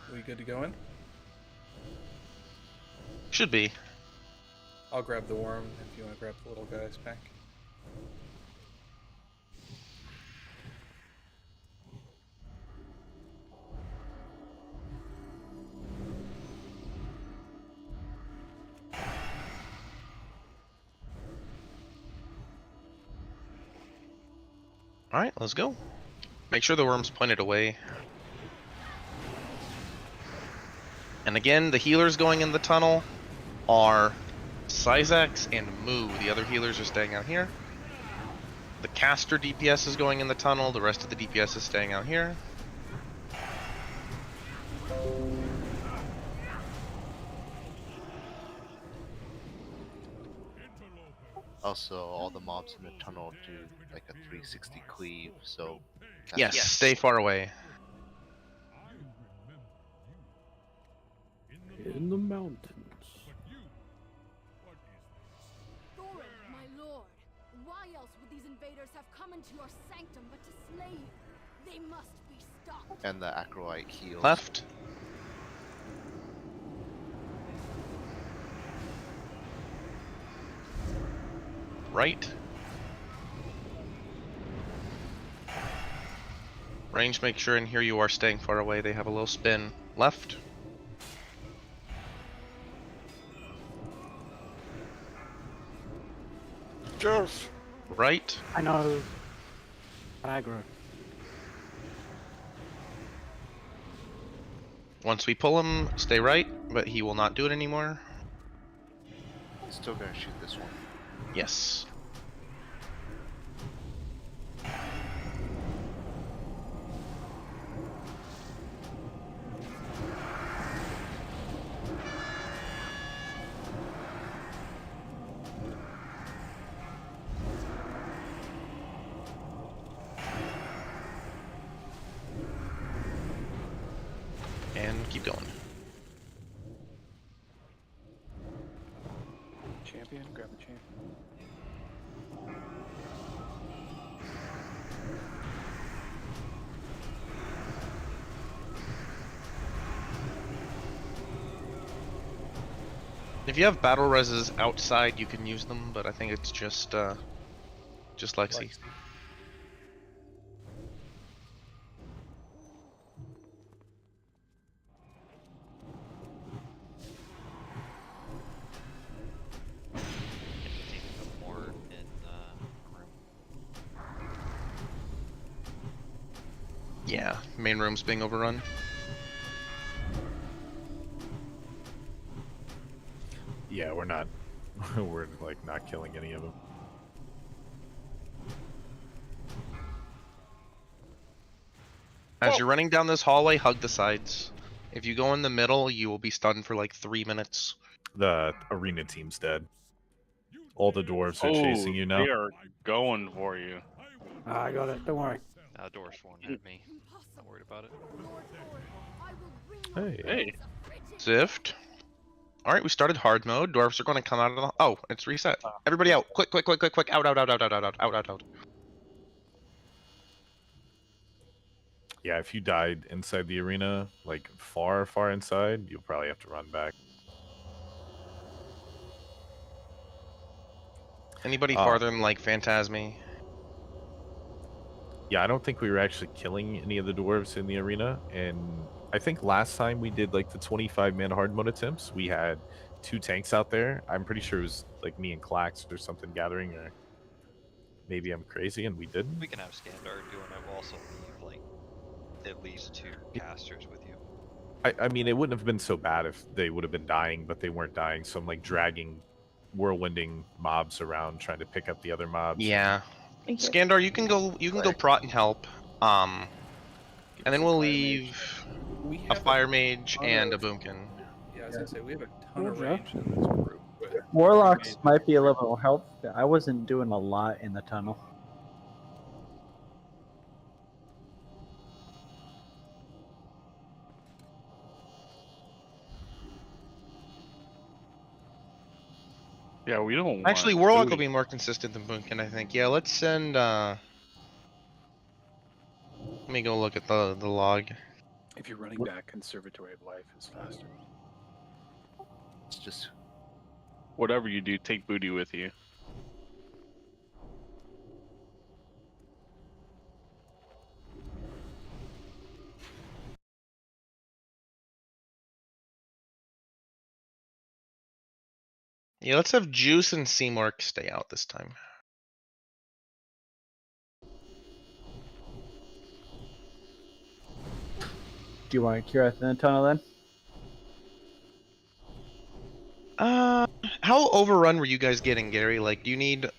Are we good to go in? Should be. I'll grab the worm if you want to grab the little guys back. Alright, let's go. Make sure the worm's pointed away. And again, the healers going in the tunnel are Syzax and Moo. The other healers are staying out here. The caster DPS is going in the tunnel. The rest of the DPS is staying out here. Also, all the mobs in the tunnel do like a 360 cleave, so... Yes, stay far away. In the mountains. Thorin, my lord, why else would these invaders have come into your sanctum but to slay you? They must be stopped. And the Acroite heals. Left. Right. Range, make sure, and here you are staying far away. They have a little spin. Left. Jeff. Right. I know. Aggro. Once we pull him, stay right, but he will not do it anymore. Still gonna shoot this one. Yes. And keep going. Champion, grab the champion. If you have battle reses outside, you can use them, but I think it's just Lexi. Yeah, main room's being overrun. Yeah, we're not. We're like not killing any of them. As you're running down this hallway, hug the sides. If you go in the middle, you will be stunned for like 3 minutes. The arena team's dead. All the dwarves are chasing you now. They are going for you. I got it. Don't worry. Dwarfs won't hit me. Not worried about it. Hey. Hey. Zift. All right, we started hard mode. Dwarves are going to come out of the. Oh, it's reset. Everybody out! Quick! Quick! Quick! Quick! Quick! Out! Out! Out! Out! Out! Out! Out! Out! Out! Out! Yeah, if you died inside the arena, like far, far inside, you'll probably have to run back. Anybody farther than like Phantasme? Yeah, I don't think we were actually killing any of the dwarves in the arena, and I think last time we did like the 25-man hard mode attempts, we had 2 tanks out there. I'm pretty sure it was like me and Clax or something gathering, or maybe I'm crazy and we didn't. We can have Skandar do it. I will also leave like at least 2 casters with you. I mean, it wouldn't have been so bad if they would have been dying, but they weren't dying, so I'm like dragging whirlwinding mobs around trying to pick up the other mobs. Yeah. Skandar, you can go. You can go prot and help. And then we'll leave a fire mage and a boomkin. Yeah, I was gonna say we have a ton of range in this group. But Warlocks might be a little more help. I wasn't doing a lot in the tunnel. Yeah, we don't. Actually, Warlock will be more consistent than boomkin, I think. Yeah, let's send. Let me go look at the log. If you're running back, Conservatory of Life is faster. It's just Whatever you do, take booty with you. Yeah, let's have Juice and Seymour stay out this time. Do you want to Kirath in the tunnel then? How overrun were you guys getting, Gary? Like, do you need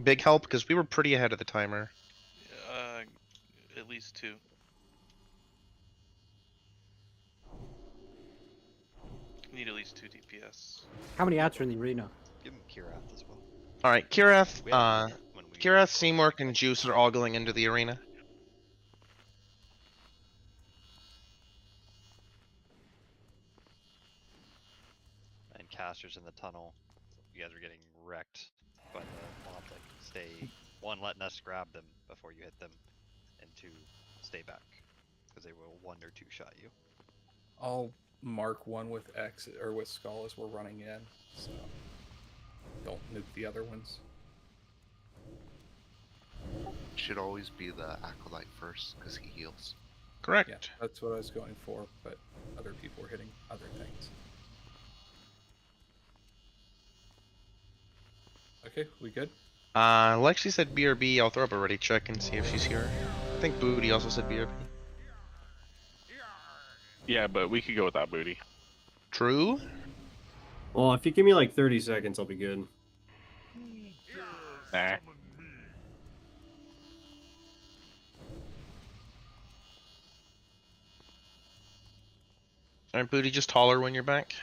big help? Because we were pretty ahead of the timer. At least 2. Need at least 2 DPS. How many ads are in the arena? Give him Kirath as well. All right, Kirath, Kirath, Seymour, and Juice are all going into the arena. And casters in the tunnel. You guys are getting wrecked by the mob. Like, stay 1, letting us grab them before you hit them, and 2, stay back because they will 1 or 2 shot you. I'll mark one with X or with Skull as we're running in, so don't nuke the other ones. should always be the acolyte first because he heals. Correct. Yeah, that's what I was going for, but other people were hitting other things. Okay, we good? Lexi said BRB. I'll throw up a ready check and see if she's here. I think Booty also said BRB. Yeah, but we could go without booty. True. Well, if you give me like 30 seconds, I'll be good. Nah. Alright, Booty, just holler when you're back.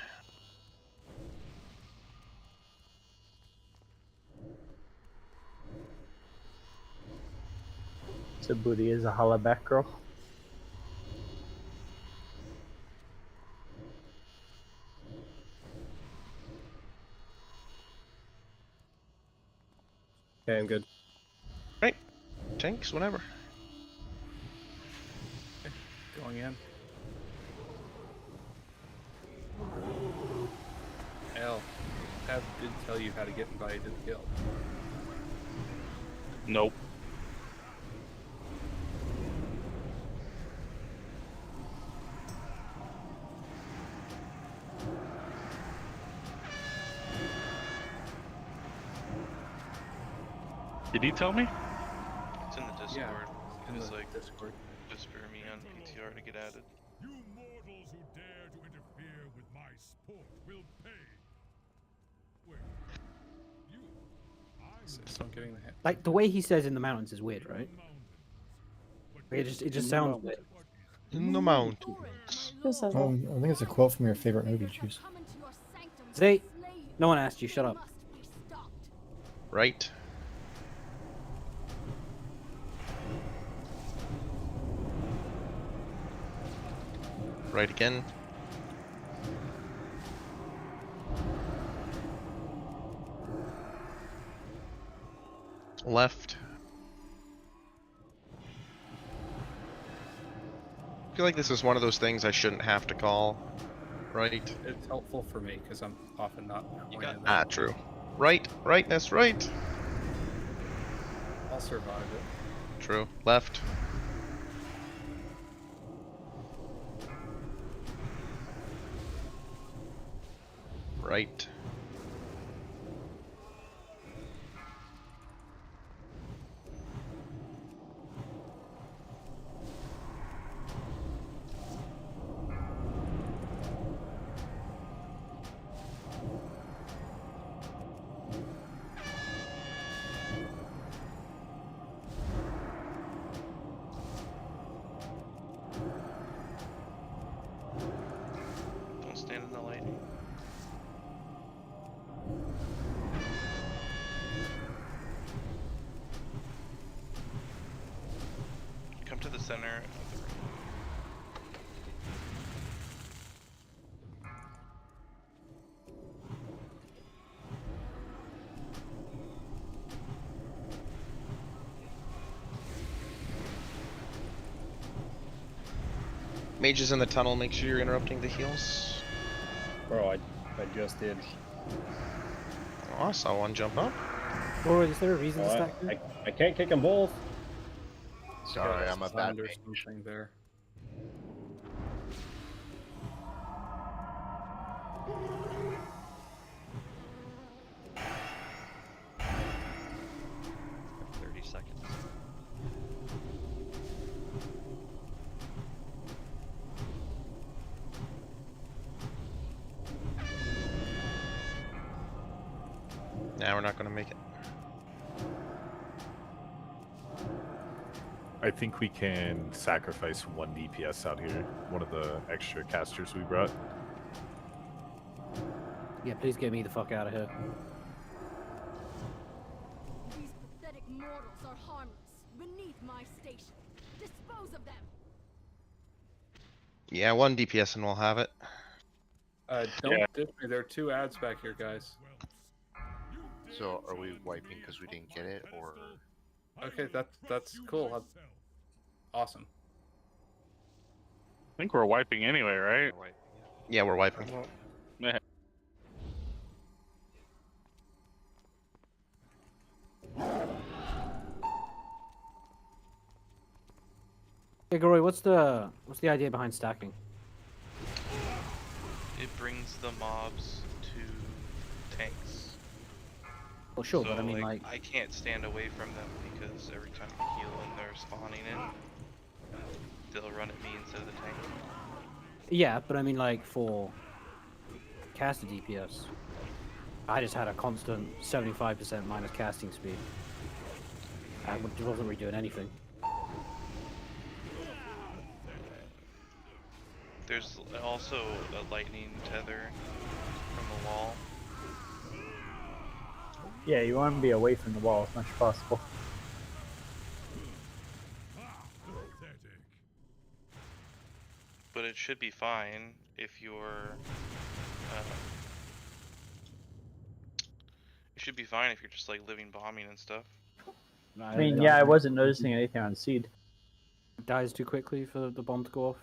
So Booty is a holla back girl. Okay, I'm good. Right. Tanks, whenever. Okay, going in. L, Pav did tell you how to get invited to the guild. Nope. Did he tell me? It's in the Discord. Yeah, It is the like Discord. whisper me on PTR to get added. You mortals who dare to interfere with my sport will pay. Wait. You. Just not getting the hit. Like the way he says "in the mountains" is weird, right? Like, it just sounds weird. In the mountains. I think it's a quote from your favorite movie, Juice. See, no one asked you. Shut up. Right. Right again. Left. I feel like this is one of those things I shouldn't have to call. Right? It's helpful for me because I'm often not pointed Ah, that. true. Right. Rightness. Right. I'll survive it. True. Left. Right. Don't stand in the lightning. Come to the center of the room. Mages in the tunnel, make sure you're interrupting the heals. Bro, I just did. Oh, I saw one jump up. Or is there a reason to Oh, stack them? I can't kick them both. Sorry, I'm a bad Or mage. something there. Seconds. Nah, we're not gonna make it. I think we can sacrifice one DPS out here. One of the extra casters we brought. Yeah, please get me the fuck out of here. These pathetic mortals are harmless, beneath my station. Dispose of them. Yeah, one DPS and we'll have it. Don't dip me. There are 2 ads back here, guys. So are we wiping because we didn't get it, or? Okay, that's cool. Awesome. I think we're wiping anyway, right? Yeah, we're wiping. Yeah. Hey, Goroy, what's the idea behind stacking? It brings the mobs to tanks. Well, sure, So, but I mean, like, I can't stand away from them because every time I heal and they're spawning in, they'll run at me instead of the tank. yeah, but I mean, like, for caster DPS, I just had a constant 75% minus casting speed. I wasn't really doing anything. There's also a lightning tether from the wall. Yeah, you want to be away from the wall as much as possible. But it should be fine if you're. It should be fine if you're just like living bombing and stuff. I mean, yeah, I wasn't noticing anything on seed. Dies too quickly for the bomb to go off.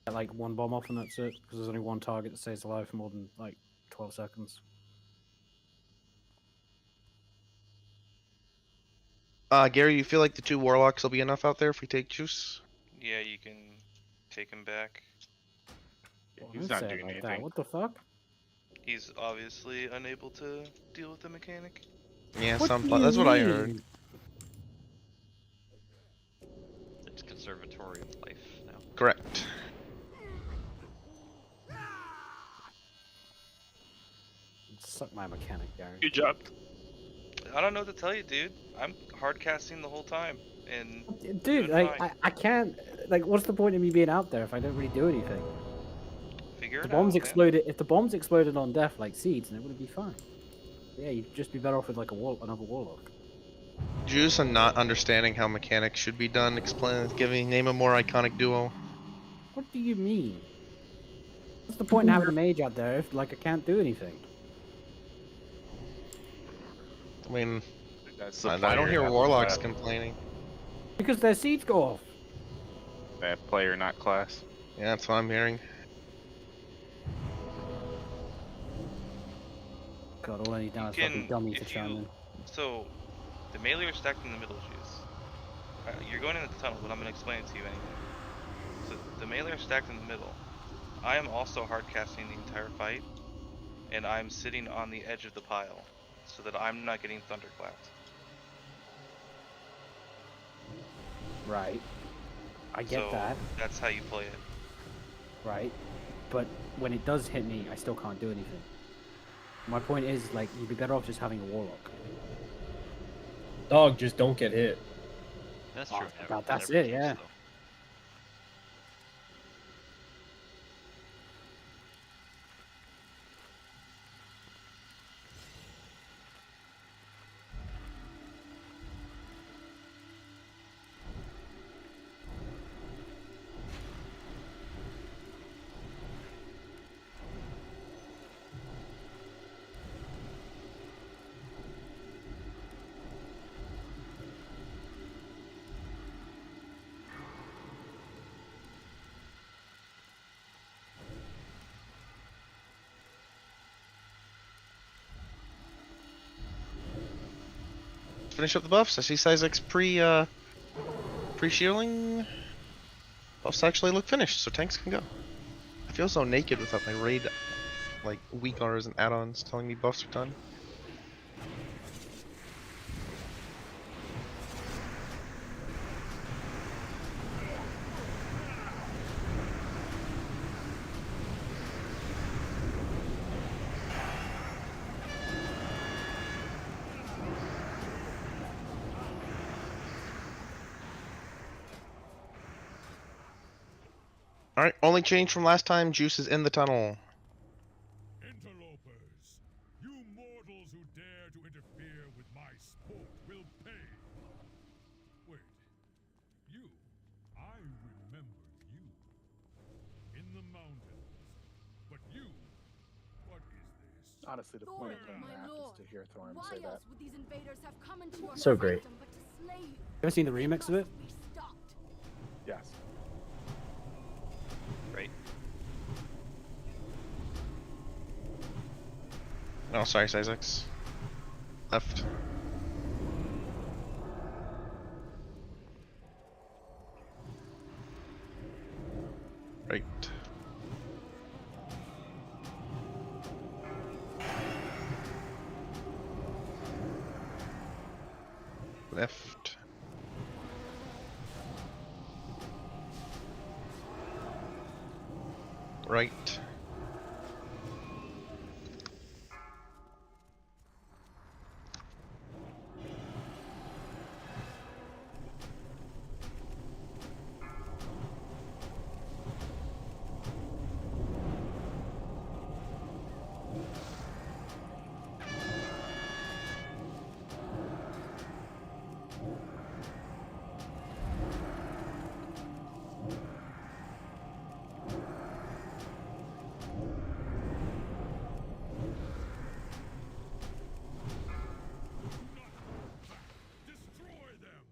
Get like one bomb off and that's it, because there's only one target that stays alive for more than like 12 seconds. Gary, you feel like the 2 warlocks will be enough out there if we take juice? Yeah, you can take him back. He's not doing anything. What the fuck? He's obviously unable to deal with the mechanic. Yeah, That's what I heard. It's conservatory of life now. Correct. Suck my mechanic, Gary. Good job. I don't know what to tell you, dude. I'm hard casting the whole time, and Dude, doing like, fine. I can't. Like, what's the point of me being out there if I don't really do anything? Figure The it bombs out, man. exploded. If the bombs exploded on death like seeds, then it would be fine. Yeah, you'd just be better off with like another warlock. Juice and not understanding how mechanics should be done. Name a more iconic duo. What do you mean? What's the point in having a mage out there if like I can't do anything? I mean, That's the I don't player, hear not the warlocks class. complaining. Because their seeds go off. That player, not class. Yeah, that's what I'm hearing. God, all I need now You is fucking can, dummy to if chime you, in. so the melee are stacked in the middle, Juice. You're going into the tunnel, but I'm gonna explain it to you anyway. So the melee are stacked in the middle. I am also hard casting the entire fight, and I'm sitting on the edge of the pile, so that I'm not getting thunderclapped. Right. I get So that. that's how you play it. Right. But when it does hit me, I still can't do anything. My point is, like, you'd be better off just having a warlock. Dog, just don't get hit. That's Oh, true. that's Never it, keeps, yeah. though. Finish up the buffs. I see Sizek's pre-shielding. Buffs actually look finished, so tanks can go. I feel so naked without my raid, like, weak Rs and add-ons telling me buffs are done. Alright, only change from last time, Juice is in the tunnel. Interlopers, you mortals who dare to interfere with my sport will pay. Wait, you? I remember you. In the mountains. But you? What is this? Honestly, the point of Thorin, playing my math lord, is to hear Thorm why say that. else would these invaders have come into your So great. sanctum but to slay you? Ever seen the remix of it? Be stopped. Yes. Great. Oh, sorry, Sizek's. Left. Right. Left. Right. Destroy them!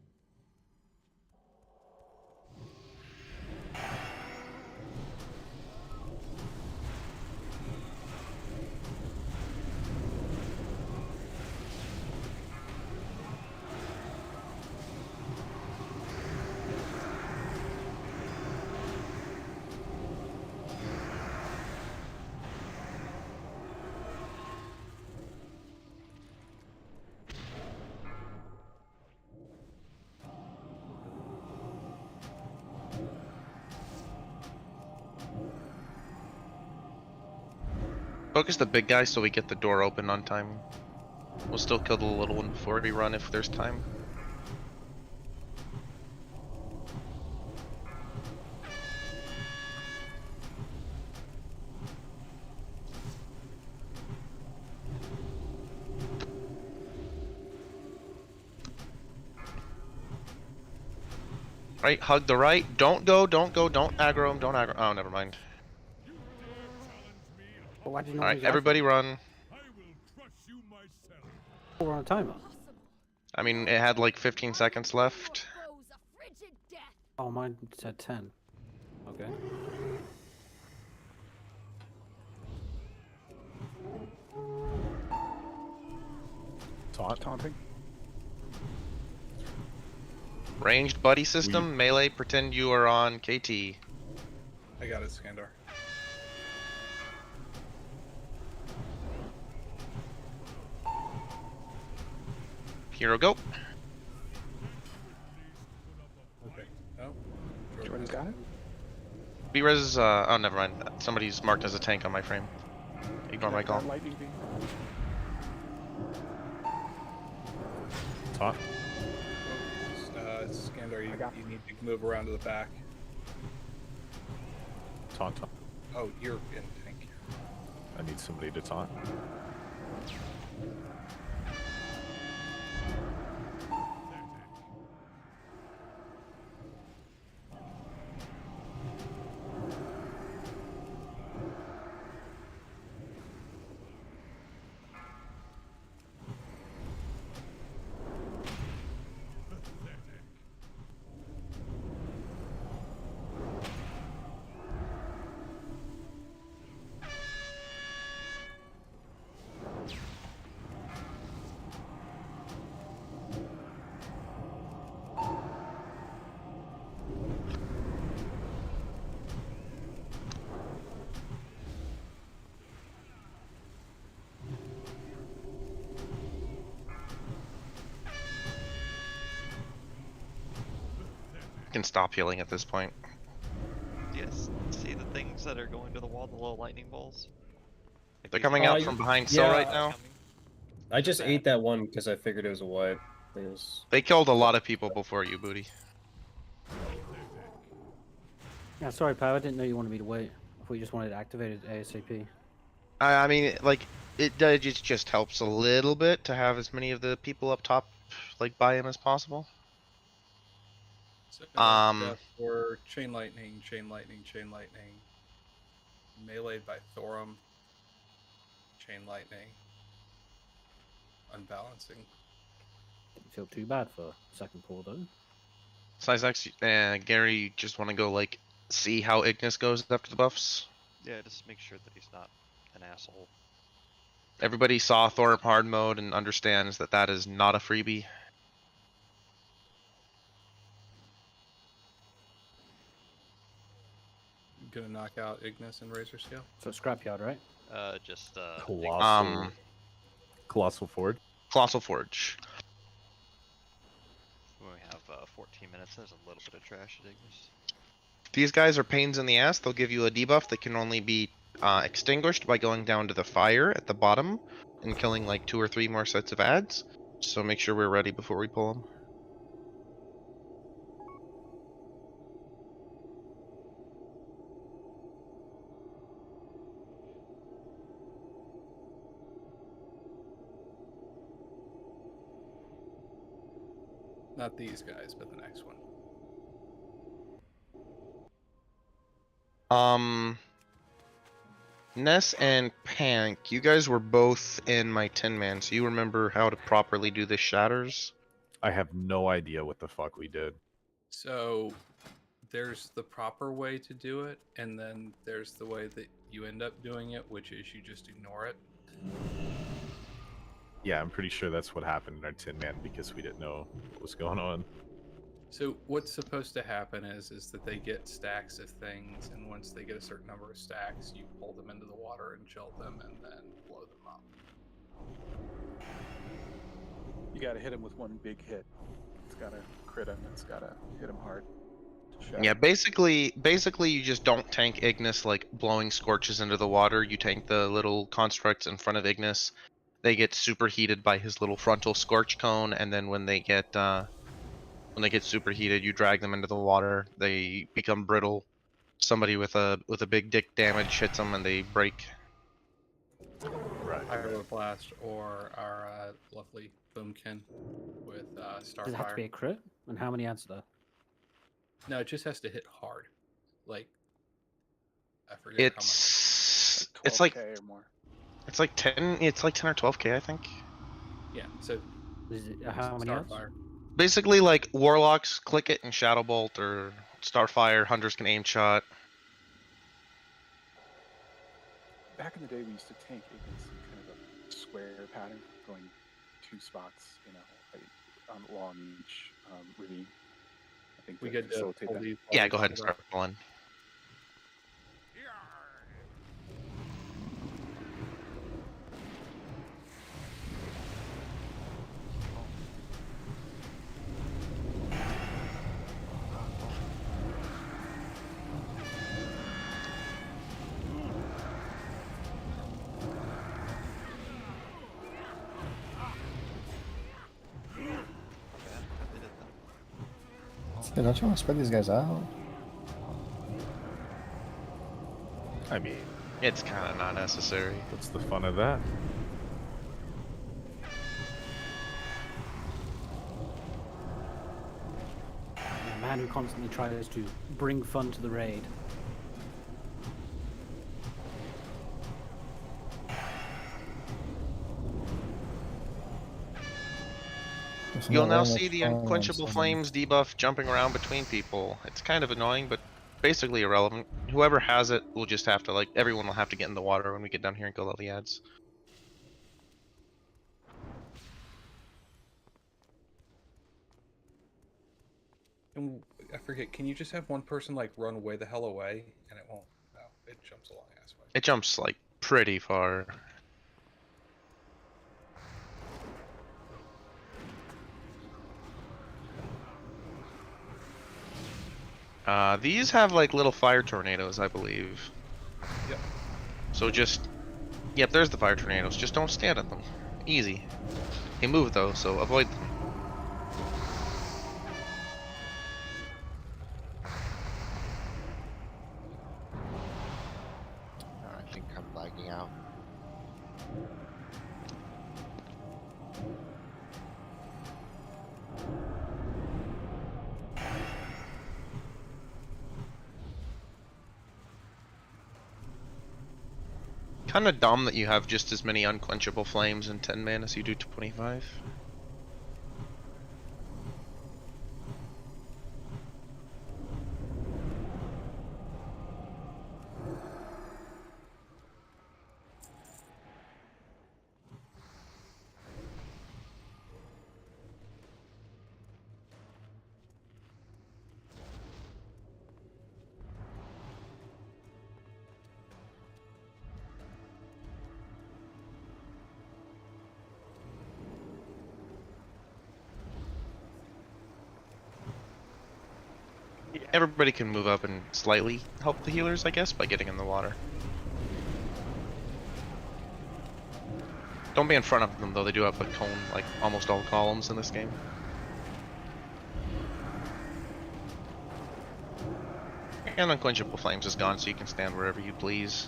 Focus the big guy so we get the door open on time. We'll still kill the little one before we run if there's time. Right, hug the right. Don't go, don't aggro him, don't aggro. Oh, never mind. But why did you not Alright, use everybody Alpha? run. I will crush you myself. We're on a timer. I mean, it had like 15 seconds left. Oh, mine said 10. Okay. Taunting. Ranged buddy system, melee, pretend you are on KT. I got it, Skandar. Hero, go. Okay. Oh. Jordan's got it? B-Res, oh, never mind. Somebody's marked as a tank on my frame. Ignore my call. Lightning beam. Taunt. Skandar, you need to move around to the back. Taunt. Oh, you're in tank. I need somebody to taunt. Can stop healing at this point. Yes. See the things that are going to the wall, the little lightning balls? They're coming out from behind Sil right now. I just ate that one because I figured it was a white. They killed a lot of people before you, Booty. Yeah, sorry, Pow. I didn't know you wanted me to wait. I thought you just wanted it activated ASAP. I mean, like, it just helps a little bit to have as many of the people up top, like, by him as possible. So, for chain lightning, meleeed by Thorum, chain lightning, unbalancing. Didn't feel too bad for second pull though. Sizex and Gary just want to go, like, see how Ignis goes after the buffs. Yeah, just make sure that he's not an asshole. Everybody saw Thorum hard mode and understands that that is not a freebie. Gonna knock out Ignis and Razor Scale. So scrapyard, right? Just Colossal Forge. Colossal Forge. We have 14 minutes. There's a little bit of trash at Ignis. These guys are pains in the ass. They'll give you a debuff that can only be extinguished by going down to the fire at the bottom and killing like 2 or 3 more sets of ads. So make sure we're ready before we pull them. Not these guys, but the next one. Ness and Pank, you guys were both in my 10-man, so you remember how to properly do the shatters? I have no idea what the fuck we did. So there's the proper way to do it, and then there's the way that you end up doing it, which is you just ignore it. Yeah, I'm pretty sure that's what happened in our Tin Man because we didn't know what was going on. So what's supposed to happen is that they get stacks of things, and once they get a certain number of stacks, you pull them into the water and chill them, and then blow them up. You gotta hit him with one big hit. It's gotta crit him. It's gotta hit him hard. Yeah, basically you just don't tank Ignis like blowing scorches into the water. You tank the little constructs in front of Ignis. They get superheated by his little frontal scorch cone, and then when they get superheated, you drag them into the water. They become brittle. Somebody with a big dick damage hits them, and they break. Right. Pyroblast or our lovely Boomkin with Starfire. Does it have to be a crit? And how many adds there? No, it just has to hit hard. Like, I forget how much. It's like or more. It's like 10. It's like 10 or 12k, I think. Yeah. So Is it, how many odds? Starfire. Basically, like warlocks, click it and Shadow Bolt, or Starfire. Hunters can aim shot. Back in the day, we used to tank against kind of a square pattern, going 2 spots, along each ravine. I think We to get to facilitate pull that. these. Yeah, go ahead and start pulling. Yeah, don't you want to spread these guys out? I mean, it's kind of not necessary. What's the fun of that? A man who constantly tries to bring fun to the raid. You'll now see the unquenchable flames debuff jumping around between people. It's kind of annoying, but basically irrelevant. Whoever has it will just have to, like, everyone will have to get in the water when we get down here and kill all the ads. And I forget, can you just have one person like run way the hell away and it won't? No, it jumps a long ass way. It jumps like pretty far. These have like little fire tornadoes, I believe. Yep. So just, yep, there's the fire tornadoes. Just don't stand at them. Easy. They move though, so avoid them. I think I'm lagging out. Kind of dumb that you have just as many unquenchable flames in 10 man as you do 25. Everybody can move up and slightly help the healers, I guess, by getting in the water. Don't be in front of them, though. They do have a cone, like almost all columns in this game. And Unquenchable Flames is gone, so you can stand wherever you please.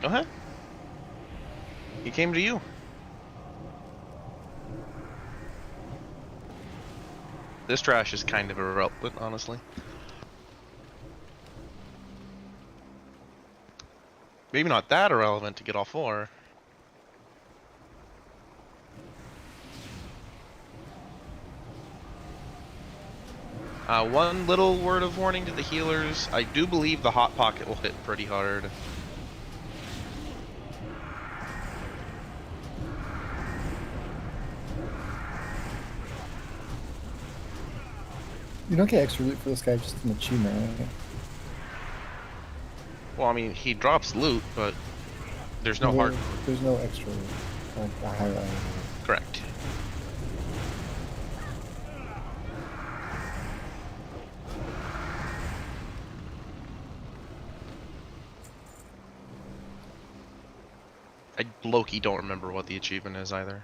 Go ahead. He came to you. This trash is kind of irrelevant, honestly. Maybe not that irrelevant to get all 4. One little word of warning to the healers. I do believe the Hot Pocket will hit pretty hard. You don't get extra loot for this guy, just an achievement, right? Well, I mean, he drops loot, but there's no hard. There's no extra, like a highlight. Correct. I low-key don't remember what the achievement is either.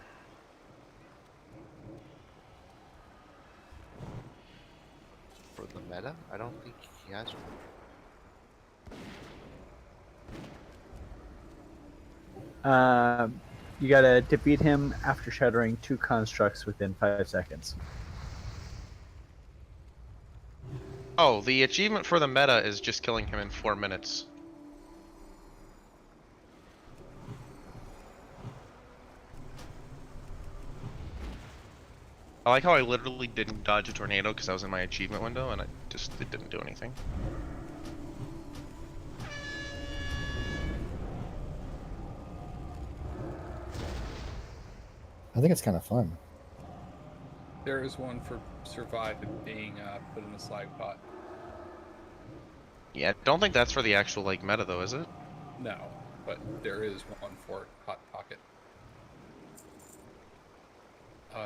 For the meta, I don't think he has one. You gotta defeat him after shattering 2 constructs within 5 seconds. Oh, the achievement for the meta is just killing him in 4 minutes. I like how I literally didn't dodge a tornado because I was in my achievement window and it didn't do anything. I think it's kind of fun. There is one for surviving being put in a slag pot. Yeah, I don't think that's for the actual like meta though, is it? No, but there is one for Hot Pocket.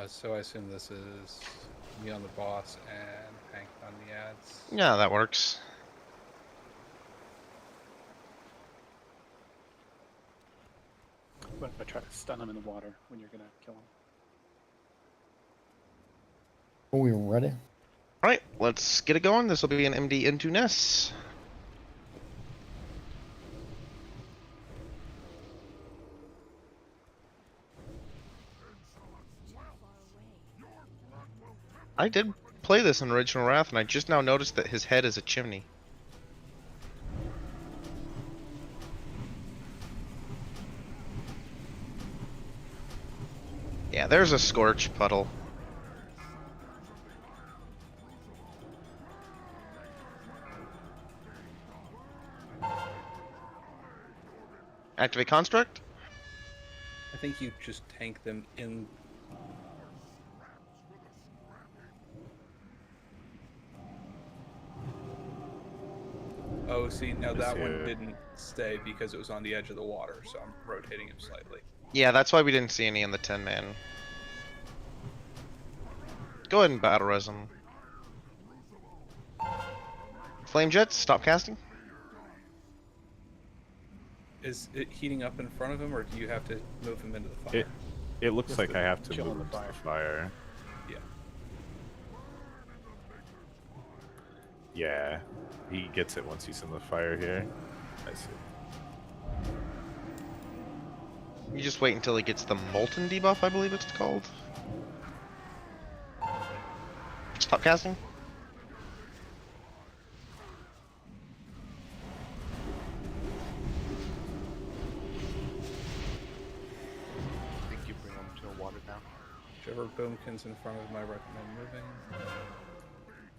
So I assume this is me on the boss and Hank on the ads. Yeah, that works. But I try to stun him in the water when you're gonna kill him. Are we ready? Alright, let's get it going. This will be an MD into Ness. I did play this in Original Wrath, and I just now noticed that his head is a chimney. Yeah, there's a Scorch puddle. Activate Construct? I think you just tank them in. Oh, see, now that one didn't stay because it was on the edge of the water, so I'm rotating him slightly. Yeah, that's why we didn't see any in the 10-man. Go ahead and battle res him. Flame Jets, stop casting. Is it heating up in front of him, or do you have to move him into the fire? It looks Just like the I have to chill move in the him to fire. the fire. Yeah. Yeah, he gets it once he's in the fire here. I see. You just wait until he gets the Molten debuff, I believe it's called. Stop casting. I think you bring him to a water down. Whichever boomkin's in front of him, I recommend moving.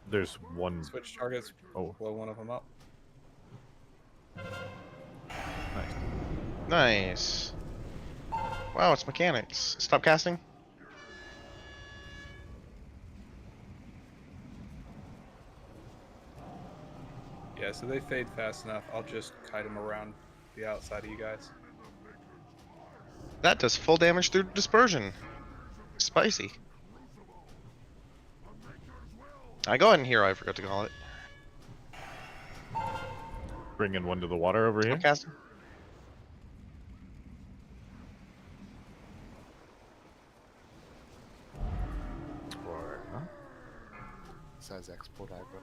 There's one. Switch targets. Oh. Blow one of them up. Nice. Nice. Wow, it's mechanics. Stop casting. Yeah, so they fade fast enough. I'll just kite them around the outside of you guys. That does full damage through dispersion. Spicy. I go ahead and hero, I forgot to call it. Bringing one to the water over here. Casting. Or huh? Says export aggro.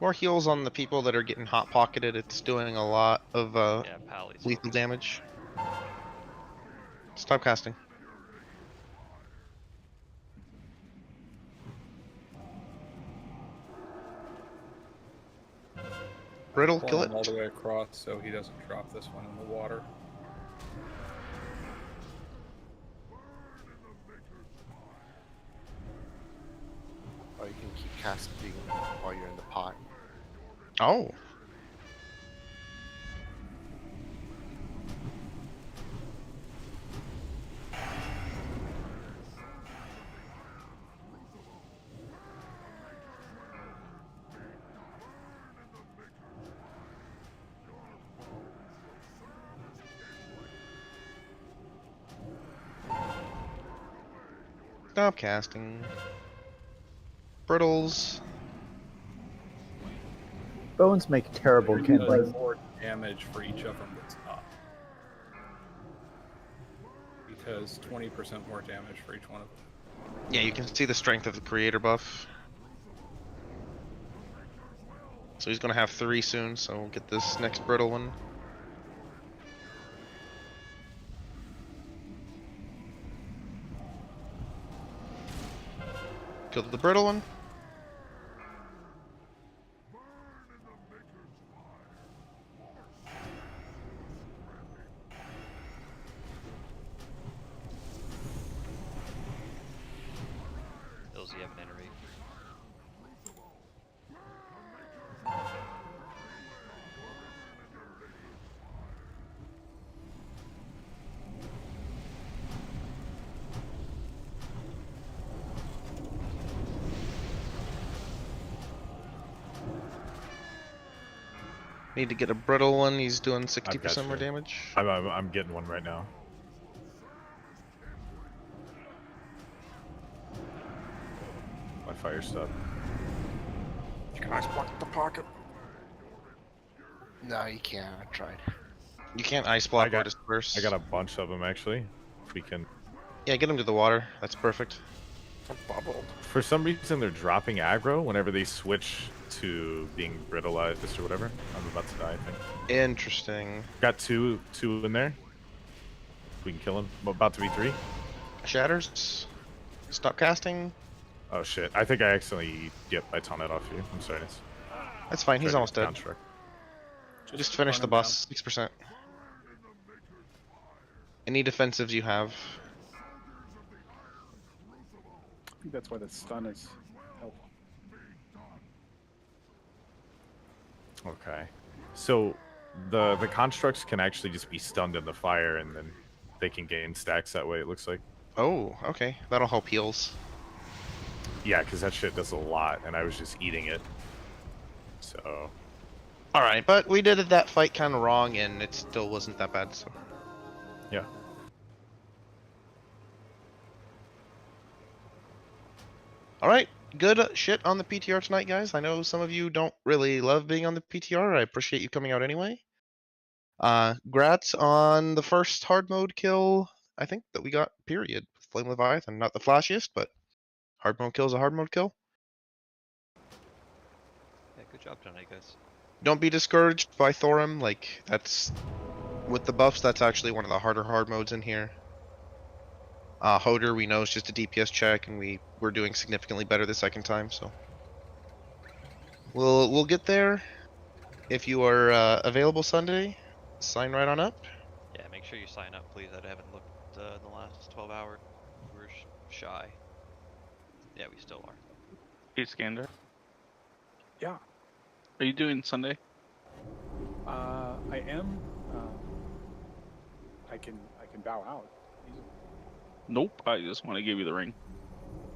More heals on the people that are getting hot pocketed. It's doing a lot of Yeah, Pally's lethal damage. Stop casting. Brittle, kill it. All the way across so he doesn't drop this one in the water. Or you can keep casting while you're in the pot. Oh. Stop casting. Brittles. Bones make terrible There's kindling. more damage for each of them that's up. Because 20% more damage for each one of them. Yeah, you can see the strength of the creator buff. So he's gonna have 3 soon, so we'll get this next brittle one. Kill the brittle one. you have an entry. Need to get a brittle one. He's doing I've got 60% more you. damage. I'm getting one right now. My fire stuff. You can ice block the pocket. No, you can't. I tried. You can't ice block or disperse. I got a bunch of them actually. If we can. Yeah, get him to the water. That's perfect. Bubbled. For some reason, they're dropping aggro whenever they switch to being brittleized or whatever. I'm about to die, I think. Interesting. Got two in there. We can kill him. I'm about to be 3. Shatters. Stop casting. Oh shit! I think I accidentally. Yep, I taunted off you. I'm sorry. That's fine. He's almost dead. Construct. Just finish the boss. 6%. Any defensives you have. I think that's why the stun is helpful. Okay. So the constructs can actually just be stunned in the fire, and then they can gain stacks that way. It looks like. Oh, okay. That'll help heals. Yeah, because that shit does a lot, and I was just eating it. So. Alright, but we did that fight kind of wrong, and it still wasn't that bad, so. Yeah. Alright, good shit on the PTR tonight, guys. I know some of you don't really love being on the PTR. I appreciate you coming out anyway. Grats on the first hard mode kill, I think, that we got, period. Flame Leviathan. Not the flashiest, but hard mode kill is a hard mode kill. Yeah, good job tonight, guys. Don't be discouraged by Thorim. Like, that's... With the buffs, that's actually one of the harder hard modes in here. Hoder, we know, is just a DPS check, and we're doing significantly better the second time, so... We'll get there. If you are available Sunday, sign right on up. Yeah, make sure you sign up, please. I haven't looked in the last 12 hours. We're shy. Yeah, we still are. Hey, Skander. Yeah. Are you doing Sunday? I am. I can bow out. Nope. I just want to give you the ring.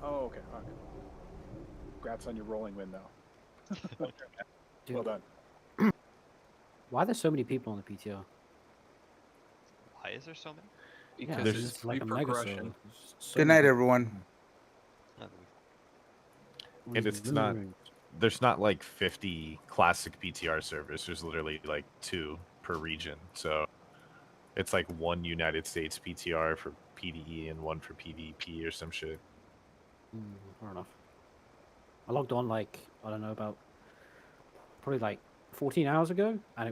Oh, okay. Okay. Congrats on your rolling win, though. Well done. Why are there so many people on the PTR? Why is there so many? Yeah, Because there's it's just like a mega server. So Good many night, people. everyone. And it's not. There's not like 50 classic PTR servers. There's literally like 2 per region. So it's like 1 United States PTR for PvE and 1 for PvP or some shit. Fair enough. I logged on like, I don't know, about probably like 14 hours ago, and it was